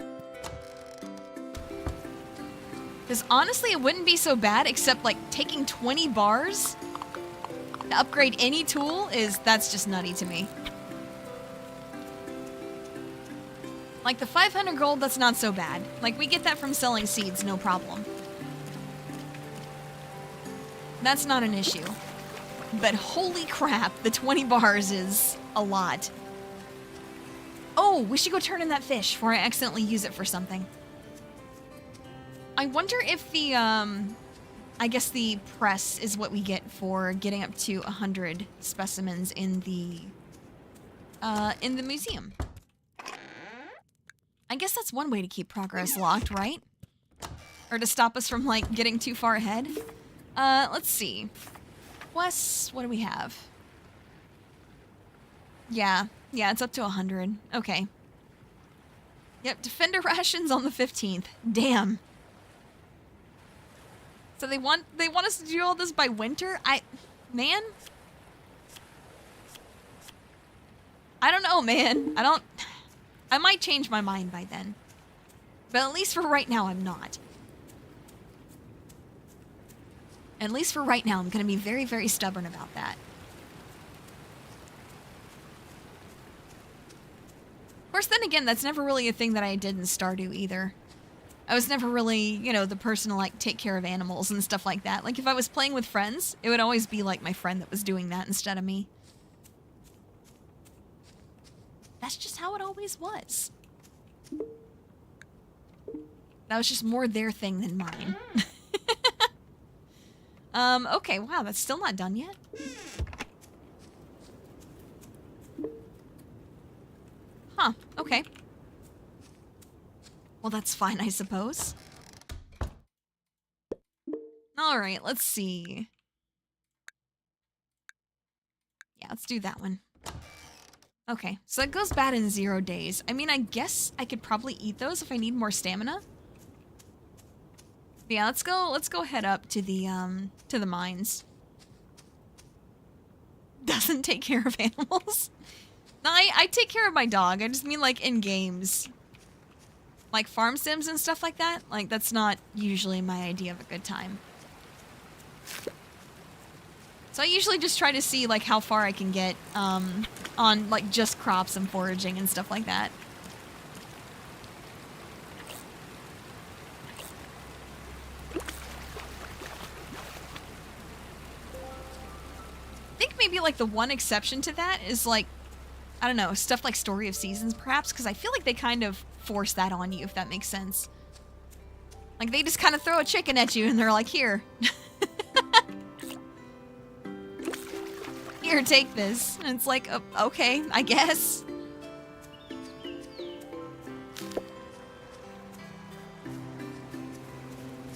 Because honestly, it wouldn't be so bad, except like taking 20 bars to upgrade any tool that's just nutty to me. Like the 500 gold, that's not so bad. Like we get that from selling seeds, no problem. That's not an issue. But holy crap, the 20 bars is a lot. Oh, we should go turn in that fish before I accidentally use it for something. I wonder if the, I guess the press is what we get for getting up to 100 specimens in the museum. I guess that's one way to keep progress locked, right? Or to stop us from, like, getting too far ahead. Let's see. Quests, what do we have? Yeah, it's up to 100. Okay. Yep, Defender rations on the 15th. Damn. So they want us to do all this by winter? Man? I don't know, man. I might change my mind by then. But at least for right now, I'm not. At least for right now, I'm going to be very, very stubborn about that. Of course, then again, that's never really a thing that I did in Stardew either. I was never really, you know, the person to, like, take care of animals and stuff like that. Like, if I was playing with friends, it would always be, like, my friend that was doing that instead of me. That's just how it always was. That was just more their thing than mine. Okay, wow, that's still not done yet. Huh, okay. Well, that's fine, I suppose. Alright, let's see. Yeah, let's do that one. Okay, so it goes bad in 0 days. I mean, I guess I could probably eat those if I need more stamina. Yeah, let's go head up to the mines. Doesn't take care of animals. No, I take care of my dog. I just mean like in games. Like farm sims and stuff like that. Like that's not usually my idea of a good time. So I usually just try to see like how far I can get on like just crops and foraging and stuff like that. I think maybe like the one exception to that is like, I don't know, stuff like Story of Seasons perhaps, because I feel like they kind of force that on you, if that makes sense. Like they just kind of throw a chicken at you and they're like, here. Here, take this. And it's like, okay, I guess.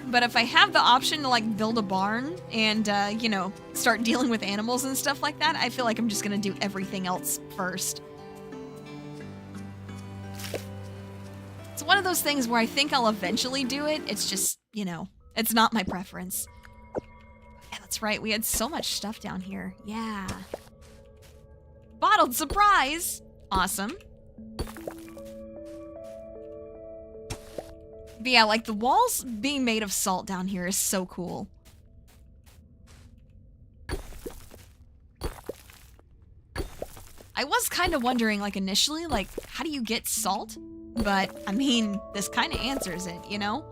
But if I have the option to like build a barn and, you know, start dealing with animals and stuff like that, I feel like I'm just gonna do everything else first. It's one of of those things where I think I'll eventually do it. It's just, you know, it's not my preference. Yeah, that's right. We had so much stuff down here. Yeah. Bottled surprise! Awesome. But yeah, like the walls being made of salt down here is so cool. I was kind of wondering, like, initially, like, how do you get salt? But, I mean, this kind of answers it, you know?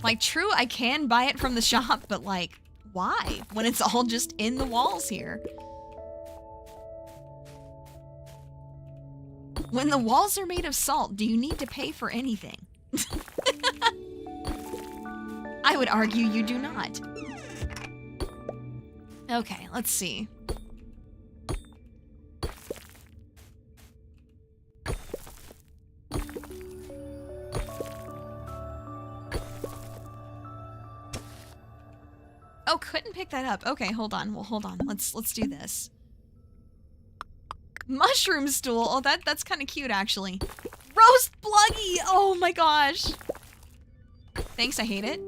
Like, true, I can buy it from the shop, but, like, why? When it's all just in the walls here. When the walls are made of salt, do you need to pay for anything? I would argue you do not. Okay, let's see. Oh, couldn't pick that up. Okay, hold on. Well, hold on. Let's do this. Mushroom stool. Oh, that's kind of cute, actually. Roast bluggy. Oh my gosh. Thanks, I hate it.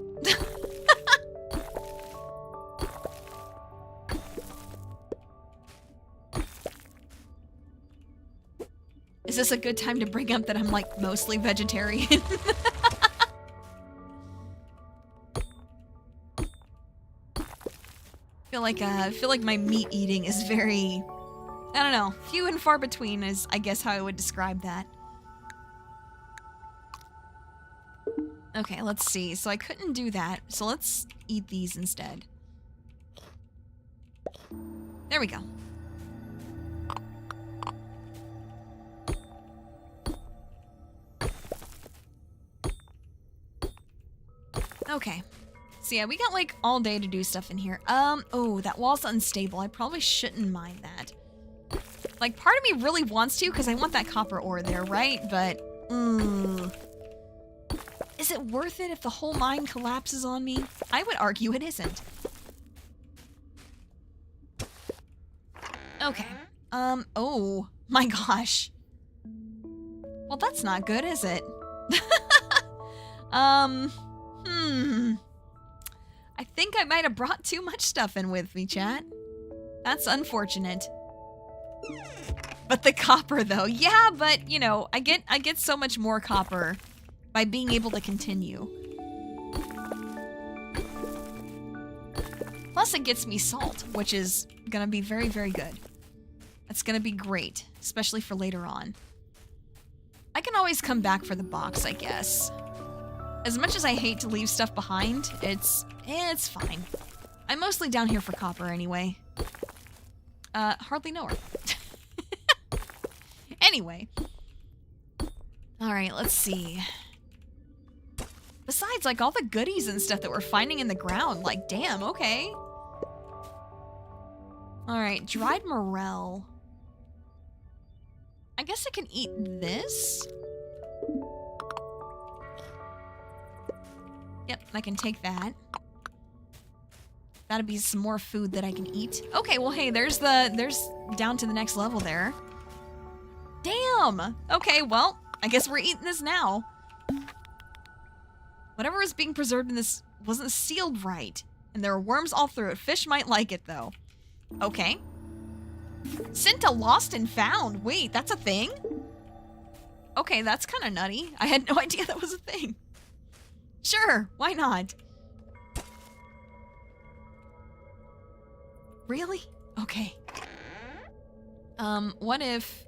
Is this a good time to bring up that I'm, like, mostly vegetarian? I feel like my meat eating is very, I don't know, few and far between is, I guess, how I would describe that. Okay, let's see. So I couldn't do that, so let's eat these instead. There we go. Okay. So yeah, we got like all day to do stuff in here. Oh, that wall's unstable. I probably shouldn't mind that. Like, part of me really wants to, because I want that copper ore there, right? But, is it worth it if the whole mine collapses on me? I would argue it isn't. Okay. Oh, my gosh. Well, that's not good, is it? I think I might have brought too much stuff in with me, chat. That's unfortunate. But the copper, though. Yeah, but, you know, I get so much more copper by being able to continue. Plus, it gets me salt, which is gonna be very, very good. That's gonna be great, especially for later on. I can always come back for the box, I guess. As much as I hate to leave stuff behind, it's fine. I'm mostly down here for copper anyway. Hardly know her. Anyway. Alright, let's see. Besides, like, all the goodies and stuff that we're finding in the ground, like, damn, okay. Alright, dried morel. I guess I can eat this? Yep, I can take that. That'd be some more food that I can eat. Okay, well, hey, there's down to the next level there. Damn! Okay, well, I guess we're eating this now. Whatever is being preserved in this wasn't sealed right. And there are worms all through it. Fish might like it, though. Okay. Sent to lost and found. Wait, that's a thing? Okay, that's kind of nutty. I had no idea that was a thing. Sure, why not? Really? Okay. What if...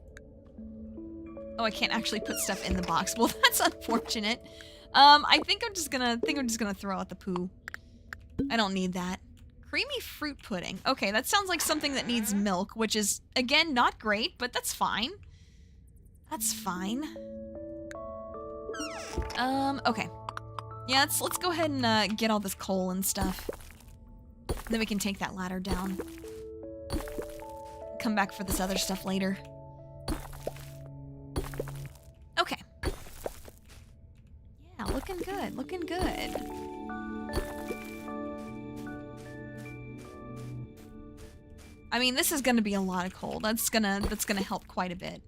Oh, I can't actually put stuff in the box. Well, that's unfortunate. I think I'm just gonna throw out the poo. I don't need that. Creamy fruit pudding. Okay, that sounds like something that needs milk, which is, again, not great, but that's fine. That's fine. Okay. Yeah, let's go ahead and get all this coal and stuff. Then we can take that ladder down. Come back for this other stuff later. Okay. Yeah, looking good, looking good. I mean, this is gonna be a lot of coal. That's gonna help quite a bit.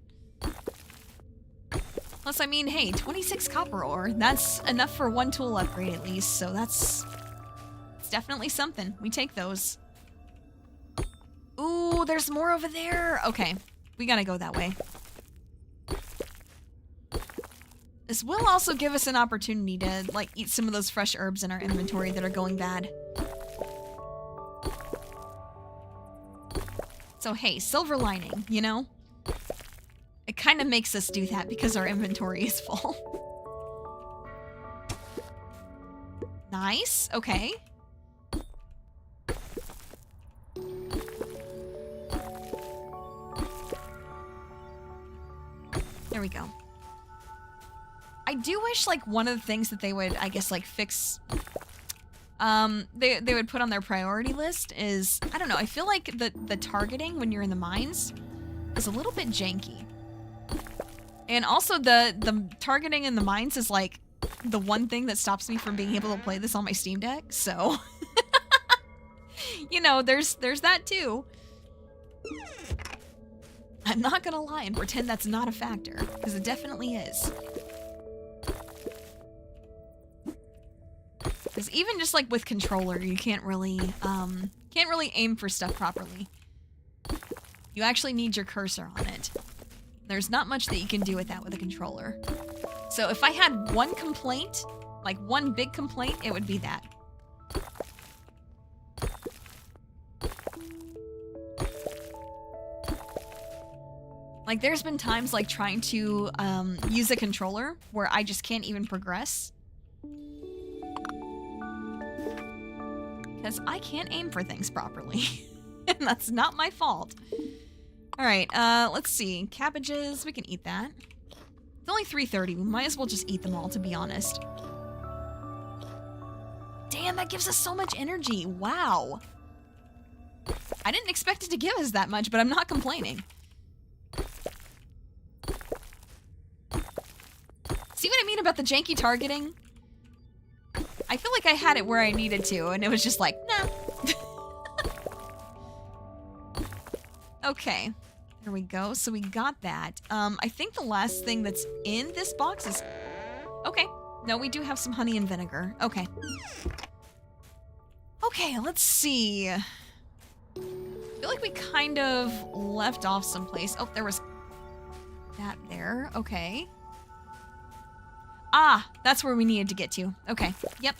Plus, I mean, hey, 26 copper ore. That's enough for one tool upgrade at least, so it's definitely something. We take those. Ooh, there's more over there. Okay, we gotta go that way. This will also give us an opportunity to, like, eat some of those fresh herbs in our inventory that are going bad. So hey, silver lining, you know? It kind of makes us do that because our inventory is full. Nice, okay. There we go. I do wish, like, one of the things that they would, I guess, like, fix... they would put on their priority list is, I don't know, I feel like the targeting when you're in the mines is a little bit janky. And also the targeting in the mines is like the one thing that stops me from being able to play this on my Steam Deck, so you know, there's that too. I'm not gonna lie and pretend that's not a factor, because it definitely is. Because even just like with controller, you can't really aim for stuff properly. You actually need your cursor on it. There's not much that you can do with that with a controller. So if I had one complaint, like one big complaint, it would be that. Like there's been times like trying to use a controller where I just can't even progress. Because I can't aim for things properly. And that's not my fault. Alright, let's see. Cabbages, we can eat that. It's only 3:30. We might as well just eat them all, to be honest. Damn, that gives us so much energy. Wow. I didn't expect it to give us that much, but I'm not complaining. See what I mean about the janky targeting? I feel like I had it where I needed to, and it was just like, nah. Okay. There we go. So we got that. I think the last thing that's in this box is... Okay. No, we do have some honey and vinegar. Okay. Okay, let's see. I feel like we kind of left off someplace. Oh, there was that there. Okay. Ah, that's where we needed to get to. Okay. Yep.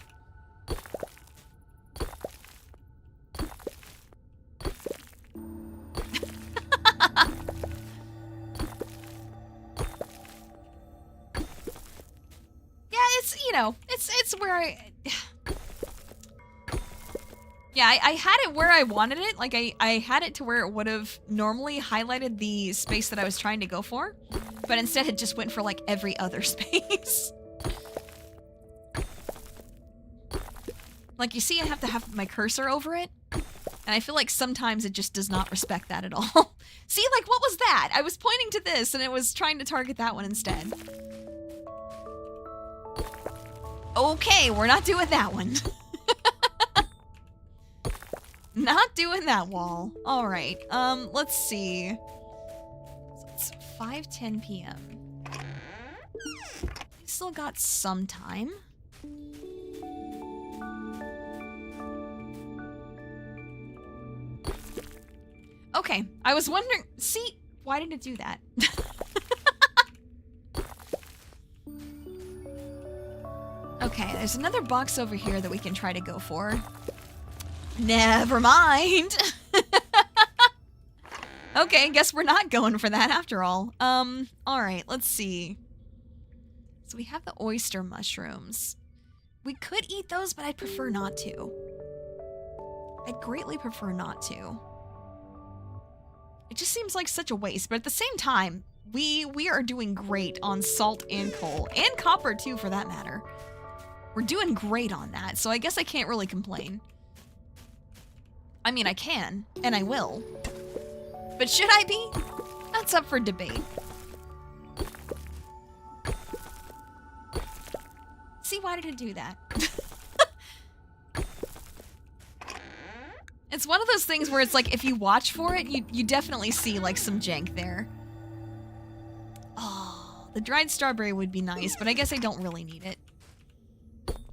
You know, it's where I... Yeah, I had it where I wanted it. Like, I had it to where it would have normally highlighted the space that I was trying to go for. But instead it just went for, like, every other space. Like, you see I have to have my cursor over it. And I feel like sometimes it just does not respect that at all. See, like, what was that? I was pointing to this and it was trying to target that one instead. Okay, we're not doing that one. Not doing that wall. All right. Let's see. So it's 5:10 p.m. We still got some time. Okay, I was wondering. See, why did it do that? Okay, there's another box over here that we can try to go for. Never mind. Okay, guess we're not going for that after all. Alright, let's see. So we have the oyster mushrooms. We could eat those, but I'd prefer not to. I'd greatly prefer not to. It just seems like such a waste, but at the same time, we are doing great on salt and coal. And copper, too, for that matter. We're doing great on that, so I guess I can't really complain. I mean, I can, and I will. But should I be? That's up for debate. See, why did it do that? It's one of those things where it's like, if you watch for it, you definitely see, like, some jank there. Oh, The dried strawberry would be nice, but I guess I don't really need it.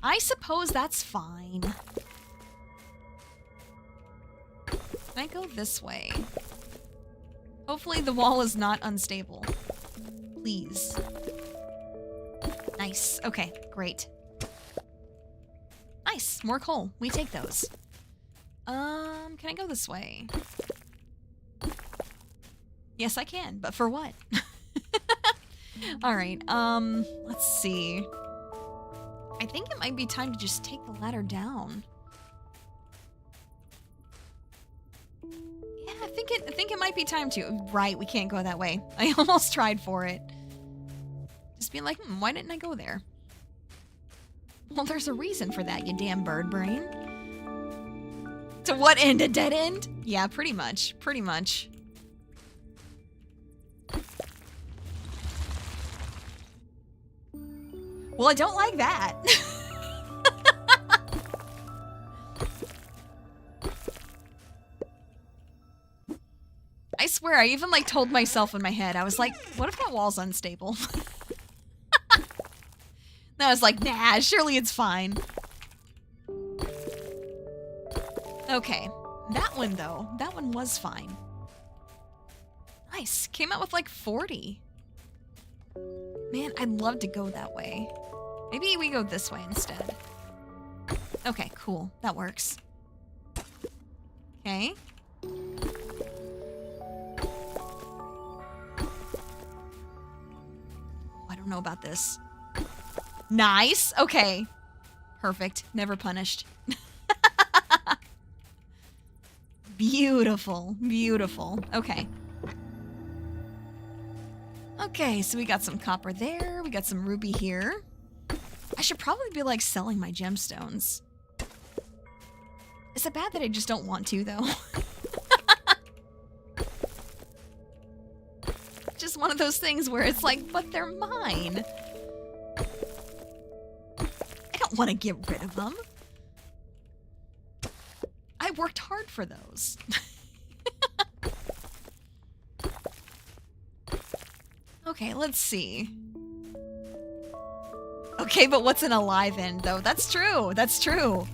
I suppose that's fine. Can I go this way? Hopefully the wall is not unstable. Please. Nice. Okay, great. Nice. More coal. We take those. Can I go this way? Yes, I can, but for what? Alright, let's see. I think it might be time to just take the ladder down. Yeah, I think it might be time to. Right, we can't go that way. I almost tried for it. Just being like, why didn't I go there? Well, there's a reason for that, you damn bird brain. To what end? A dead end? Yeah, pretty much. Pretty much. Well, I don't like that. I swear, I even like told myself in my head, I was like, what if that wall's unstable? And I was like, nah, surely it's fine. Okay, that one though, that one was fine. Nice, came out with like 40. Man, I'd love to go that way. Maybe we go this way instead. Okay, cool, that works. Okay. I don't know about this. Nice, okay. Perfect, never punished. Beautiful, beautiful. Okay. Okay, so we got some copper there. We got some ruby here. I should probably be like selling my gemstones. Is it bad that I just don't want to though? Just one of those things where it's like, but they're mine. I don't want to get rid of them. I worked hard for those. Okay, let's see. Okay, but what's an alive end, though? That's true. That's true.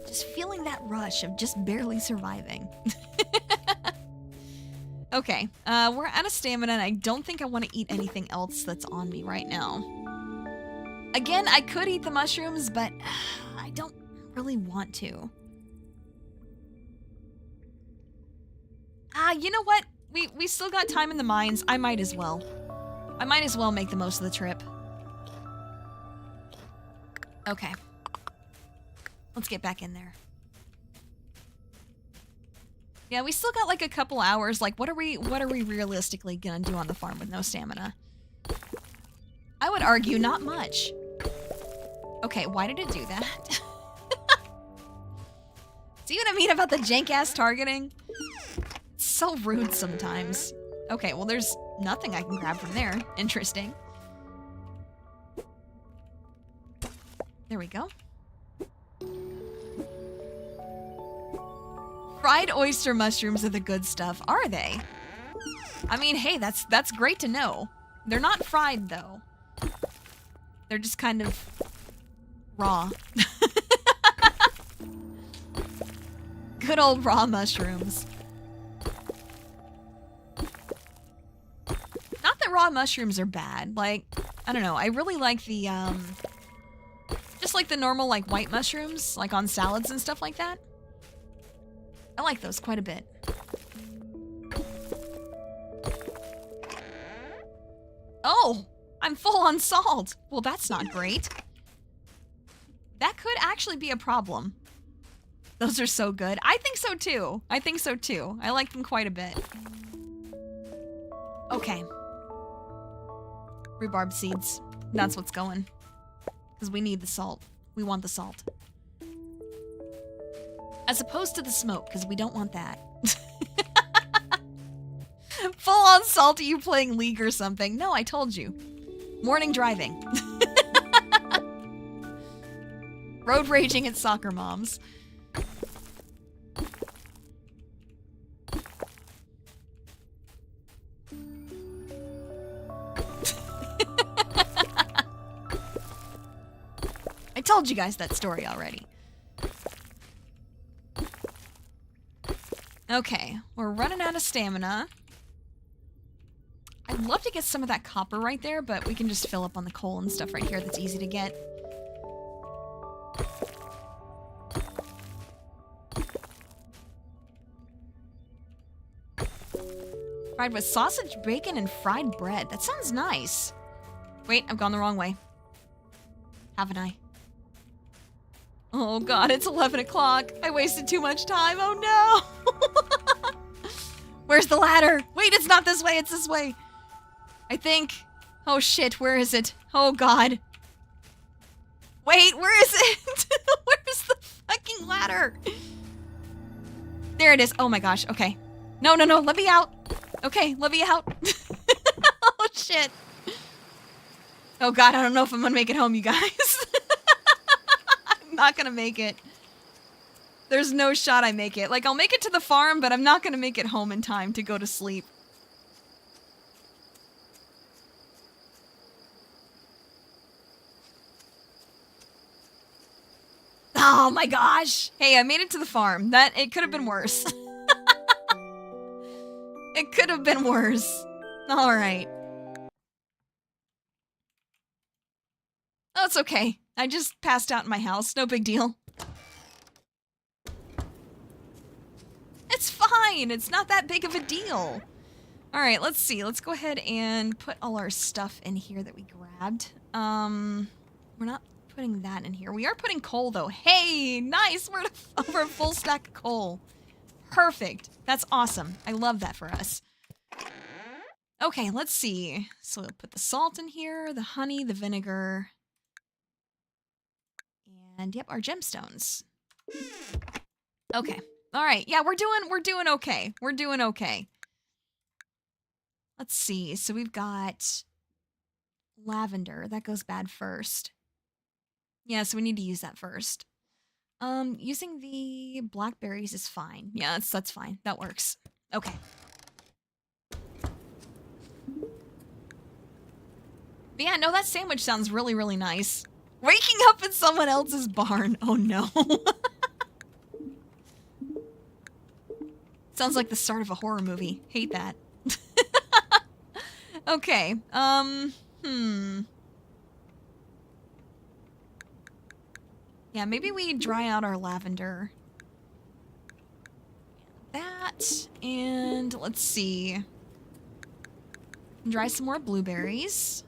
Just feeling that rush of just barely surviving. Okay, we're out of stamina, and I don't think I want to eat anything else that's on me right now. Again, I could eat the mushrooms, but I don't really want to. You know what? We still got time in the mines. I might as well. I might as well make the most of the trip. Okay. Let's get back in there. Yeah, we still got like a couple hours. Like, what are we realistically gonna do on the farm with no stamina? I would argue not much. Okay, why did it do that? See what I mean about the jank-ass targeting? It's so rude sometimes. Okay, well there's nothing I can grab from there. Interesting. There we go. Fried oyster mushrooms are the good stuff, are they? I mean, hey, that's great to know. They're not fried though. They're just kind of raw. Good old raw mushrooms. Not that raw mushrooms are bad. Like, I don't know. I really like the, just like the normal, like, white mushrooms, like on salads and stuff like that. I like those quite a bit. Oh, I'm full on salt. Well, that's not great. That could actually be a problem. Those are so good. I think so too. I think so too. I like them quite a bit. Okay. Rhubarb seeds. That's what's going. Because we need the salt. We want the salt. As opposed to the smoke, because we don't want that. Full on salty, you playing League or something. No, I told you. Morning driving. Road raging at soccer moms. told you guys that story already. Okay, we're running out of stamina. I'd love to get some of that copper right there, but we can just fill up on the coal and stuff right here that's easy to get. Fried with sausage, bacon, and fried bread. That sounds nice. Wait, I've gone the wrong way. Haven't I? Oh god, it's 11 o'clock. I wasted too much time. Oh no! Where's the ladder? Wait, it's not this way, it's this way. I think. Oh shit, where is it? Oh god. Wait, where is it? Where's the fucking ladder? There it is. Oh my gosh, okay. No, no, no, let me out. Okay, let me out. Oh shit. Oh god, I don't know if I'm gonna make it home, you guys. I'm not gonna make it. There's no shot I make it. Like, I'll make it to the farm, but I'm not gonna make it home in time to go to sleep. Oh my gosh! Hey, I made it to the farm. It could have been worse. It could have been worse. Alright. Oh, it's okay. I just passed out in my house. No big deal. It's fine. It's not that big of a deal. Alright, let's see. Let's go ahead and put all our stuff in here that we grabbed. We're not putting that in here. We are putting coal, though. Hey, nice! We're at over a full stack of coal. Perfect. That's awesome. I love that for us. Okay, let's see. So we'll put the salt in here, the honey, the vinegar, and yep, our gemstones. Okay. All right. Yeah, we're doing okay. We're doing okay. Let's see. So we've got lavender. That goes bad first. Yeah, so we need to use that first. Using the blackberries is fine. Yeah, that's fine. That works. Okay. But yeah, no, that sandwich sounds really, really nice. Waking up in someone else's barn. Oh no. Sounds like the start of a horror movie. Hate that. Okay. Yeah, maybe we dry out our lavender. That, and let's see. Dry some more blueberries.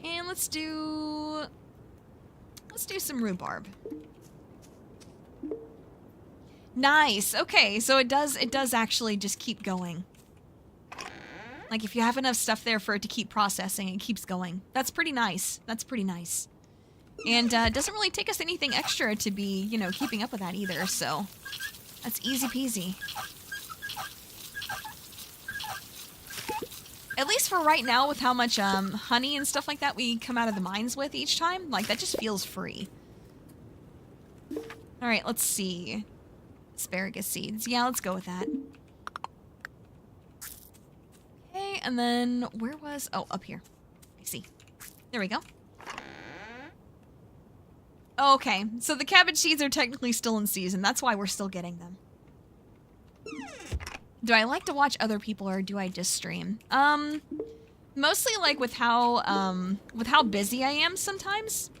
And let's do some rhubarb. Nice. Okay, so it does actually just keep going. Like if you have enough stuff there for it to keep processing, it keeps going. That's pretty nice. That's pretty nice. And it doesn't really take us anything extra to be, you know, keeping up with that either, so that's easy peasy. At least for right now, with how much honey and stuff like that we come out of the mines with each time, like that just feels free. Alright, let's see. Asparagus seeds. Yeah, let's go with that. Okay, and then where was... Oh, up here. I see. There we go. Okay, so the cabbage seeds are technically still in season. That's why we're still getting them. Do I like to watch other people or do I just stream? Mostly like with how busy I am sometimes.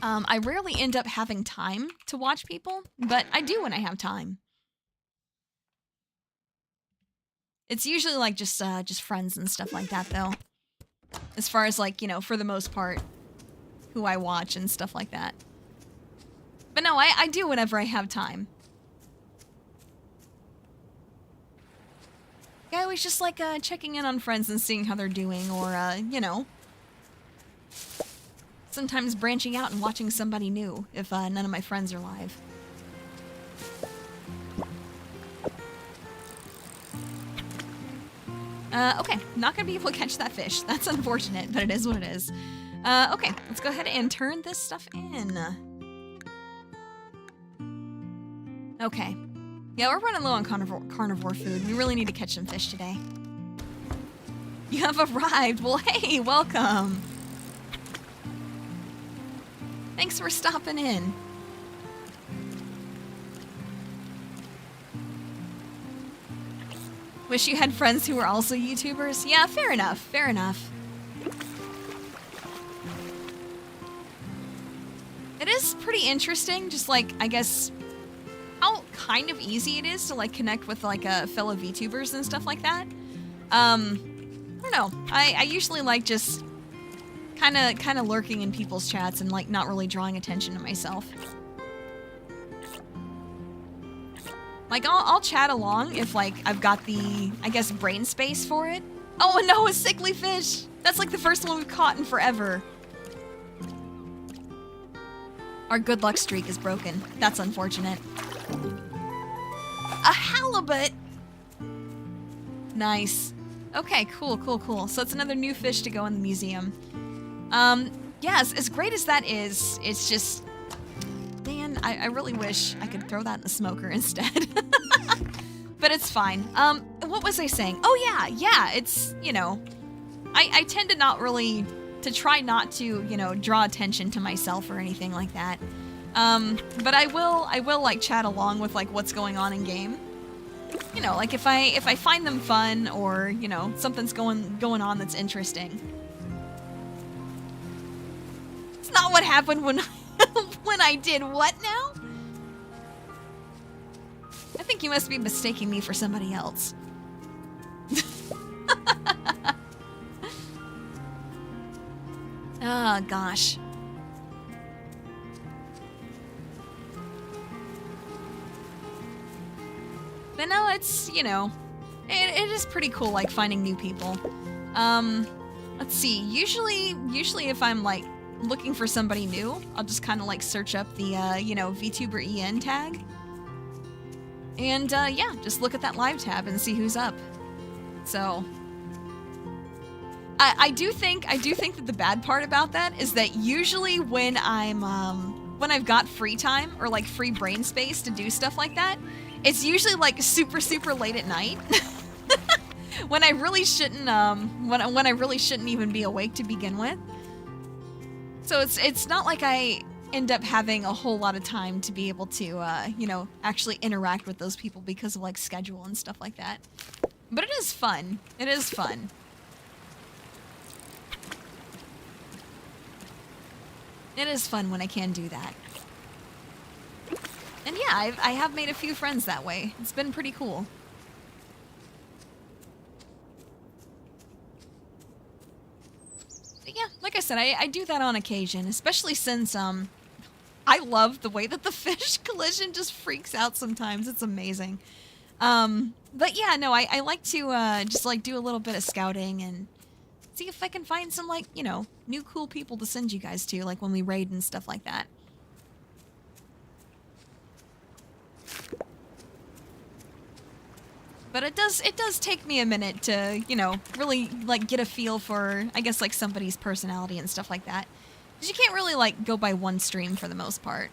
I rarely end up having time to watch people, but I do when I have time. It's usually like just friends and stuff like that though. As far as like, you know, for the most part, who I watch and stuff like that. But no, I do whenever I have time. I always just like checking in on friends and seeing how they're doing, or you know, sometimes branching out and watching somebody new if none of my friends are live. Okay, not gonna be able to catch that fish. That's unfortunate, but it is what it is. Okay, let's go ahead and turn this stuff in. Okay. Yeah, we're running low on carnivore food. We really need to catch some fish today. You have arrived. Well, hey, welcome. Thanks for stopping in. Wish you had friends who were also YouTubers. Yeah, fair enough, fair enough. It is pretty interesting, just like, I guess, how kind of easy it is to like connect with like fellow VTubers and stuff like that. I don't know. I usually like just kind of lurking in people's chats and like not really drawing attention to myself. Like I'll chat along if like I've got the, I guess, brain space for it. Oh no, a sickly fish! That's like the first one we've caught in forever. Our good luck streak is broken. That's unfortunate. A halibut! Nice. Okay, cool, cool, cool. So it's another new fish to go in the museum. Yes, as great as that is, it's just... Man, I really wish I could throw that in the smoker instead. But it's fine. What was I saying? Oh yeah, it's, you know... I tend to not really... to try not to, you know, draw attention to myself or anything like that. But I will like chat along with like what's going on in game. You know, like if I find them fun or, you know, something's going on that's interesting. It's not what happened when when I did what now? I think you must be mistaking me for somebody else. Oh, gosh. But no, it's, you know, it is pretty cool, like, finding new people. Let's see, usually if I'm, like, looking for somebody new, I'll just kind of, like, search up the, you know, VTuber EN tag. And, yeah, just look at that live tab and see who's up. So... I do think that the bad part about that is that usually when when I've got free time or like free brain space to do stuff like that, it's usually like super late at night when I really shouldn't when I really shouldn't even be awake to begin with. So it's not like I end up having a whole lot of time to be able to you know, actually interact with those people because of like schedule and stuff like that. But it is fun. It is fun. It is fun when I can do that. And yeah, I have made a few friends that way. It's been pretty cool. But yeah, like I said, I do that on occasion, especially since I love the way that the fish collision just freaks out sometimes. It's amazing. But yeah, no, I like to just like do a little bit of scouting and see if I can find some, like, you know, new cool people to send you guys to, like when we raid and stuff like that. But it does take me a minute to, you know, really, like, get a feel for, I guess, like, somebody's personality and stuff like that. Because you can't really, like, go by one stream for the most part.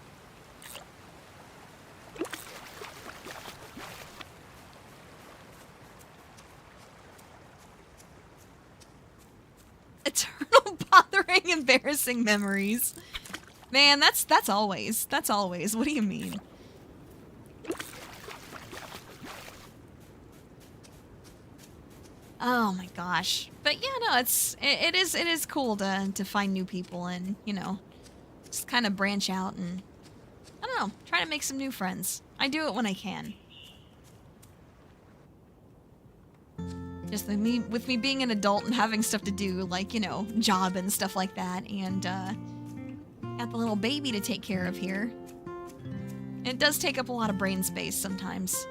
Eternal bothering, embarrassing memories. Man, that's always. What do you mean? Oh my gosh. But yeah, no, it is cool to find new people and, you know, just kind of branch out and, I don't know, try to make some new friends. I do it when I can. Just with me being an adult and having stuff to do, like, you know, job and stuff like that, and got the little baby to take care of here. It does take up a lot of brain space sometimes.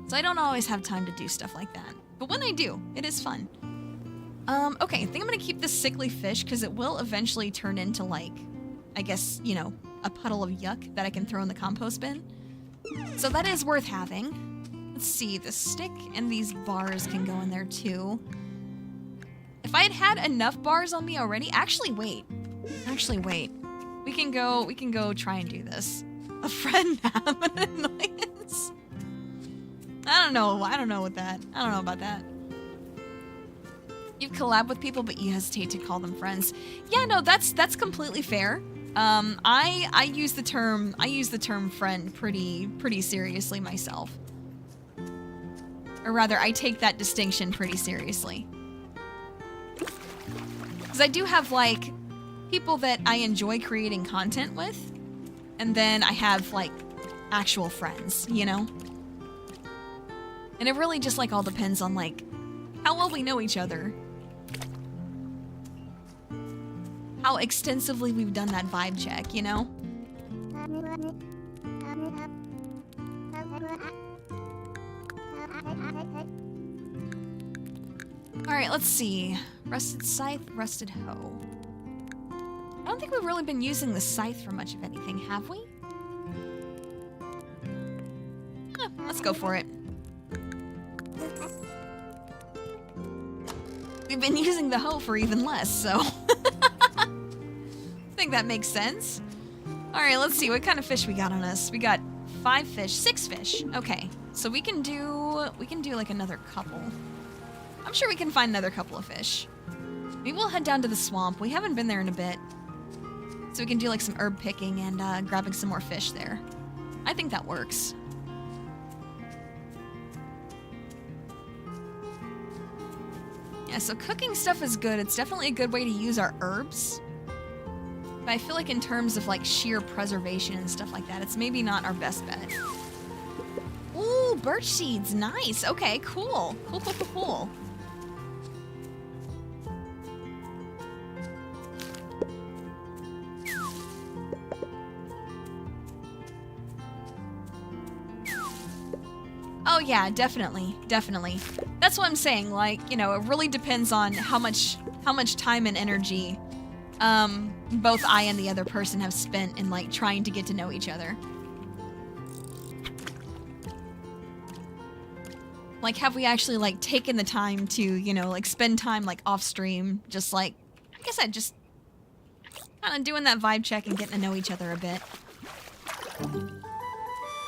So I don't always have time to do stuff like that. But when I do, it is fun. Okay, I think I'm gonna keep this sickly fish because it will eventually turn into, like, I guess, you know, a puddle of yuck that I can throw in the compost bin. So that is worth having. Let's see, the stick and these bars can go in there too. If I had enough bars on me already, actually wait. We can go try and do this. A friend have an annoyance. I don't know about that. You've collabed with people, but you hesitate to call them friends. Yeah, no, that's completely fair. I use the term friend pretty seriously myself. Or rather, I take that distinction pretty seriously. Because I do have, like, people that I enjoy creating content with, and then I have, like, actual friends, you know? And it really just, like, all depends on, like, how well we know each other. How extensively we've done that vibe check, you know? Alright, let's see. Rusted scythe, rusted hoe. I don't think we've really been using the scythe for much of anything, have we? Let's go for it. We've been using the hoe for even less, so... I think that makes sense. Alright, let's see. What kind of fish we got on us? We got 5 fish. 6 fish. Okay. So we can do like another couple. I'm sure we can find another couple of fish. Maybe we'll head down to the swamp. We haven't been there in a bit. So we can do like some herb picking and grabbing some more fish there. I think that works. Yeah, so cooking stuff is good. It's definitely a good way to use our herbs. But I feel like in terms of like sheer preservation and stuff like that, it's maybe not our best bet. Ooh, birch seeds. Nice. Okay, cool. Cool. Oh yeah, definitely. That's what I'm saying. Like, you know, it really depends on how much time and energy both I and the other person have spent in like trying to get to know each other. Like, have we actually like taken the time to, you know, like spend time like off stream, just like, like I said, just kind of doing that vibe check and getting to know each other a bit.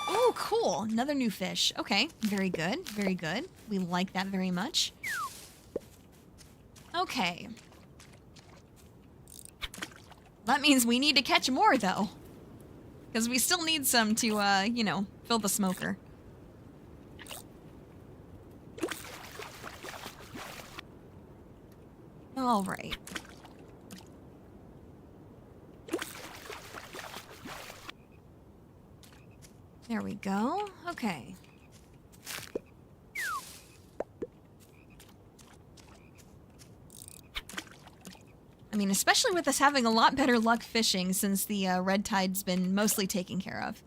Oh, cool. Another new fish. Okay, very good. We like that very much. Okay. That means we need to catch more, though. Because we still need some to, you know, fill the smoker. All right. There we go. Okay. I mean, especially with us having a lot better luck fishing since the red tide's been mostly taken care of.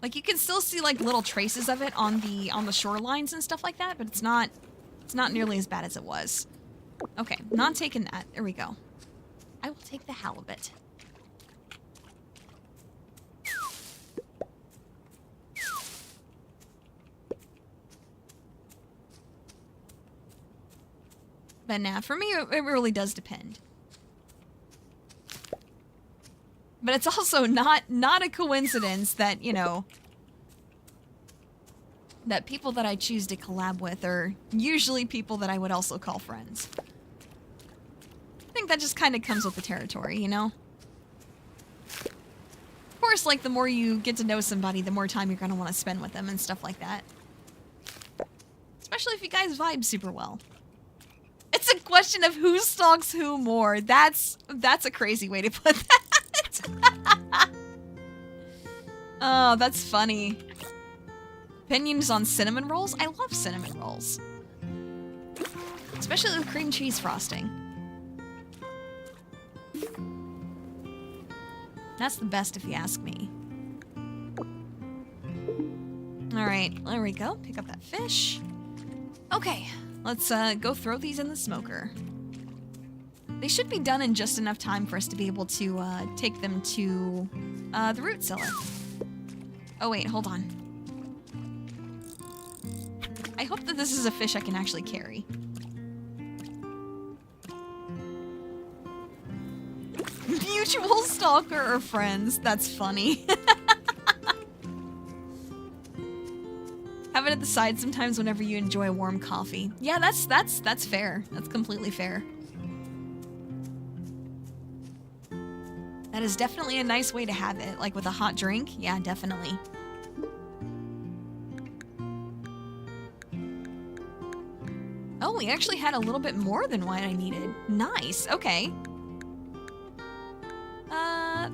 Like, you can still see like little traces of it on the shorelines and stuff like that, but it's not nearly as bad as it was. Okay, not taking that. There we go. I will take the halibut. But nah, for me, it really does depend. But it's also not a coincidence that, you know, that people that I choose to collab with are usually people that I would also call friends. I think that just kind of comes with the territory, you know? Of course, like, the more you get to know somebody, the more time you're going to want to spend with them and stuff like that. Especially if you guys vibe super well. It's a question of who stalks who more. That's a crazy way to put that. Oh, that's funny. Opinions on cinnamon rolls? I love cinnamon rolls. Especially with cream cheese frosting. That's the best if you ask me. Alright, there we go. Pick up that fish. Okay, let's go throw these in the smoker. They should be done in just enough time for us to be able to take them to the root cellar. Oh wait, hold on. I hope that this is a fish I can actually carry. Mutual stalker or friends? That's funny. Have it at the side sometimes whenever you enjoy warm coffee. Yeah, that's fair. That's completely fair. That is definitely a nice way to have it, like with a hot drink. Yeah, definitely. Oh, we actually had a little bit more than what I needed. Nice, okay.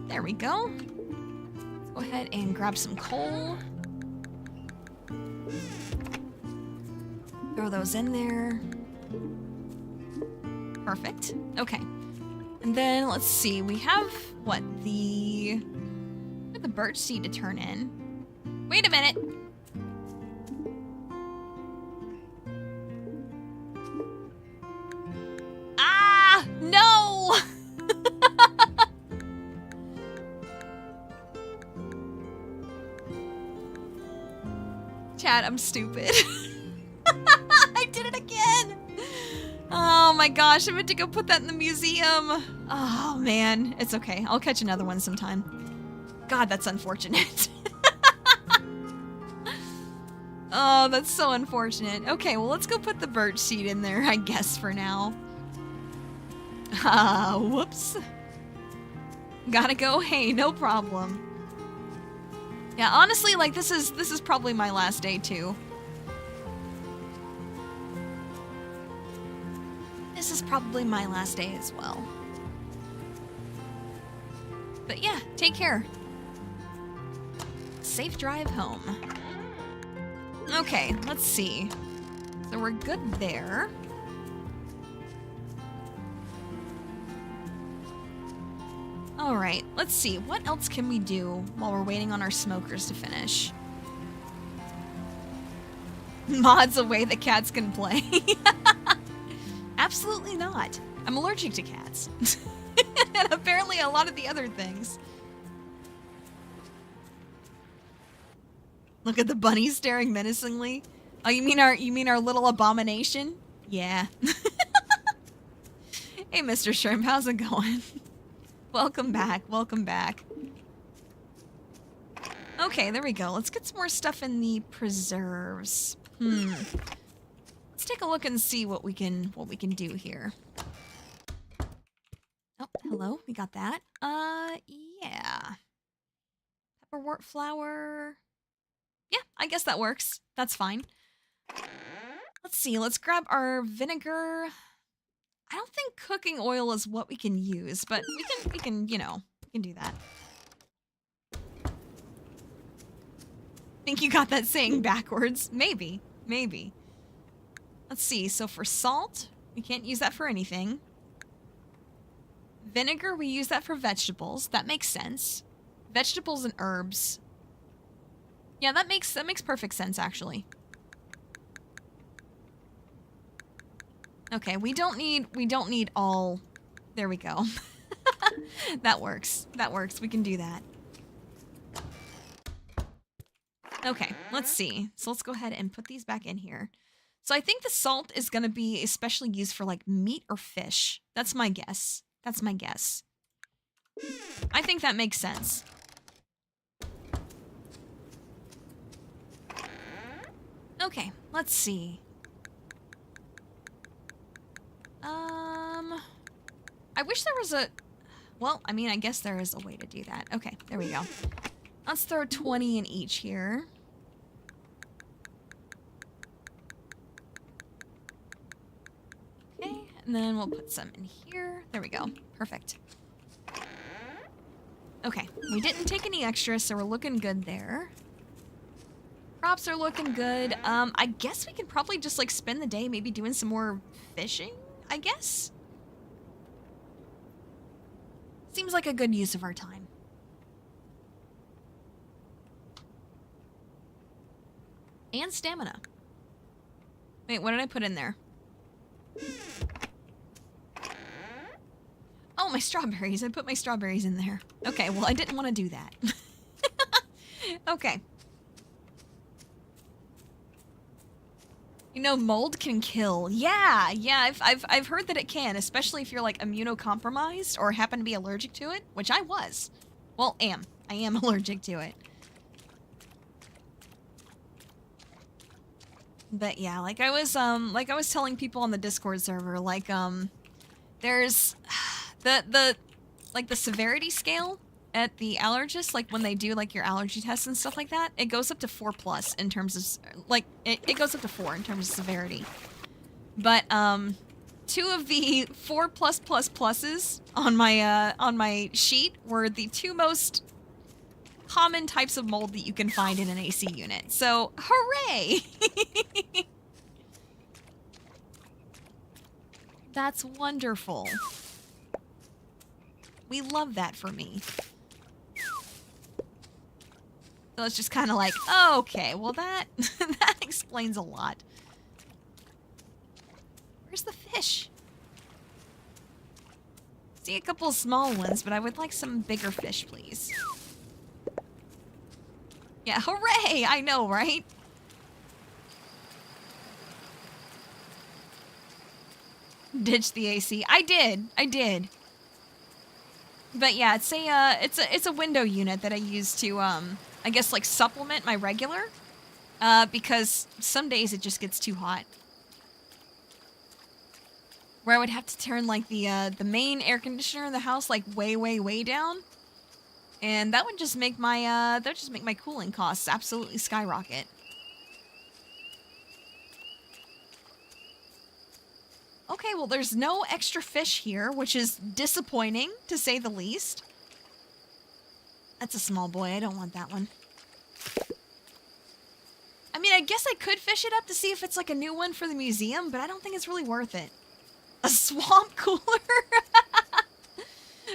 There we go. Let's go ahead and grab some coal. Throw those in there. Perfect. Okay. And then let's see. We have what the birch seed to turn in. Wait a minute. Ah, no. Chad, I'm stupid. I did it again. Oh my gosh, I meant to go put that in the museum. Oh man, it's okay. I'll catch another one sometime. God, that's unfortunate. Oh, that's so unfortunate. Okay, well, let's go put the birch seed in there, I guess, for now. Whoops. Gotta go. Hey, no problem. Yeah, honestly, like, this is probably my last day, too. This is probably my last day as well. But yeah, take care. Safe drive home. Okay, let's see. So we're good there. All right, let's see. What else can we do while we're waiting on our smokers to finish? Mods away the cats can play. Absolutely not. I'm allergic to cats. And apparently a lot of the other things. Look at the bunny staring menacingly. Oh, you mean our little abomination? Yeah. Hey, Mr. Shrimp, how's it going? Welcome back. Welcome back. Okay, there we go. Let's get some more stuff in the preserves. Let's take a look and see what we can do here. Oh, hello. We got that. Yeah. Pepperwort flour. Yeah, I guess that works. That's fine. Let's see. Let's grab our vinegar. I don't think cooking oil is what we can use, but we can, you know, we can do that. Think you got that saying backwards? Maybe. Maybe. Let's see. So for salt, we can't use that for anything. Vinegar, we use that for vegetables. That makes sense. Vegetables and herbs. Yeah, that makes perfect sense, actually. Okay, we don't need all. There we go. That works. That works. We can do that. Okay, let's see. So let's go ahead and put these back in here. So I think the salt is going to be especially used for like meat or fish. That's my guess. That's my guess. I think that makes sense. Okay, let's see. I wish there was a... Well, I mean, I guess there is a way to do that. Okay, there we go. Let's throw 20 in each here. Okay, and then we'll put some in here. There we go. Perfect. Okay, we didn't take any extra, so we're looking good there. Crops are looking good. I guess we can probably just, like, spend the day maybe doing some more fishing, I guess? Seems like a good use of our time. And stamina. Wait, what did I put in there? Oh, my strawberries. I put my strawberries in there. Okay, well, I didn't want to do that. Okay. You know, mold can kill. Yeah, I've heard that it can, especially if you're like immunocompromised or happen to be allergic to it, which I was. Well, I am allergic to it. But yeah, like I was telling people on the Discord server, like there's the like the severity scale at the allergist, like when they do like your allergy tests and stuff like that, it goes up to 4+ in terms of like it goes up to 4 in terms of severity. But 2 of the 4+++ pluses on my sheet were the 2 most common types of mold that you can find in an AC unit. So, hooray! That's wonderful. We love that for me. So it's just kind of like, oh, okay, well that that explains a lot. Where's the fish? See a couple of small ones, but I would like some bigger fish, please. Yeah, hooray! I know, right? Ditch the AC. I did. But yeah, it's a window unit that I use to I guess like supplement my regular because some days it just gets too hot. Where I would have to turn like the main air conditioner in the house like way down. And that would just make my cooling costs absolutely skyrocket. Okay, well there's no extra fish here, which is disappointing to say the least. That's a small boy, I don't want that one. I mean, I guess I could fish it up to see if it's like a new one for the museum, but I don't think it's really worth it. A swamp cooler?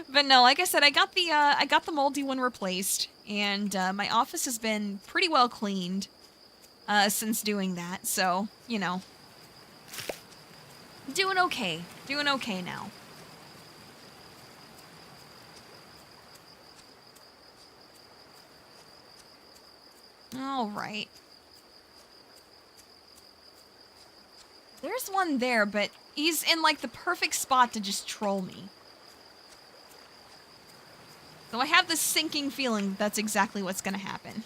But no, like I said, I got the moldy one replaced, and my office has been pretty well cleaned since doing that, so, you know. Doing okay now. All right. There's one there, but he's in like the perfect spot to just troll me. So I have this sinking feeling that's exactly what's gonna happen.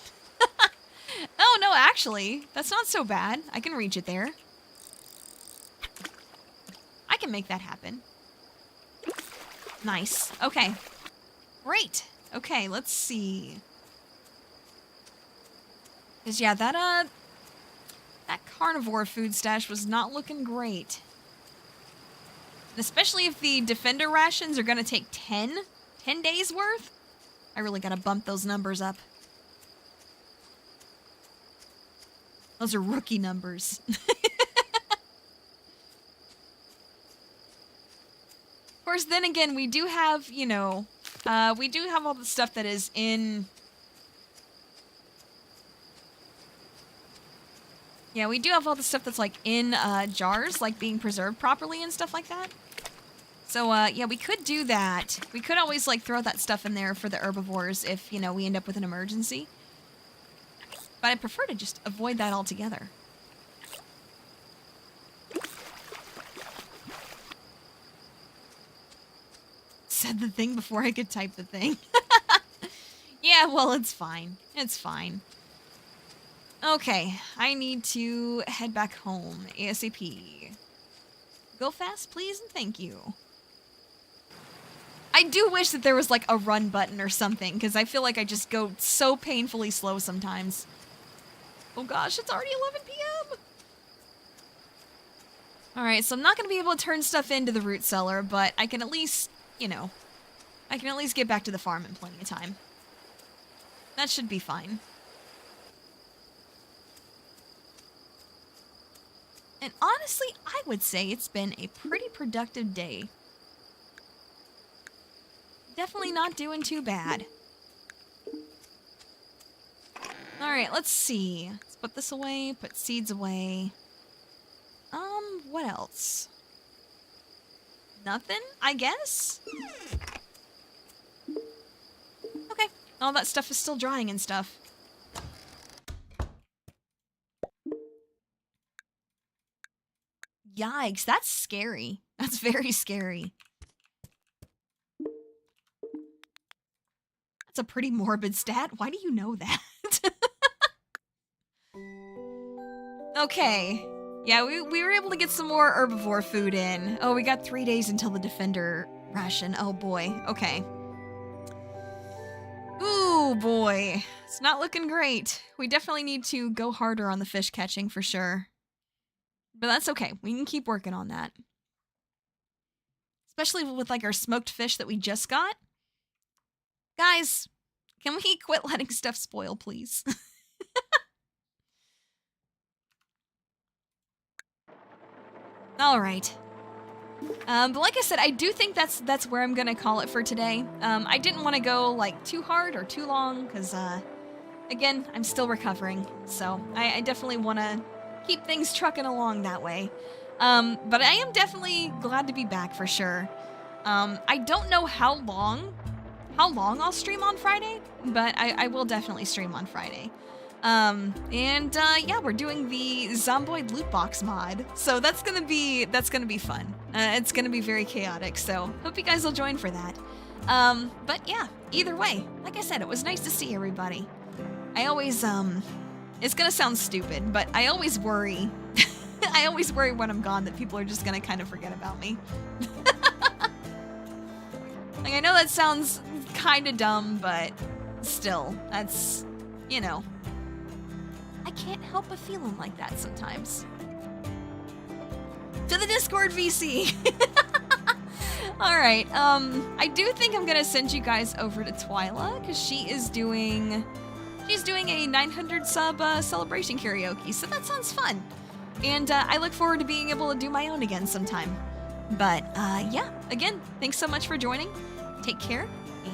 Oh no, actually, that's not so bad. I can reach it there. I can make that happen. Nice. Okay. Great. Okay, let's see. 'Cause yeah, that carnivore food stash was not looking great. And especially if the defender rations are gonna take 10 days worth. I really gotta bump those numbers up. Those are rookie numbers. Of course, then again, we do have, you know, we do have all the stuff that is in... Yeah, we do have all the stuff that's, like, in jars, like being preserved properly and stuff like that. So, yeah, we could do that. We could always, like, throw that stuff in there for the herbivores if, you know, we end up with an emergency. But I prefer to just avoid that altogether. Said the thing before I could type the thing. Yeah, well, it's fine. It's fine. Okay, I need to head back home ASAP. Go fast, please, and thank you. I do wish that there was like a run button or something, because I feel like I just go so painfully slow sometimes. Oh gosh, it's already 11 p.m. Alright, so I'm not going to be able to turn stuff into the root cellar, but I can at least, you know, I can at least get back to the farm in plenty of time. That should be fine. And honestly, I would say it's been a pretty productive day. Definitely not doing too bad. Alright, let's see. Let's put this away, put seeds away. What else? Nothing, I guess? Okay, all that stuff is still drying and stuff. Yikes, that's scary. That's very scary. That's a pretty morbid stat. Why do you know that? Okay. Yeah, we were able to get some more herbivore food in. Oh, we got 3 days until the defender ration. Oh boy. Okay. Oh boy, it's not looking great. We definitely need to go harder on the fish catching for sure. But that's okay. We can keep working on that. Especially with like our smoked fish that we just got. Guys, can we quit letting stuff spoil, please? All right. But like I said, I do think that's where I'm gonna call it for today. I didn't want to go like too hard or too long because, again, I'm still recovering, so I definitely want to keep things trucking along that way. But I am definitely glad to be back for sure. I don't know how long I'll stream on Friday, but I will definitely stream on Friday. Yeah, we're doing the Zomboid loot box mod, so that's gonna be fun. It's gonna be very chaotic, so hope you guys will join for that. But yeah, either way, like I said, it was nice to see everybody. I always it's gonna sound stupid, but I always worry. I always worry when I'm gone that people are just gonna kind of forget about me. Like, I know that sounds kind of dumb, but still, that's, you know. I can't help but feeling like that sometimes. To the Discord VC! Alright, I do think I'm gonna send you guys over to Twyla, because she's doing a 900 sub celebration karaoke, so that sounds fun. And I look forward to being able to do my own again sometime. But yeah, again, thanks so much for joining. Take care,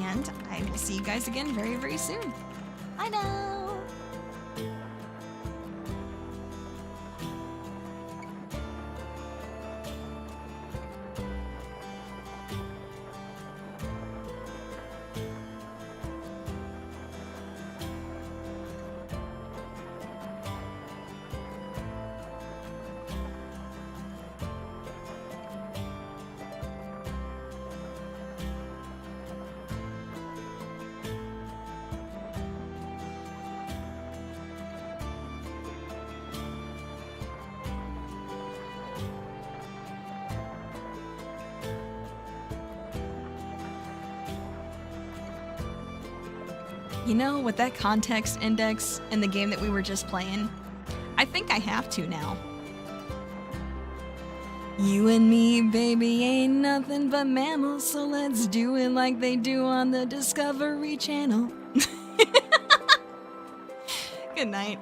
and I will see you guys again very, very soon. Bye now! You know, with that context index in the game that we were just playing, I think I have to now. You and me, baby, ain't nothing but mammals, so let's do it like they do on the Discovery Channel. Good night.